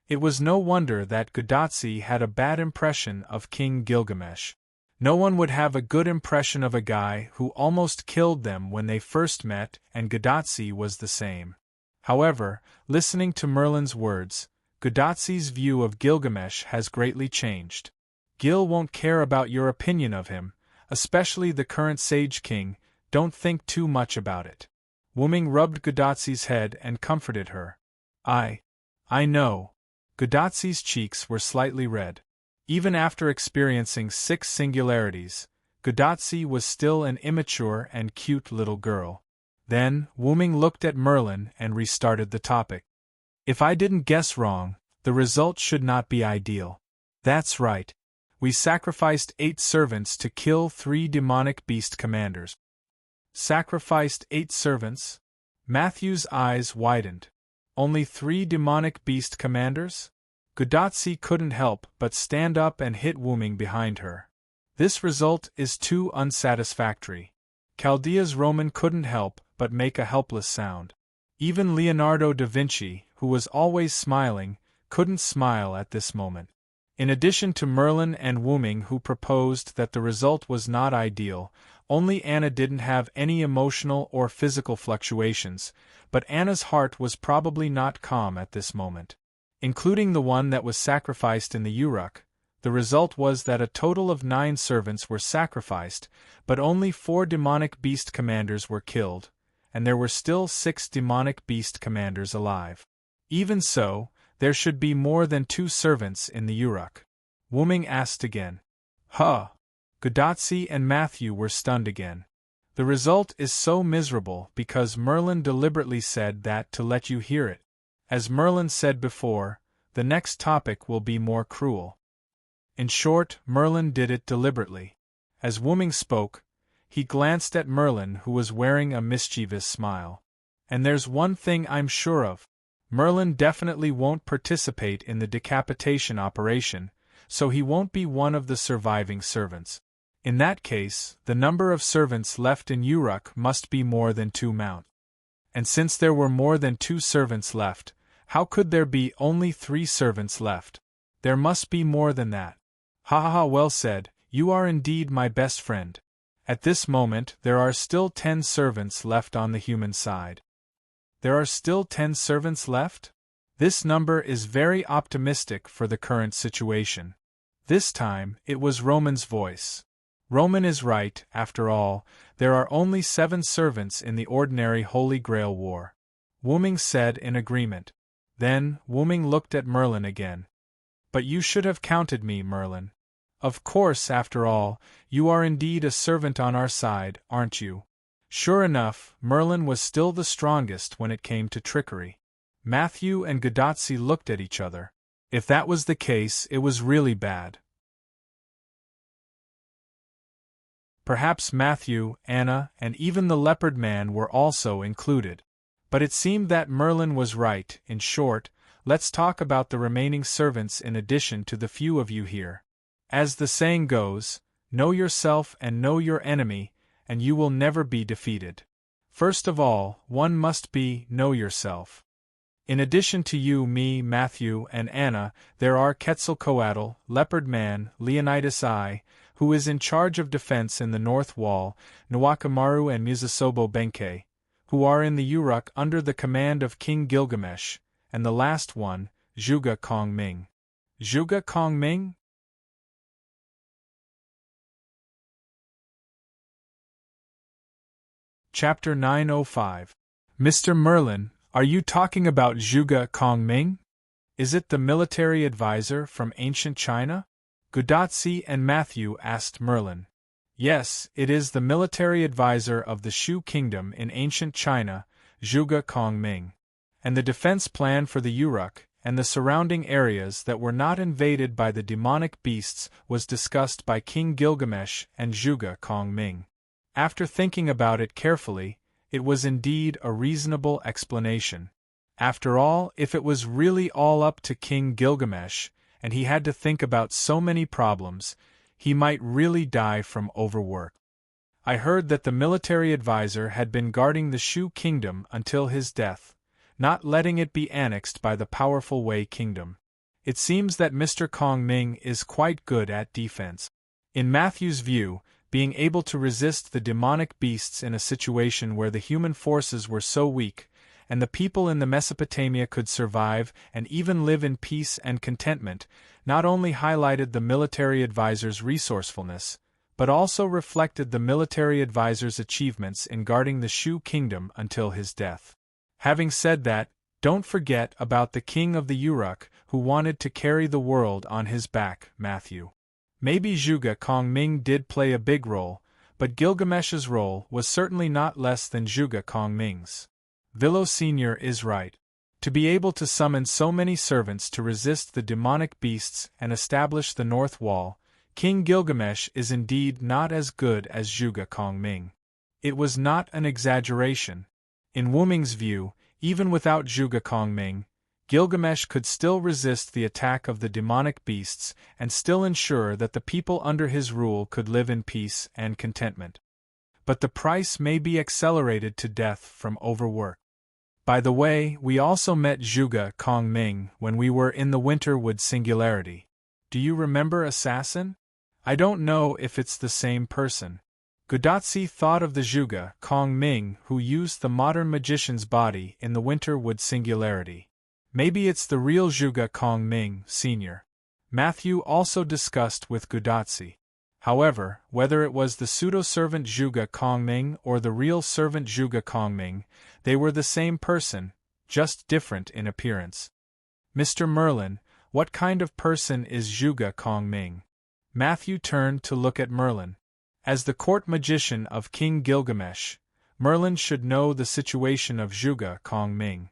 It was no wonder that Gadotsi had a bad impression of King Gilgamesh. No one would have a good impression of a guy who almost killed them when they first met, and Gadotsi was the same. However, listening to Merlin's words, Gadotsi's view of Gilgamesh has greatly changed. Gil won't care about your opinion of him, especially the current Sage King. Don't think too much about it. Wuming rubbed Gadotsi's head and comforted her. I know. Gadotsi's cheeks were slightly red. Even after experiencing 6 singularities, Gadotsi was still an immature and cute little girl. Then, Wuming looked at Merlin and restarted the topic. If I didn't guess wrong, the result should not be ideal. That's right. We sacrificed 8 servants to kill 3 demonic beast commanders. Sacrificed 8 servants? Matthew's eyes widened. Only 3 demonic beast commanders? Gadotsi couldn't help but stand up and hit Wuming behind her. This result is too unsatisfactory. Chaldea's Roman couldn't help but make a helpless sound. Even Leonardo da Vinci, who was always smiling, couldn't smile at this moment. In addition to Merlin and Wuming, who proposed that the result was not ideal, only Anna didn't have any emotional or physical fluctuations, but Anna's heart was probably not calm at this moment. including the one that was sacrificed in the Uruk. The result was that a total of 9 servants were sacrificed, but only 4 demonic beast commanders were killed, and there were still 6 demonic beast commanders alive. Even so, there should be more than 2 servants in the Uruk. Wuming asked again. Huh! Gudatsi and Matthew were stunned again. The result is so miserable because Merlin deliberately said that to let you hear it. As Merlin said before, the next topic will be more cruel. In short, Merlin did it deliberately. As Wuming spoke, he glanced at Merlin, who was wearing a mischievous smile. And there's one thing I'm sure of. Merlin definitely won't participate in the decapitation operation, so he won't be one of the surviving servants. In that case, the number of servants left in Uruk must be more than 2 mount. And since there were more than 2 servants left, how could there be only 3 servants left? There must be more than that. Ha ha ha, well said, you are indeed my best friend. At this moment there are still 10 servants left on the human side. There are still 10 servants left? This number is very optimistic for the current situation. This time, it was Roman's voice. Roman is right, after all, there are only 7 servants in the ordinary Holy Grail War. Wuming said in agreement. Then, Wuming looked at Merlin again. But you should have counted me, Merlin. Of course, after all, you are indeed a servant on our side, aren't you? Sure enough, Merlin was still the strongest when it came to trickery. Matthew and Gudatsi looked at each other. If that was the case, it was really bad. Perhaps Matthew, Anna, and even the leopard man were also included. But it seemed that Merlin was right. In short, let's talk about the remaining servants in addition to the few of you here. As the saying goes, know yourself and know your enemy, and you will never be defeated. First of all, one must know yourself. In addition to you, me, Matthew, and Anna, there are Quetzalcoatl, Leopard Man, Leonidas I, who is in charge of defense in the North Wall, Nawakamaru and Mizusobo Benkei, who are in the Uruk under the command of King Gilgamesh, and the last one, Zhuge Kongming. Zhuge Kongming? Chapter 905. Mr. Merlin, are you talking about Zhuge Kongming? Is it the military advisor from ancient China? Gudatsi and Matthew asked Merlin. Yes, it is the military advisor of the Shu Kingdom in ancient China, Zhuge Kongming. And the defense plan for the Uruk and the surrounding areas that were not invaded by the demonic beasts was discussed by King Gilgamesh and Zhuge Kongming. After thinking about it carefully, it was indeed a reasonable explanation. After all, if it was really all up to King Gilgamesh, and he had to think about so many problems, he might really die from overwork. I heard that the military advisor had been guarding the Shu Kingdom until his death, not letting it be annexed by the powerful Wei Kingdom. It seems that Mr. Kongming is quite good at defense. In Matthew's view, being able to resist the demonic beasts in a situation where the human forces were so weak, and the people in the Mesopotamia could survive and even live in peace and contentment, not only highlighted the military advisor's resourcefulness, but also reflected the military advisor's achievements in guarding the Shu Kingdom until his death. Having said that, don't forget about the king of the Uruk who wanted to carry the world on his back, Matthew. Maybe Zhuge Kongming did play a big role, but Gilgamesh's role was certainly not less than Zhuge Kongming's. Villo Sr. is right. To be able to summon so many servants to resist the demonic beasts and establish the North Wall, King Gilgamesh is indeed not as good as Zhuge Kongming. It was not an exaggeration. In Wuming's view, even without Zhuge Kongming, Gilgamesh could still resist the attack of the demonic beasts and still ensure that the people under his rule could live in peace and contentment. But the price may be accelerated to death from overwork. By the way, we also met Zhuge Kongming when we were in the Winterwood Singularity. Do you remember Assassin? I don't know if it's the same person. Gudatsi thought of the Zhuge Kongming who used the modern magician's body in the Winterwood Singularity. Maybe it's the real Zhuge Kongming, Sr. Matthew also discussed with Gudatsi. However, whether it was the pseudo-servant Zhuge Kongming or the real servant Zhuge Kongming, they were the same person, just different in appearance. Mr. Merlin, what kind of person is Zhuge Kongming? Matthew turned to look at Merlin. As the court magician of King Gilgamesh, Merlin should know the situation of Zhuge Kongming.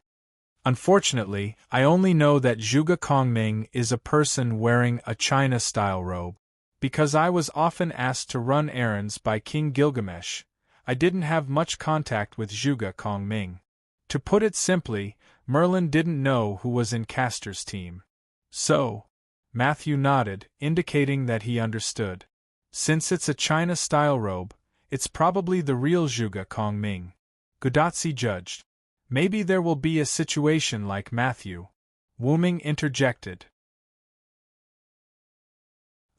Unfortunately, I only know that Zhuge Kongming is a person wearing a China-style robe. Because I was often asked to run errands by King Gilgamesh, I didn't have much contact with Zhuge Kongming. To put it simply, Merlin didn't know who was in Castor's team. So, Matthew nodded, indicating that he understood. Since it's a China-style robe, it's probably the real Zhuge Kongming. Gudatsi judged. Maybe there will be a situation like Matthew. Wuming interjected.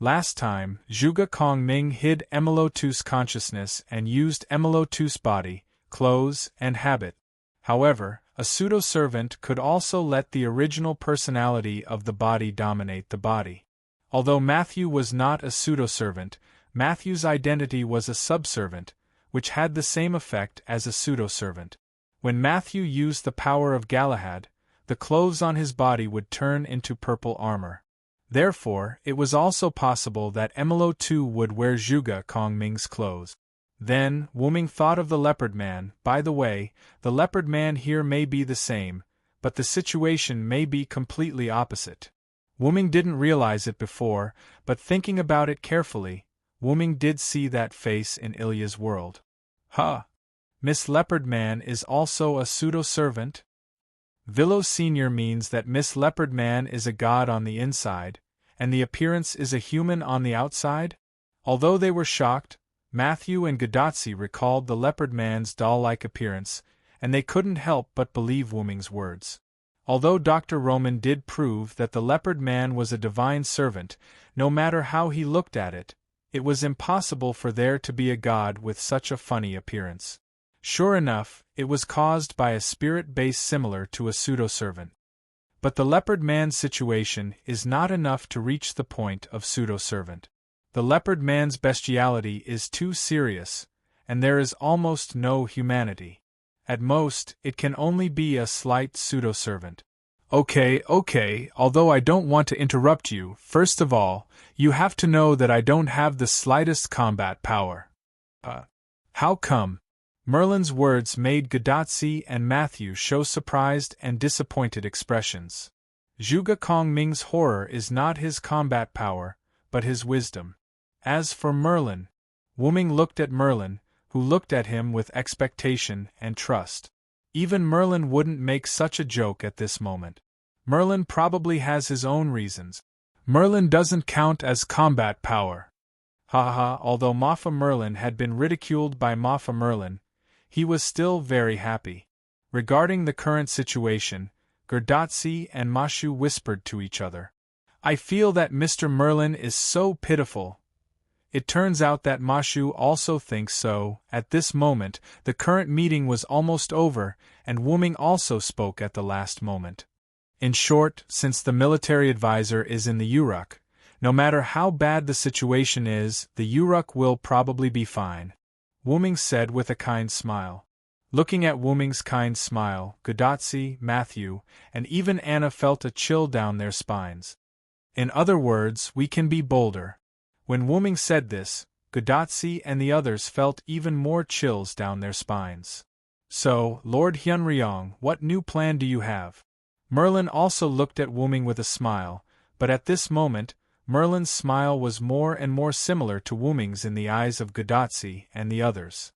Last time, Zhuge Kongming hid Emilotu's consciousness and used Emilotu's body, clothes, and habit. However, a pseudo-servant could also let the original personality of the body dominate the body. Although Matthew was not a pseudo-servant, Matthew's identity was a subservient, which had the same effect as a pseudo-servant. When Matthew used the power of Galahad, the clothes on his body would turn into purple armor. Therefore, it was also possible that Emilotu would wear Zhuge Kongming's clothes. Then, Wuming thought of the leopard man. By the way, the leopard man here may be the same, but the situation may be completely opposite. Wuming didn't realize it before, but thinking about it carefully, Wuming did see that face in Ilya's world. Huh! Miss Leopard Man is also a pseudo-servant? Villo Sr. means that Miss Leopard Man is a god on the inside, and the appearance is a human on the outside? Although they were shocked, Matthew and Gudatsi recalled the Leopard Man's doll-like appearance, and they couldn't help but believe Wuming's words. Although Dr. Roman did prove that the Leopard Man was a divine servant, no matter how he looked at it, it was impossible for there to be a god with such a funny appearance. Sure enough, it was caused by a spirit base similar to a pseudo-servant. But the Leopard Man's situation is not enough to reach the point of pseudo-servant. The Leopard Man's bestiality is too serious, and there is almost no humanity. At most, it can only be a slight pseudo-servant. Okay, although I don't want to interrupt you, first of all, you have to know that I don't have the slightest combat power. How come? Merlin's words made Gudatsi and Matthew show surprised and disappointed expressions. Zhuge Kongming's horror is not his combat power, but his wisdom. As for Merlin, Wuming looked at Merlin, who looked at him with expectation and trust. Even Merlin wouldn't make such a joke at this moment. Merlin probably has his own reasons. Merlin doesn't count as combat power. Although Maffa Merlin had been ridiculed by Maffa Merlin, he was still very happy. Regarding the current situation, Gudatsi and Mashu whispered to each other. I feel that Mr. Merlin is so pitiful. It turns out that Mashu also thinks so. At this moment, the current meeting was almost over, and Wuming also spoke at the last moment. In short, since the military advisor is in the Uruk, no matter how bad the situation is, the Uruk will probably be fine, Wuming said with a kind smile. Looking at Wuming's kind smile, Gudatsi, Matthew, and even Anna felt a chill down their spines. In other words, we can be bolder. When Wuming said this, Gudatsi and the others felt even more chills down their spines. So, Lord Hyunryong, what new plan do you have? Merlin also looked at Wuming with a smile, but at this moment, Merlin's smile was more and more similar to Wuming's in the eyes of Gudatsi and the others.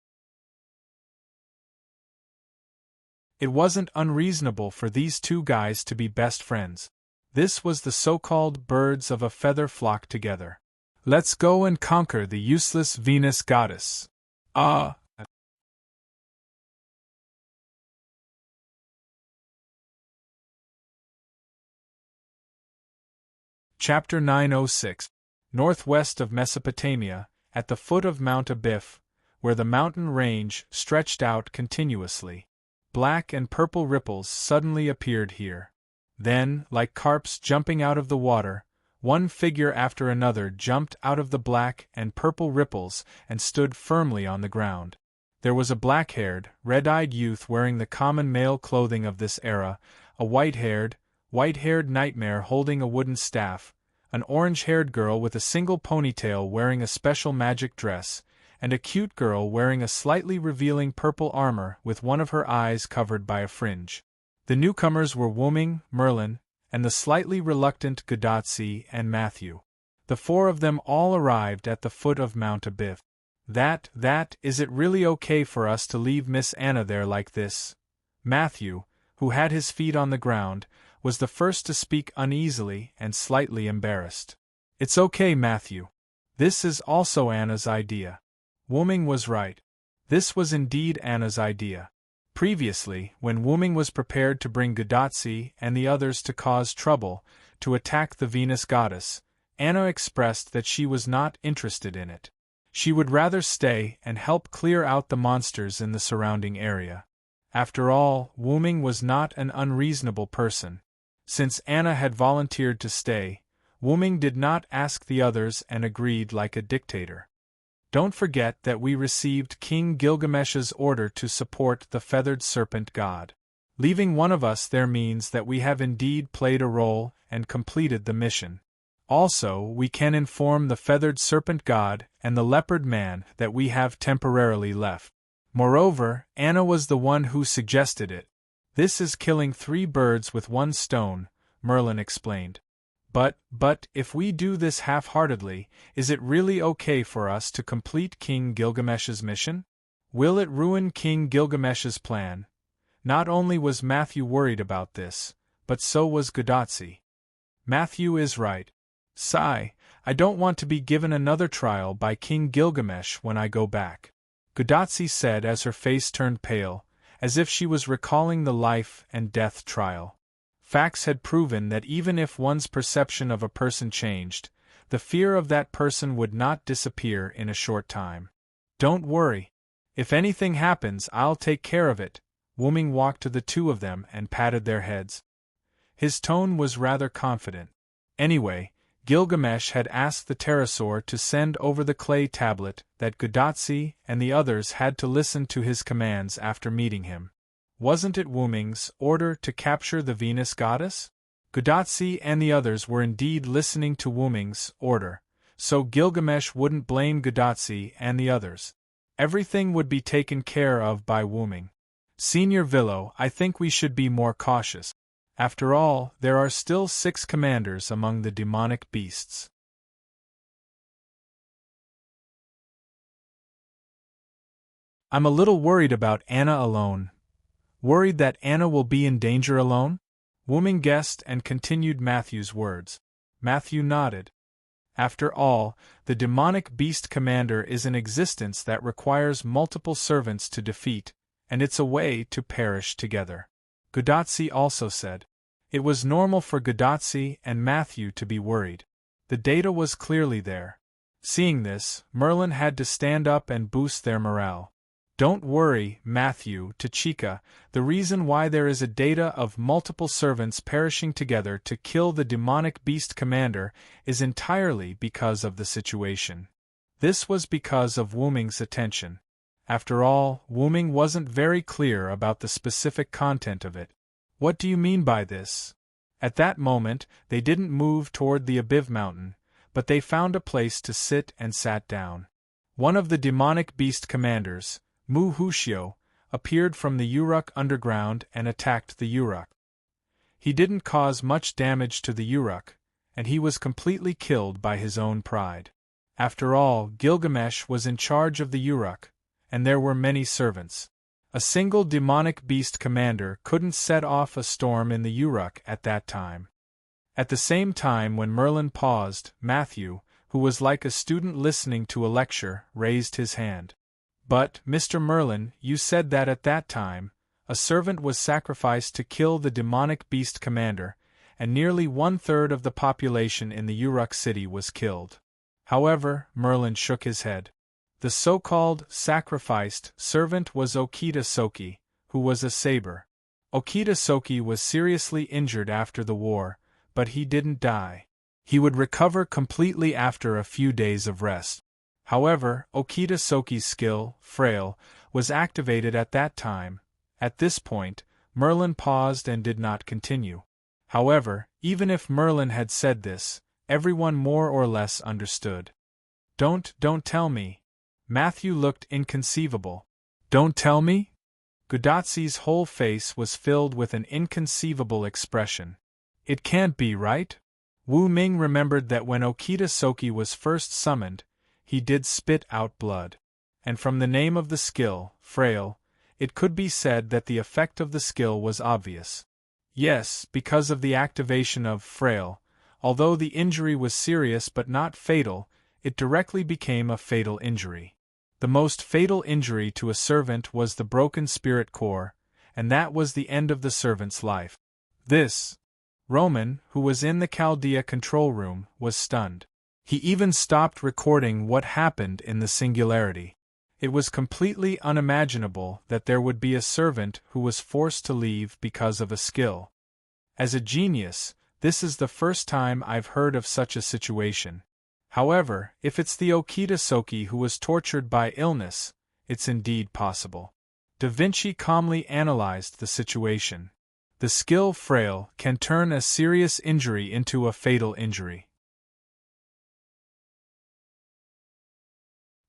It wasn't unreasonable for these two guys to be best friends. This was the so-called birds of a feather flock together. Let's go and conquer the useless Venus goddess. Chapter 906. Northwest of Mesopotamia, at the foot of Mount Abif, where the mountain range stretched out continuously. Black and purple ripples suddenly appeared here. Then, like carps jumping out of the water, one figure after another jumped out of the black and purple ripples and stood firmly on the ground. There was a black-haired, red-eyed youth wearing the common male clothing of this era, a white-haired nightmare holding a wooden staff, an orange-haired girl with a single ponytail wearing a special magic dress, and a cute girl wearing a slightly revealing purple armor with one of her eyes covered by a fringe. The newcomers were Wuming, Merlin, and the slightly reluctant Godotzi and Matthew. The four of them all arrived at the foot of Mount Abyth. Is it really okay for us to leave Miss Anna there like this? Matthew, who had his feet on the ground, was the first to speak uneasily and slightly embarrassed. It's okay, Matthew. This is also Anna's idea. Wuming was right. This was indeed Anna's idea. Previously, when Wuming was prepared to bring Godotzi and the others to cause trouble, to attack the Venus goddess, Anna expressed that she was not interested in it. She would rather stay and help clear out the monsters in the surrounding area. After all, Wuming was not an unreasonable person. Since Anna had volunteered to stay, Wuming did not ask the others and agreed like a dictator. Don't forget that we received King Gilgamesh's order to support the feathered serpent god. Leaving one of us there means that we have indeed played a role and completed the mission. Also, we can inform the feathered serpent god and the leopard man that we have temporarily left. Moreover, Anna was the one who suggested it. This is killing 3 birds with 1 stone, Merlin explained. But if we do this half-heartedly, is it really okay for us to complete King Gilgamesh's mission? Will it ruin King Gilgamesh's plan? Not only was Matthew worried about this, but so was Godotzi. Matthew is right. Sigh, I don't want to be given another trial by King Gilgamesh when I go back, Godotzi said as her face turned pale, as if she was recalling the life and death trial. Facts had proven that even if one's perception of a person changed, the fear of that person would not disappear in a short time. Don't worry. If anything happens, I'll take care of it. Wuming walked to the 2 of them and patted their heads. His tone was rather confident. Anyway, Gilgamesh had asked the pterosaur to send over the clay tablet that Godotzi and the others had to listen to his commands after meeting him. Wasn't it Wuming's order to capture the Venus goddess? Godotzi and the others were indeed listening to Wuming's order, so Gilgamesh wouldn't blame Godotzi and the others. Everything would be taken care of by Wuming. Senior Villo, I think we should be more cautious. After all, there are still 6 commanders among the demonic beasts. I'm a little worried about Anna alone. Worried that Anna will be in danger alone? Wuming guessed and continued Matthew's words. Matthew nodded. After all, the demonic beast commander is an existence that requires multiple servants to defeat, and it's a way to perish together. Godotzi also said. It was normal for Godotzi and Matthew to be worried. The data was clearly there. Seeing this, Merlin had to stand up and boost their morale. Don't worry, Matthew, to Chica, the reason why there is a data of multiple servants perishing together to kill the demonic beast commander is entirely because of the situation. This was because of Wuming's attention. After all, Wuming wasn't very clear about the specific content of it. What do you mean by this? At that moment, they didn't move toward the Abyv mountain, but they found a place to sit and sat down. One of the demonic beast commanders, Mu Hushio, appeared from the Uruk underground and attacked the Uruk. He didn't cause much damage to the Uruk, and he was completely killed by his own pride. After all, Gilgamesh was in charge of the Uruk, and there were many servants. A single demonic beast commander couldn't set off a storm in the Uruk at that time. At the same time when Merlin paused, Matthew, who was like a student listening to a lecture, raised his hand. But, Mr. Merlin, you said that at that time, a servant was sacrificed to kill the demonic beast commander, and nearly 1/3 of the population in the Uruk city was killed. However, Merlin shook his head. The so-called sacrificed servant was Okita Soki, who was a saber. Okita Soki was seriously injured after the war, but he didn't die. He would recover completely after a few days of rest. However, Okita Soki's skill, frail, was activated at that time. At this point, Merlin paused and did not continue. However, even if Merlin had said this, everyone more or less understood. Don't tell me. Matthew looked inconceivable. Don't tell me? Gudatzi's whole face was filled with an inconceivable expression. It can't be, right? Wu Ming remembered that when Okita Soki was first summoned, he did spit out blood. And from the name of the skill, frail, it could be said that the effect of the skill was obvious. Yes, because of the activation of frail, although the injury was serious but not fatal, it directly became a fatal injury. The most fatal injury to a servant was the broken spirit core, and that was the end of the servant's life. This Roman, who was in the Chaldea control room, was stunned. He even stopped recording what happened in the singularity. It was completely unimaginable that there would be a servant who was forced to leave because of a skill. As a genius, this is the first time I've heard of such a situation. However, if it's the Okita Soki who was tortured by illness, it's indeed possible. Da Vinci calmly analyzed the situation. The skill frail can turn a serious injury into a fatal injury.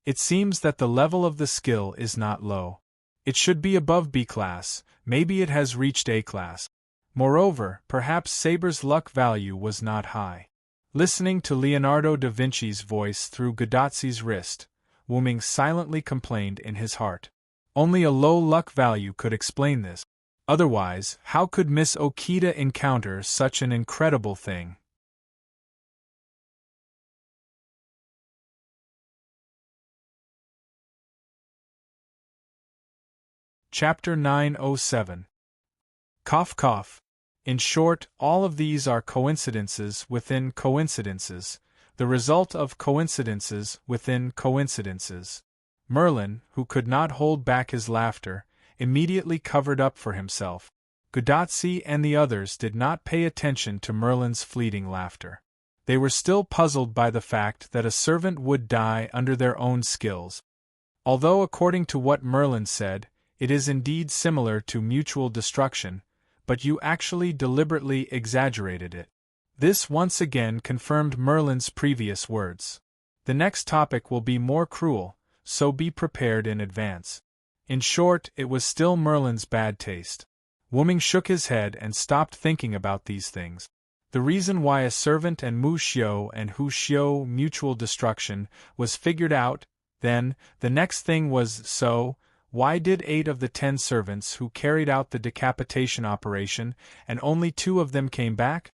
It seems that the level of the skill is not low. It should be above B class, maybe it has reached A class. Moreover, perhaps Saber's luck value was not high. Listening to Leonardo da Vinci's voice through Gudatzi's wrist, Wu Ming silently complained in his heart. Only a low luck value could explain this. Otherwise, how could Miss Okita encounter such an incredible thing? Chapter 907. Cough cough. In short, all of these are coincidences within coincidences, the result of coincidences within coincidences. Merlin, who could not hold back his laughter, immediately covered up for himself. Gudatzi and the others did not pay attention to Merlin's fleeting laughter. They were still puzzled by the fact that a servant would die under their own skills. Although according to what Merlin said, it is indeed similar to mutual destruction, but you actually deliberately exaggerated it. This once again confirmed Merlin's previous words. The next topic will be more cruel, so be prepared in advance. In short, it was still Merlin's bad taste. Wu Ming shook his head and stopped thinking about these things. The reason why a servant and Mu Xiu and Hu Xiu mutual destruction was figured out, then, the next thing was why did 8 of the 10 servants who carried out the decapitation operation and only 2 of them came back?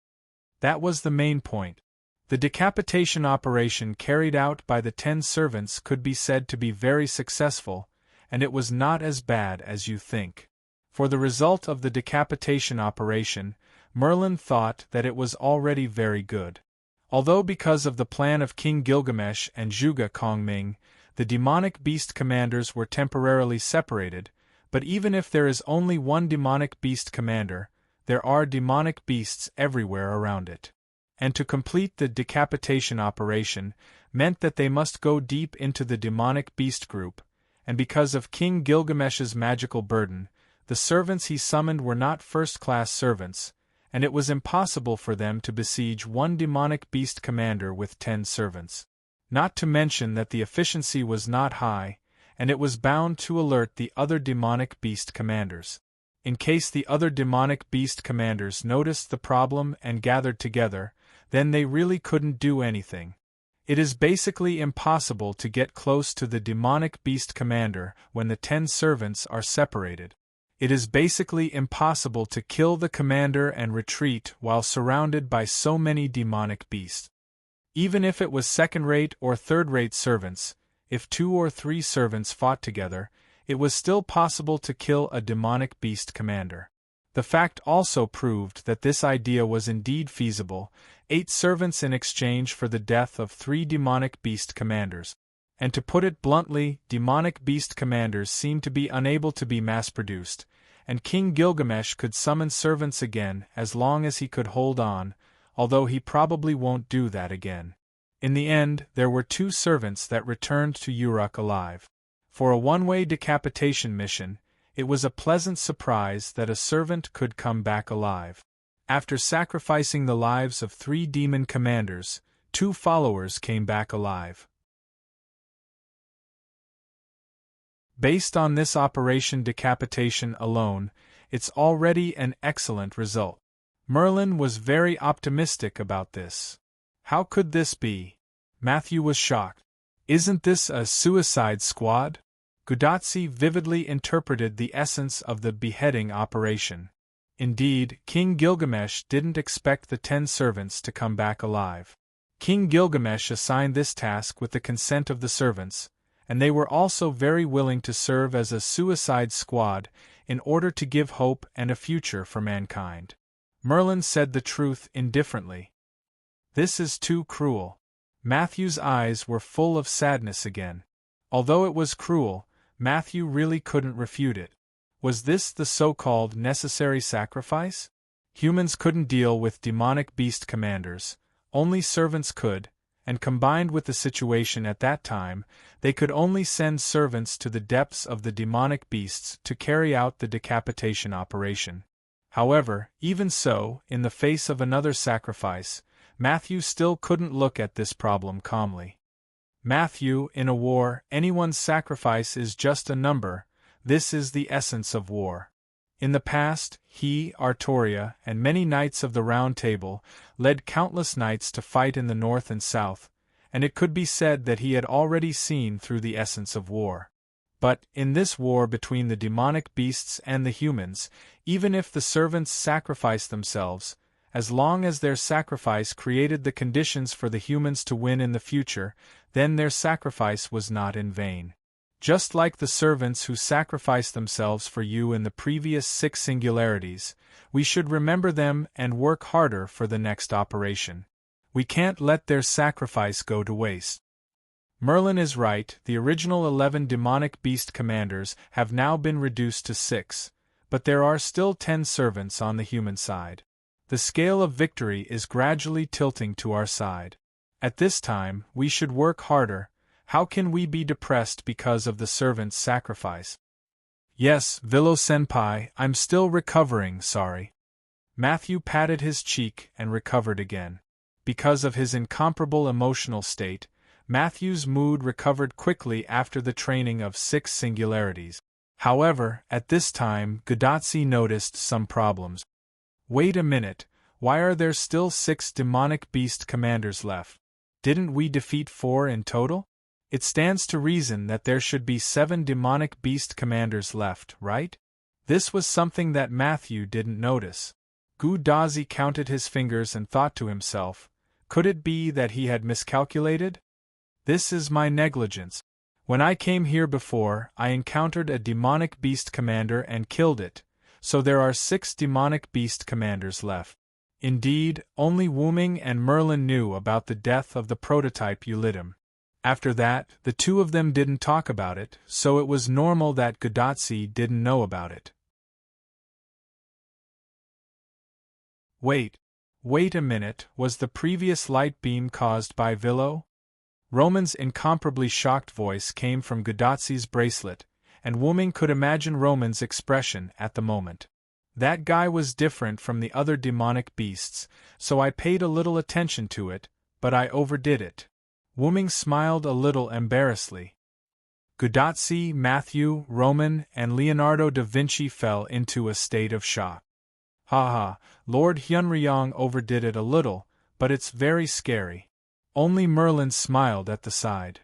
That was the main point. The decapitation operation carried out by the 10 servants could be said to be very successful, and it was not as bad as you think. For the result of the decapitation operation, Merlin thought that it was already very good. Although because of the plan of King Gilgamesh and Zhuge Kongming, the demonic beast commanders were temporarily separated, but even if there is only one demonic beast commander, there are demonic beasts everywhere around it. And to complete the decapitation operation meant that they must go deep into the demonic beast group, and because of King Gilgamesh's magical burden, the servants he summoned were not first-class servants, and it was impossible for them to besiege one demonic beast commander with 10 servants. Not to mention that the efficiency was not high, and it was bound to alert the other demonic beast commanders. In case the other demonic beast commanders noticed the problem and gathered together, then they really couldn't do anything. It is basically impossible to get close to the demonic beast commander when the 10 servants are separated. It is basically impossible to kill the commander and retreat while surrounded by so many demonic beasts. Even if it was second-rate or third-rate servants, if 2 or 3 servants fought together, it was still possible to kill a demonic beast commander. The fact also proved that this idea was indeed feasible, 8 servants in exchange for the death of 3 demonic beast commanders. And to put it bluntly, demonic beast commanders seem to be unable to be mass-produced, and King Gilgamesh could summon servants again as long as he could hold on, although he probably won't do that again. In the end, there were 2 servants that returned to Uruk alive. For a one-way decapitation mission, it was a pleasant surprise that a servant could come back alive. After sacrificing the lives of 3 demon commanders, 2 followers came back alive. Based on this operation decapitation alone, it's already an excellent result. Merlin was very optimistic about this. How could this be? Matthew was shocked. Isn't this a suicide squad? Gudatsi vividly interpreted the essence of the beheading operation. Indeed, King Gilgamesh didn't expect the 10 servants to come back alive. King Gilgamesh assigned this task with the consent of the servants, and they were also very willing to serve as a suicide squad in order to give hope and a future for mankind. Merlin said the truth indifferently. This is too cruel. Matthew's eyes were full of sadness again. Although it was cruel, Matthew really couldn't refute it. Was this the so-called necessary sacrifice? Humans couldn't deal with demonic beast commanders, only servants could, and combined with the situation at that time, they could only send servants to the depths of the demonic beasts to carry out the decapitation operation. However, even so, in the face of another sacrifice, Matthew still couldn't look at this problem calmly. Matthew, in a war, anyone's sacrifice is just a number. This is the essence of war. In the past, he, Artoria, and many knights of the Round Table led countless knights to fight in the north and south, and it could be said that he had already seen through the essence of war. But, in this war between the demonic beasts and the humans, even if the servants sacrificed themselves, as long as their sacrifice created the conditions for the humans to win in the future, then their sacrifice was not in vain. Just like the servants who sacrificed themselves for you in the previous 6 singularities, we should remember them and work harder for the next operation. We can't let their sacrifice go to waste. Merlin is right, the original 11 demonic beast commanders have now been reduced to 6, but there are still 10 servants on the human side. The scale of victory is gradually tilting to our side. At this time, we should work harder. How can we be depressed because of the servant's sacrifice? Yes, Vilo-senpai, I'm still recovering, sorry. Matthew patted his cheek and recovered again. Because of his incomparable emotional state, Matthew's mood recovered quickly after the training of 6 singularities. However, at this time, Gudatsi noticed some problems. Wait a minute, why are there still 6 demonic beast commanders left? Didn't we defeat 4 in total? It stands to reason that there should be 7 demonic beast commanders left, right? This was something that Matthew didn't notice. Gudatsi counted his fingers and thought to himself, could it be that he had miscalculated? This is my negligence. When I came here before, I encountered a demonic beast commander and killed it, so there are 6 demonic beast commanders left. Indeed, only Wuming and Merlin knew about the death of the prototype Ulidim. After that, the 2 of them didn't talk about it, so it was normal that Gudatsi didn't know about it. Wait a minute, was the previous light beam caused by Vilo? Roman's incomparably shocked voice came from Gudatsi's bracelet, and Wuming could imagine Roman's expression at the moment. That guy was different from the other demonic beasts, so I paid a little attention to it, but I overdid it. Wuming smiled a little embarrassedly. Gudatsi, Matthew, Roman, and Leonardo da Vinci fell into a state of shock. Ha, Lord Hyunryong overdid it a little, but it's very scary. Only Merlin smiled at the side.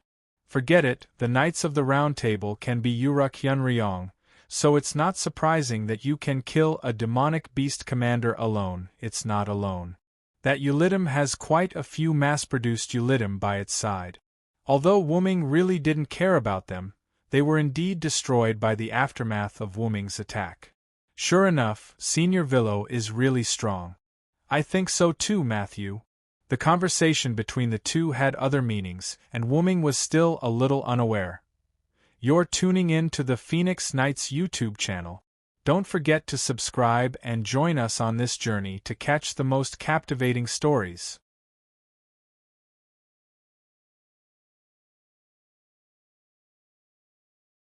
Forget it, the Knights of the Round Table can be Uruk Hyunryong, so it's not surprising that you can kill a demonic beast commander alone. It's not alone. That Ulidim has quite a few mass-produced Ulidim by its side. Although Wuming really didn't care about them, they were indeed destroyed by the aftermath of Wuming's attack. Sure enough, Senior Vilo is really strong. I think so too, Matthew. The conversation between the 2 had other meanings, and Wuming was still a little unaware. You're tuning in to the Phoenix Knights YouTube channel. Don't forget to subscribe and join us on this journey to catch the most captivating stories.